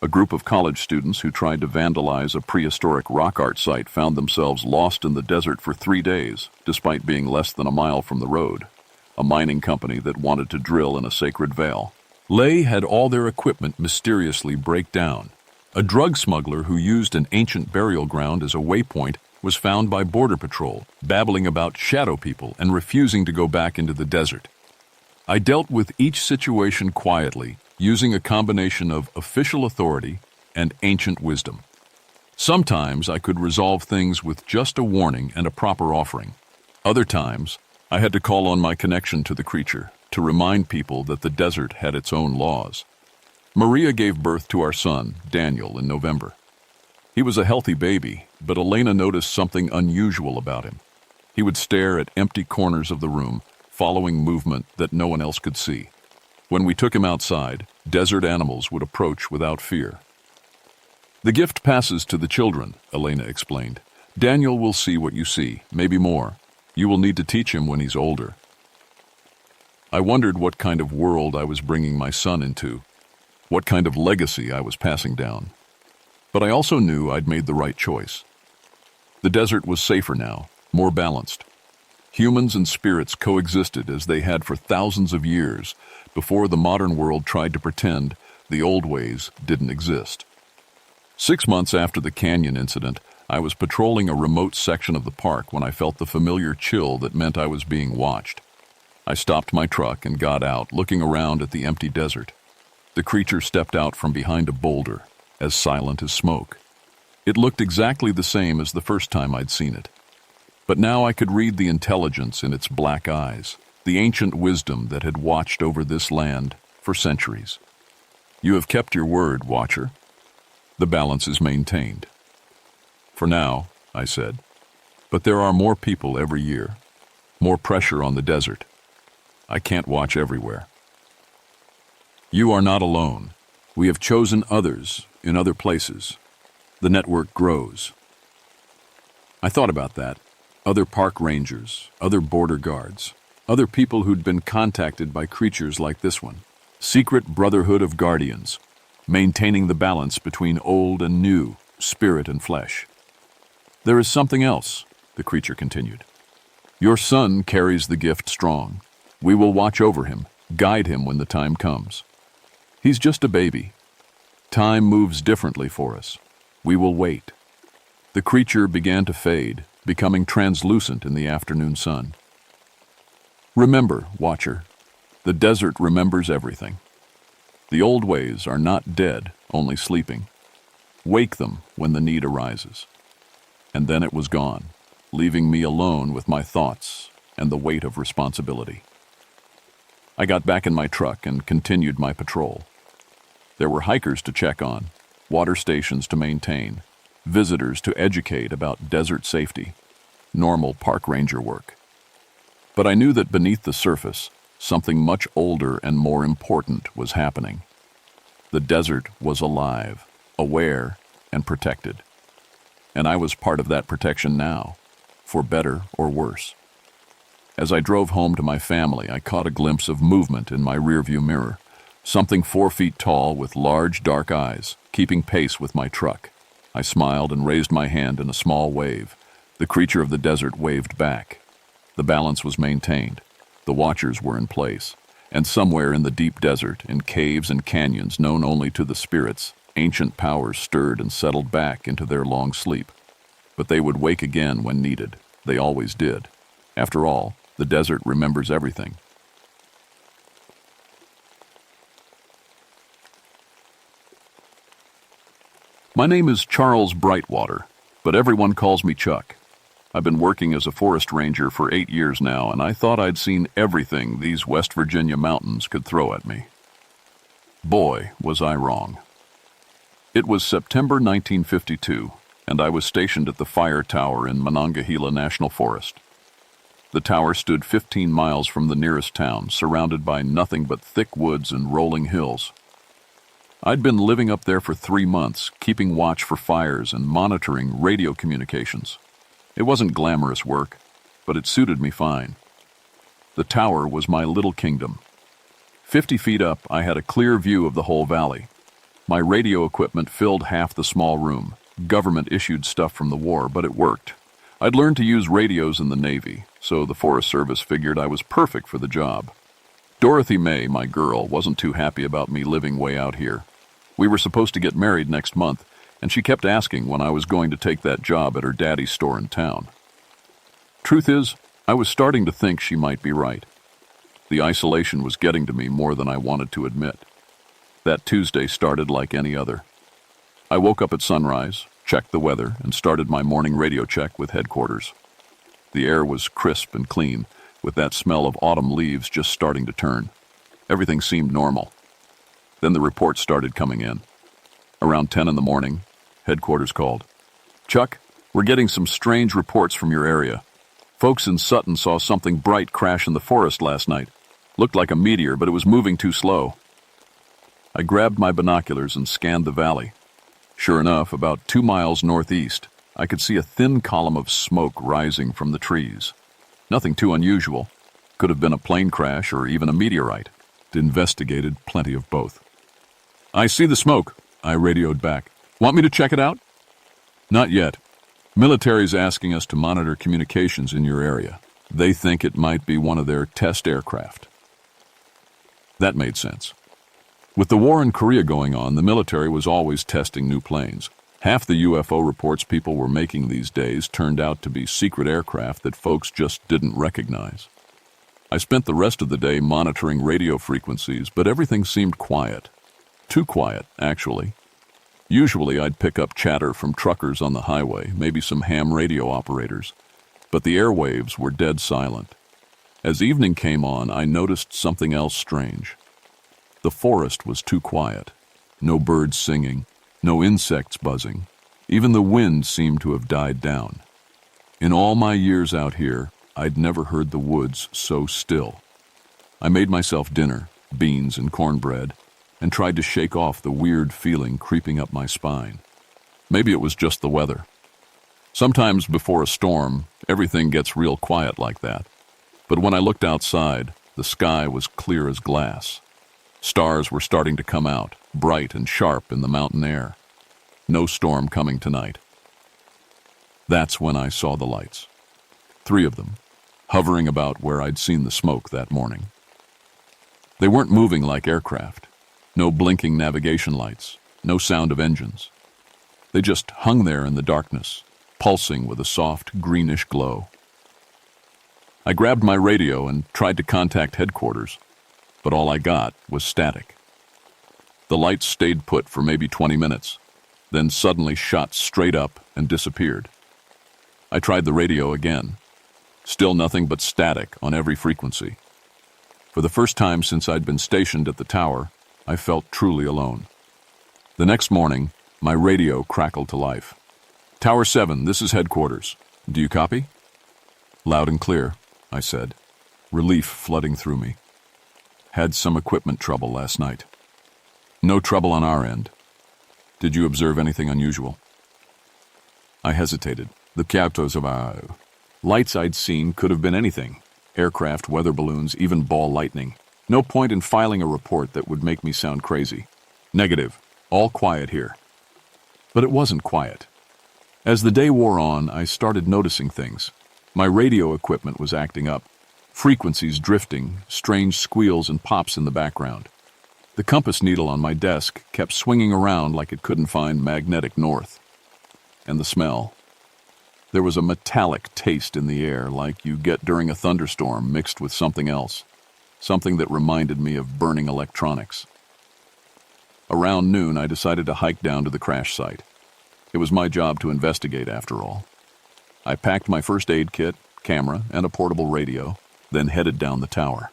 A group of college students who tried to vandalize a prehistoric rock art site found themselves lost in the desert for 3 days, despite being less than a mile from the road. A mining company that wanted to drill in a sacred vale. Lay had all their equipment mysteriously break down. A drug smuggler who used an ancient burial ground as a waypoint was found by Border Patrol, babbling about shadow people and refusing to go back into the desert. I dealt with each situation quietly, using a combination of official authority and ancient wisdom. Sometimes I could resolve things with just a warning and a proper offering. Other times, I had to call on my connection to the creature to remind people that the desert had its own laws. Maria gave birth to our son, Daniel, in November. He was a healthy baby, but Elena noticed something unusual about him. He would stare at empty corners of the room, following movement that no one else could see. When we took him outside, desert animals would approach without fear. The gift passes to the children, Elena explained. Daniel will see what you see, maybe more. You will need to teach him when he's older. I wondered what kind of world I was bringing my son into, what kind of legacy I was passing down. But I also knew I'd made the right choice. The desert was safer now, more balanced. Humans and spirits coexisted as they had for thousands of years before the modern world tried to pretend the old ways didn't exist. 6 months after the canyon incident, I was patrolling a remote section of the park when I felt the familiar chill that meant I was being watched. I stopped my truck and got out, looking around at the empty desert. The creature stepped out from behind a boulder, as silent as smoke. It looked exactly the same as the first time I'd seen it. But now I could read the intelligence in its black eyes, the ancient wisdom that had watched over this land for centuries. You have kept your word, Watcher. The balance is maintained. For now, I said. But there are more people every year, more pressure on the desert. I can't watch everywhere. You are not alone. We have chosen others in other places. The network grows. I thought about that. Other park rangers, other border guards, other people who'd been contacted by creatures like this one. Secret brotherhood of guardians, maintaining the balance between old and new, spirit and flesh. There is something else, the creature continued. Your son carries the gift strong. We will watch over him, guide him when the time comes. He's just a baby. Time moves differently for us. We will wait. The creature began to fade, becoming translucent in the afternoon sun. Remember, Watcher, the desert remembers everything. The old ways are not dead, only sleeping. Wake them when the need arises. And then it was gone, leaving me alone with my thoughts and the weight of responsibility. I got back in my truck and continued my patrol. There were hikers to check on, water stations to maintain, visitors to educate about desert safety, normal park ranger work. But I knew that beneath the surface, something much older and more important was happening. The desert was alive, aware, and protected. And I was part of that protection now, for better or worse. As I drove home to my family, I caught a glimpse of movement in my rearview mirror, something 4 feet tall with large dark eyes, keeping pace with my truck. I smiled and raised my hand in a small wave. The creature of the desert waved back. The balance was maintained. The watchers were in place. And somewhere in the deep desert, in caves and canyons known only to the spirits, ancient powers stirred and settled back into their long sleep. But they would wake again when needed. They always did. After all, the desert remembers everything. My name is Charles Brightwater, but everyone calls me Chuck. I've been working as a forest ranger for 8 years now, and I thought I'd seen everything these West Virginia mountains could throw at me. Boy, was I wrong. It was September 1952, and I was stationed at the fire tower in Monongahela National Forest. The tower stood 15 miles from the nearest town, surrounded by nothing but thick woods and rolling hills. I'd been living up there for 3 months, keeping watch for fires and monitoring radio communications. It wasn't glamorous work, but it suited me fine. The tower was my little kingdom. 50 feet up, I had a clear view of the whole valley. My radio equipment filled half the small room. Government-issued stuff from the war, but it worked. I'd learned to use radios in the Navy, so the Forest Service figured I was perfect for the job. Dorothy May, my girl, wasn't too happy about me living way out here. We were supposed to get married next month, and she kept asking when I was going to take that job at her daddy's store in town. Truth is, I was starting to think she might be right. The isolation was getting to me more than I wanted to admit. That Tuesday started like any other. I woke up at sunrise, checked the weather, and started my morning radio check with headquarters. The air was crisp and clean, with that smell of autumn leaves just starting to turn. Everything seemed normal. Then the reports started coming in. Around 10 in the morning, headquarters called. "Chuck, we're getting some strange reports from your area. Folks in Sutton saw something bright crash in the forest last night. Looked like a meteor, but it was moving too slow." I grabbed my binoculars and scanned the valley. Sure enough, about 2 miles northeast, I could see a thin column of smoke rising from the trees. Nothing too unusual. Could have been a plane crash or even a meteorite. Investigated plenty of both. "I see the smoke," I radioed back. "Want me to check it out?" "Not yet. Military's asking us to monitor communications in your area. They think it might be one of their test aircraft." That made sense. With the war in Korea going on, the military was always testing new planes. Half the UFO reports people were making these days turned out to be secret aircraft that folks just didn't recognize. I spent the rest of the day monitoring radio frequencies, but everything seemed quiet. Too quiet, actually. Usually I'd pick up chatter from truckers on the highway, maybe some ham radio operators, but the airwaves were dead silent. As evening came on, I noticed something else strange. The forest was too quiet. No birds singing, no insects buzzing. Even the wind seemed to have died down. In all my years out here, I'd never heard the woods so still. I made myself dinner, beans and cornbread, and tried to shake off the weird feeling creeping up my spine. Maybe it was just the weather. Sometimes before a storm, everything gets real quiet like that. But when I looked outside, the sky was clear as glass. Stars were starting to come out, bright and sharp in the mountain air. No storm coming tonight. That's when I saw the lights. 3 of them, hovering about where I'd seen the smoke that morning. They weren't moving like aircraft. No blinking navigation lights, no sound of engines. They just hung there in the darkness, pulsing with a soft, greenish glow. I grabbed my radio and tried to contact headquarters, but all I got was static. The lights stayed put for maybe 20 minutes, then suddenly shot straight up and disappeared. I tried the radio again. Still nothing but static on every frequency. For the first time since I'd been stationed at the tower, I felt truly alone. The next morning, my radio crackled to life. "Tower 7, this is headquarters. Do you copy?" "Loud and clear," I said, relief flooding through me. "Had some equipment trouble last night." "No trouble on our end. Did you observe anything unusual?" I hesitated. The captors of our lights I'd seen could have been anything. Aircraft, weather balloons, even ball lightning. No point in filing a report that would make me sound crazy. "Negative. All quiet here." But it wasn't quiet. As the day wore on, I started noticing things. My radio equipment was acting up. Frequencies drifting, strange squeals and pops in the background. The compass needle on my desk kept swinging around like it couldn't find magnetic north. And the smell. There was a metallic taste in the air like you get during a thunderstorm mixed with something else. Something that reminded me of burning electronics. Around noon, I decided to hike down to the crash site. It was my job to investigate, after all. I packed my first aid kit, camera, and a portable radio, then headed down the tower.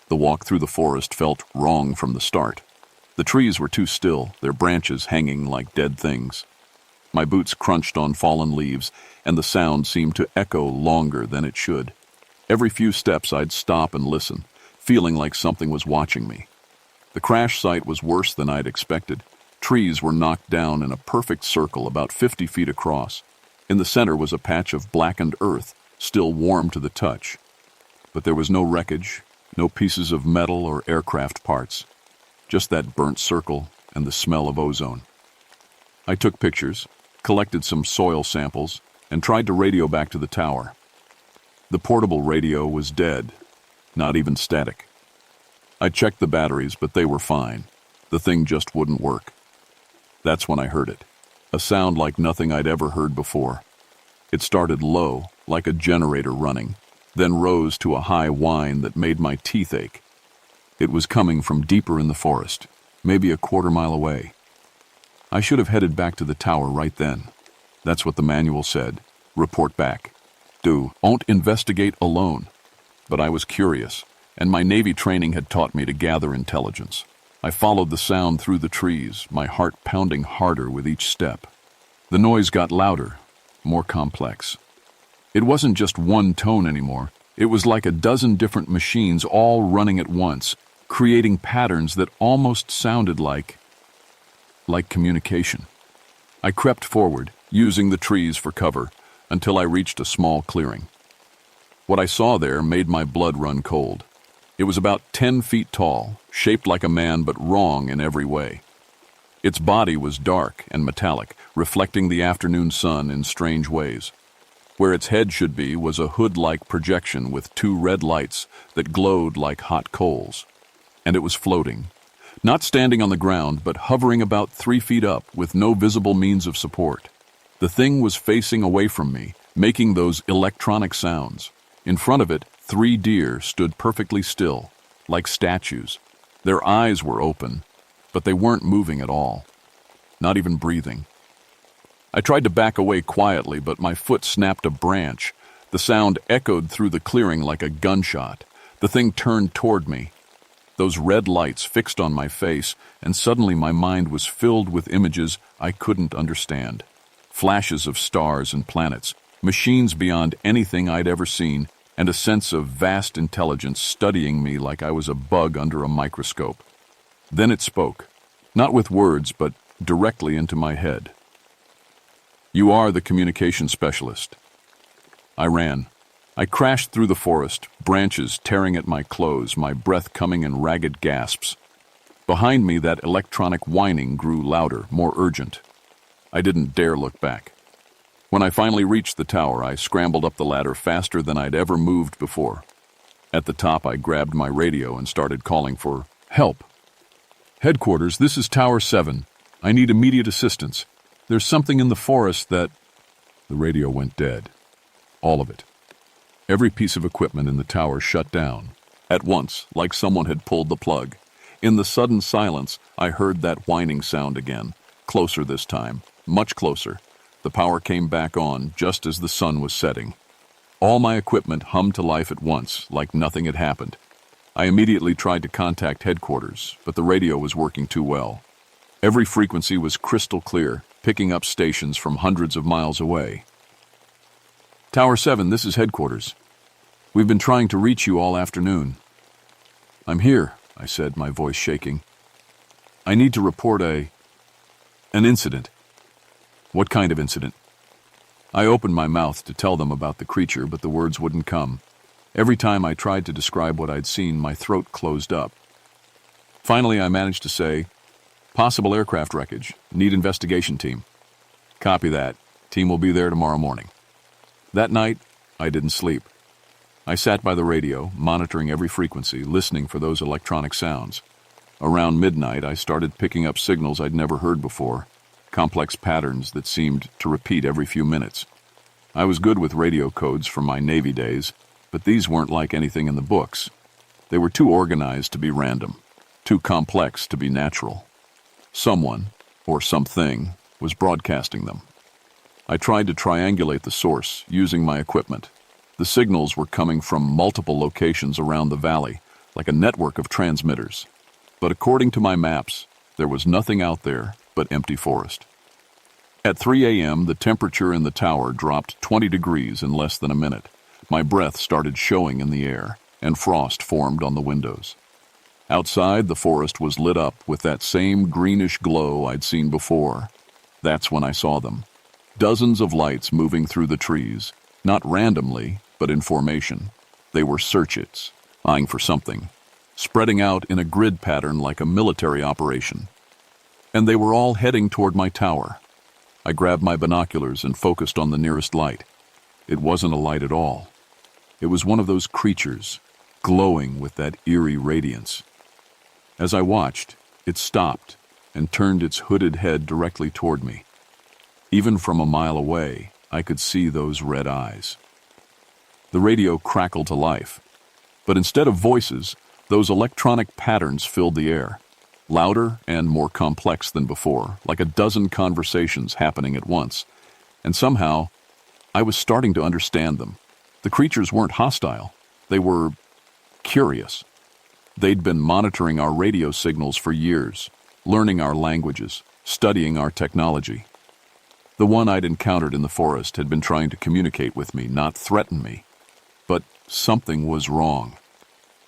The walk through the forest felt wrong from the start. The trees were too still, their branches hanging like dead things. My boots crunched on fallen leaves, and the sound seemed to echo longer than it should. Every few steps I'd stop and listen, feeling like something was watching me. The crash site was worse than I'd expected. Trees were knocked down in a perfect circle about 50 feet across. In the center was a patch of blackened earth, still warm to the touch. But there was no wreckage, no pieces of metal or aircraft parts, just that burnt circle and the smell of ozone. I took pictures, collected some soil samples, and tried to radio back to the tower. The portable radio was dead, not even static. I checked the batteries, but they were fine. The thing just wouldn't work. That's when I heard it, a sound like nothing I'd ever heard before. It started low, like a generator running, then rose to a high whine that made my teeth ache. It was coming from deeper in the forest, maybe a quarter-mile away. I should have headed back to the tower right then. That's what the manual said. Report back. Don't investigate alone. But I was curious, and my Navy training had taught me to gather intelligence. I followed the sound through the trees, my heart pounding harder with each step. The noise got louder, more complex. It wasn't just one tone anymore. It was like a dozen different machines all running at once, creating patterns that almost sounded like communication. I crept forward, using the trees for cover, until I reached a small clearing. What I saw there made my blood run cold. It was about 10 feet tall, shaped like a man but wrong in every way. Its body was dark and metallic, reflecting the afternoon sun in strange ways. Where its head should be was a hood-like projection with 2 red lights that glowed like hot coals. And it was floating, not standing on the ground, but hovering about 3 feet up with no visible means of support. The thing was facing away from me, making those electronic sounds. In front of it, 3 deer stood perfectly still, like statues. Their eyes were open, but they weren't moving at all, not even breathing. I tried to back away quietly, but my foot snapped a branch. The sound echoed through the clearing like a gunshot. The thing turned toward me. Those red lights fixed on my face, and suddenly my mind was filled with images I couldn't understand. Flashes of stars and planets, machines beyond anything I'd ever seen, and a sense of vast intelligence studying me like I was a bug under a microscope. Then it spoke, not with words, but directly into my head. "You are the communication specialist." I ran. I crashed through the forest, branches tearing at my clothes, my breath coming in ragged gasps. Behind me, that electronic whining grew louder, more urgent. I didn't dare look back. When I finally reached the tower, I scrambled up the ladder faster than I'd ever moved before. At the top, I grabbed my radio and started calling for help. "Headquarters, this is Tower 7. I need immediate assistance. There's something in the forest that—" The radio went dead. All of it. Every piece of equipment in the tower shut down. At once, like someone had pulled the plug. In the sudden silence, I heard that whining sound again. Closer this time. Much closer. The power came back on just as the sun was setting. All my equipment hummed to life at once, like nothing had happened. I immediately tried to contact headquarters, but the radio was working too well. Every frequency was crystal clear, picking up stations from hundreds of miles away. "Tower 7, this is headquarters. We've been trying to reach you all afternoon." "I'm here," I said, my voice shaking. "I need to report an incident." "What kind of incident?" I opened my mouth to tell them about the creature, but the words wouldn't come. Every time I tried to describe what I'd seen, my throat closed up. Finally, I managed to say, "Possible aircraft wreckage. Need investigation team." "Copy that. Team will be there tomorrow morning." That night, I didn't sleep. I sat by the radio, monitoring every frequency, listening for those electronic sounds. Around midnight, I started picking up signals I'd never heard before, complex patterns that seemed to repeat every few minutes. I was good with radio codes from my Navy days, but these weren't like anything in the books. They were too organized to be random, too complex to be natural. Someone, or something, was broadcasting them. I tried to triangulate the source, using my equipment. The signals were coming from multiple locations around the valley, like a network of transmitters. But according to my maps, there was nothing out there but empty forest. At 3 a.m., the temperature in the tower dropped 20 degrees in less than a minute. My breath started showing in the air, and frost formed on the windows. Outside, the forest was lit up with that same greenish glow I'd seen before. That's when I saw them. Dozens of lights moving through the trees, not randomly, but in formation. They were searchits, eyeing for something, spreading out in a grid pattern like a military operation. And they were all heading toward my tower. I grabbed my binoculars and focused on the nearest light. It wasn't a light at all. It was one of those creatures, glowing with that eerie radiance. As I watched, it stopped and turned its hooded head directly toward me. Even from a mile away, I could see those red eyes. The radio crackled to life, but instead of voices, those electronic patterns filled the air, louder and more complex than before, like a dozen conversations happening at once. And somehow, I was starting to understand them. The creatures weren't hostile. They were curious. They'd been monitoring our radio signals for years, learning our languages, studying our technology. The one I'd encountered in the forest had been trying to communicate with me, not threaten me. But something was wrong.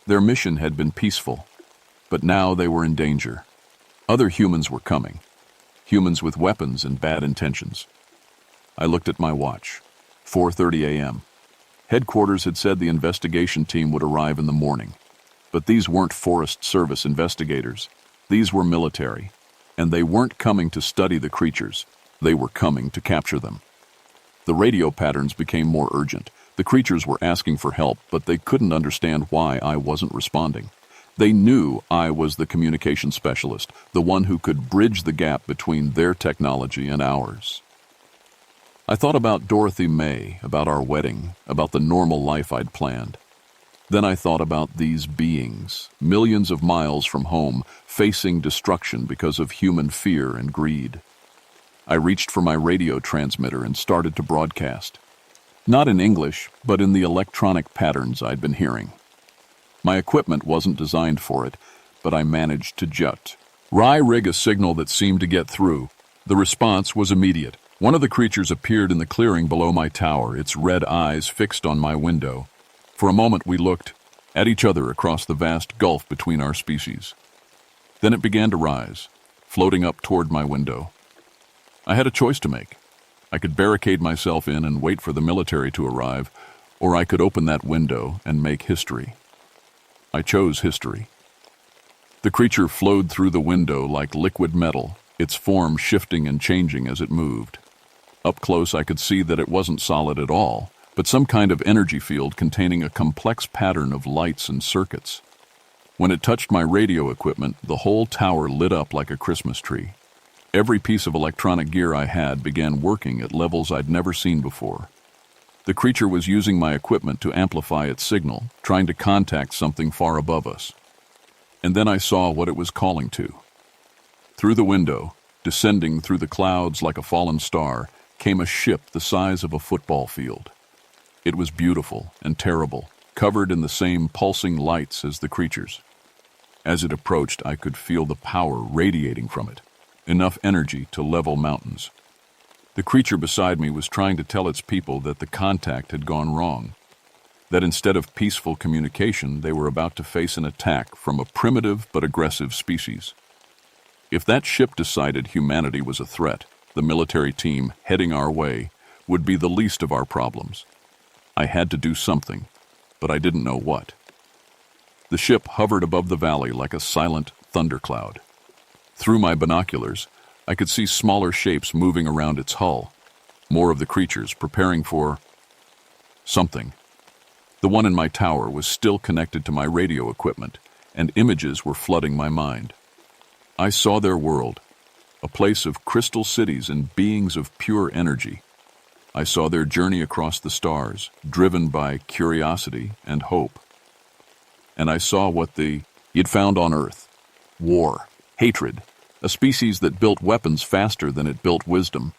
Their mission had been peaceful, but now they were in danger. Other humans were coming, humans with weapons and bad intentions. I looked at my watch. 4:30 a.m. Headquarters had said the investigation team would arrive in the morning. But these weren't Forest Service investigators. These were military, and they weren't coming to study the creatures. They were coming to capture them. The radio patterns became more urgent. The creatures were asking for help, but they couldn't understand why I wasn't responding. They knew I was the communication specialist, the one who could bridge the gap between their technology and ours. I thought about Dorothy May, about our wedding, about the normal life I'd planned. Then I thought about these beings, millions of miles from home, facing destruction because of human fear and greed. I reached for my radio transmitter and started to broadcast. Not in English, but in the electronic patterns I'd been hearing. My equipment wasn't designed for it, but I managed to rig a signal that seemed to get through. The response was immediate. One of the creatures appeared in the clearing below my tower, its red eyes fixed on my window. For a moment we looked at each other across the vast gulf between our species. Then it began to rise, floating up toward my window. I had a choice to make. I could barricade myself in and wait for the military to arrive, or I could open that window and make history. I chose history. The creature flowed through the window like liquid metal, its form shifting and changing as it moved. Up close I could see that it wasn't solid at all, but some kind of energy field containing a complex pattern of lights and circuits. When it touched my radio equipment, the whole tower lit up like a Christmas tree. Every piece of electronic gear I had began working at levels I'd never seen before. The creature was using my equipment to amplify its signal, trying to contact something far above us. And then I saw what it was calling to. Through the window, descending through the clouds like a fallen star, came a ship the size of a football field. It was beautiful and terrible, covered in the same pulsing lights as the creatures. As it approached, I could feel the power radiating from it, enough energy to level mountains. The creature beside me was trying to tell its people that the contact had gone wrong, that instead of peaceful communication, they were about to face an attack from a primitive but aggressive species. If that ship decided humanity was a threat, the military team heading our way would be the least of our problems. I had to do something, but I didn't know what. The ship hovered above the valley like a silent thundercloud. Through my binoculars, I could see smaller shapes moving around its hull, more of the creatures preparing for something. The one in my tower was still connected to my radio equipment, and images were flooding my mind. I saw their world, a place of crystal cities and beings of pure energy. I saw their journey across the stars, driven by curiosity and hope. And I saw what you'd found on Earth: war, hatred, a species that built weapons faster than it built wisdom.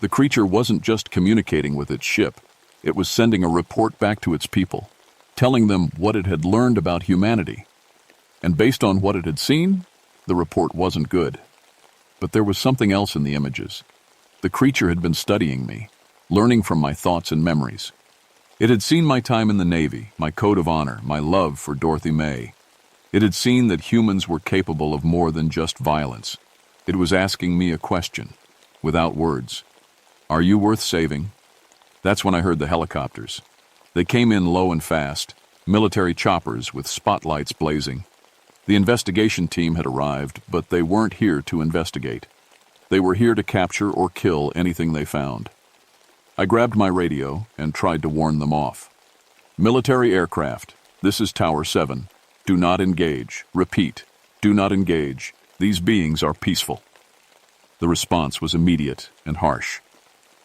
The creature wasn't just communicating with its ship, it was sending a report back to its people, telling them what it had learned about humanity. And based on what it had seen, the report wasn't good. But there was something else in the images. The creature had been studying me, learning from my thoughts and memories. It had seen my time in the Navy, my code of honor, my love for Dorothy May. It had seen that humans were capable of more than just violence. It was asking me a question, without words. Are you worth saving? That's when I heard the helicopters. They came in low and fast, military choppers with spotlights blazing. The investigation team had arrived, but they weren't here to investigate. They were here to capture or kill anything they found. I grabbed my radio and tried to warn them off. Military aircraft, this is Tower 7. Do not engage. Repeat, do not engage. These beings are peaceful. The response was immediate and harsh.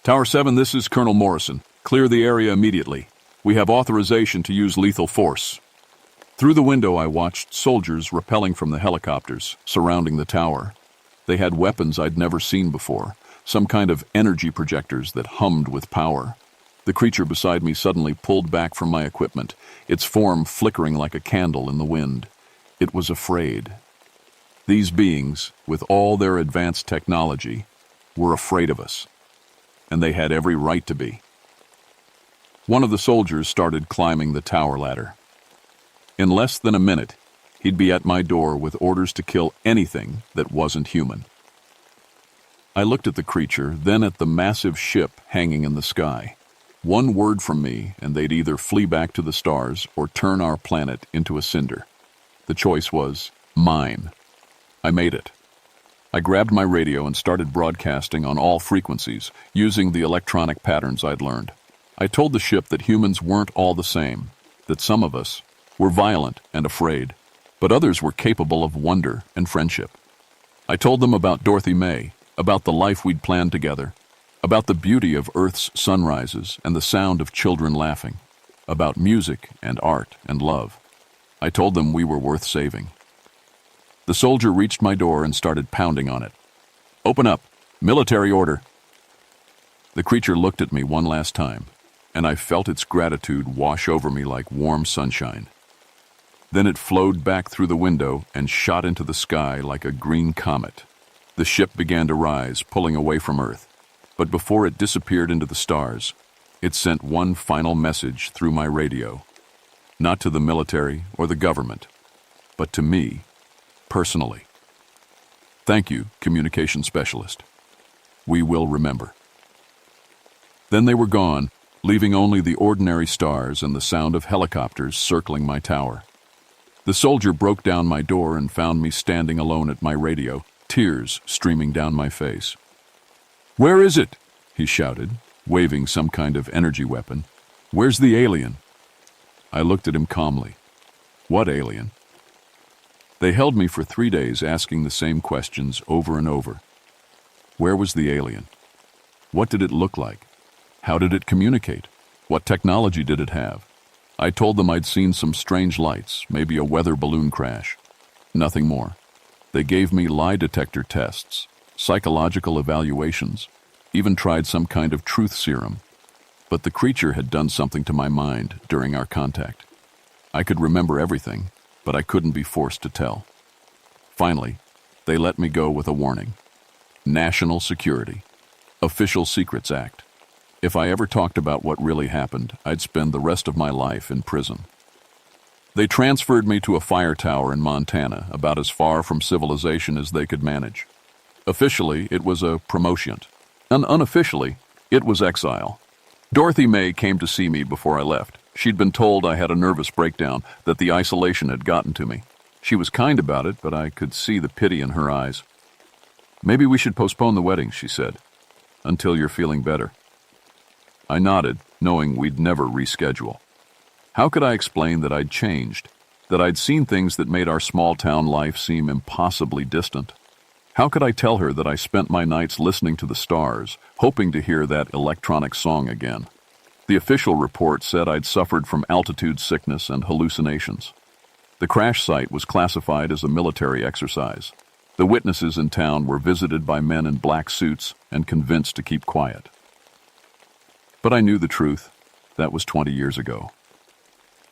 Tower 7, this is Colonel Morrison. Clear the area immediately. We have authorization to use lethal force. Through the window, I watched soldiers rappelling from the helicopters surrounding the tower. They had weapons I'd never seen before, some kind of energy projectors that hummed with power. The creature beside me suddenly pulled back from my equipment, its form flickering like a candle in the wind. It was afraid. These beings, with all their advanced technology, were afraid of us. And they had every right to be. One of the soldiers started climbing the tower ladder. In less than a minute, he'd be at my door with orders to kill anything that wasn't human. I looked at the creature, then at the massive ship hanging in the sky. One word from me, and they'd either flee back to the stars or turn our planet into a cinder. The choice was mine. I made it. I grabbed my radio and started broadcasting on all frequencies, using the electronic patterns I'd learned. I told the ship that humans weren't all the same, that some of us were violent and afraid, but others were capable of wonder and friendship. I told them about Dorothy May, about the life we'd planned together, about the beauty of Earth's sunrises and the sound of children laughing, about music and art and love. I told them we were worth saving. The soldier reached my door and started pounding on it. Open up. Military order. The creature looked at me one last time, and I felt its gratitude wash over me like warm sunshine. Then it flowed back through the window and shot into the sky like a green comet. The ship began to rise, pulling away from Earth. But before it disappeared into the stars, it sent one final message through my radio. Not to the military or the government, but to me, personally. Thank you, communication specialist. We will remember. Then they were gone, leaving only the ordinary stars and the sound of helicopters circling my tower. The soldier broke down my door and found me standing alone at my radio, tears streaming down my face. Where is it? He shouted, waving some kind of energy weapon. Where's the alien? I looked at him calmly. What alien? They held me for 3 days asking the same questions over and over. Where was the alien? What did it look like? How did it communicate? What technology did it have? I told them I'd seen some strange lights, maybe a weather balloon crash. Nothing more. They gave me lie detector tests, psychological evaluations, even tried some kind of truth serum. But the creature had done something to my mind during our contact. I could remember everything, but I couldn't be forced to tell. Finally, they let me go with a warning. National Security. Official Secrets Act. If I ever talked about what really happened, I'd spend the rest of my life in prison. They transferred me to a fire tower in Montana, about as far from civilization as they could manage. Officially, it was a promotion, and unofficially, it was exile. Dorothy May came to see me before I left. She'd been told I had a nervous breakdown, that the isolation had gotten to me. She was kind about it, but I could see the pity in her eyes. Maybe we should postpone the wedding, she said, until you're feeling better. I nodded, knowing we'd never reschedule. How could I explain that I'd changed, that I'd seen things that made our small-town life seem impossibly distant? How could I tell her that I spent my nights listening to the stars, hoping to hear that electronic song again? The official report said I'd suffered from altitude sickness and hallucinations. The crash site was classified as a military exercise. The witnesses in town were visited by men in black suits and convinced to keep quiet. But I knew the truth. That was 20 years ago.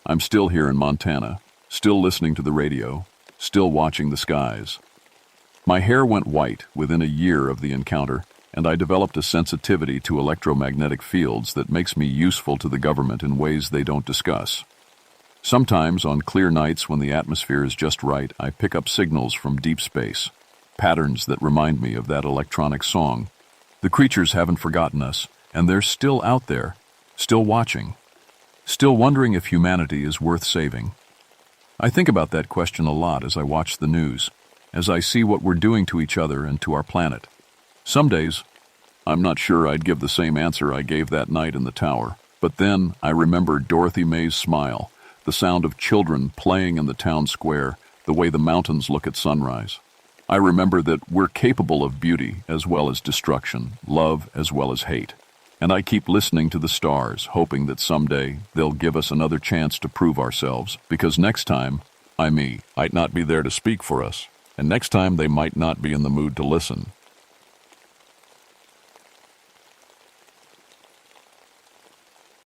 I'm still here in Montana, still listening to the radio, still watching the skies. My hair went white within a year of the encounter, and I developed a sensitivity to electromagnetic fields that makes me useful to the government in ways they don't discuss. Sometimes, on clear nights when the atmosphere is just right, I pick up signals from deep space, patterns that remind me of that electronic song. The creatures haven't forgotten us, and they're still out there, still watching, Still wondering if humanity is worth saving. I think about that question a lot as I watch the news, as I see what we're doing to each other and to our planet. Some days, I'm not sure I'd give the same answer I gave that night in the tower, but then I remember Dorothy May's smile, the sound of children playing in the town square, the way the mountains look at sunrise. I remember that we're capable of beauty as well as destruction, love as well as hate. And I keep listening to the stars, hoping that someday they'll give us another chance to prove ourselves, because next time, might not be there to speak for us, and next time they might not be in the mood to listen.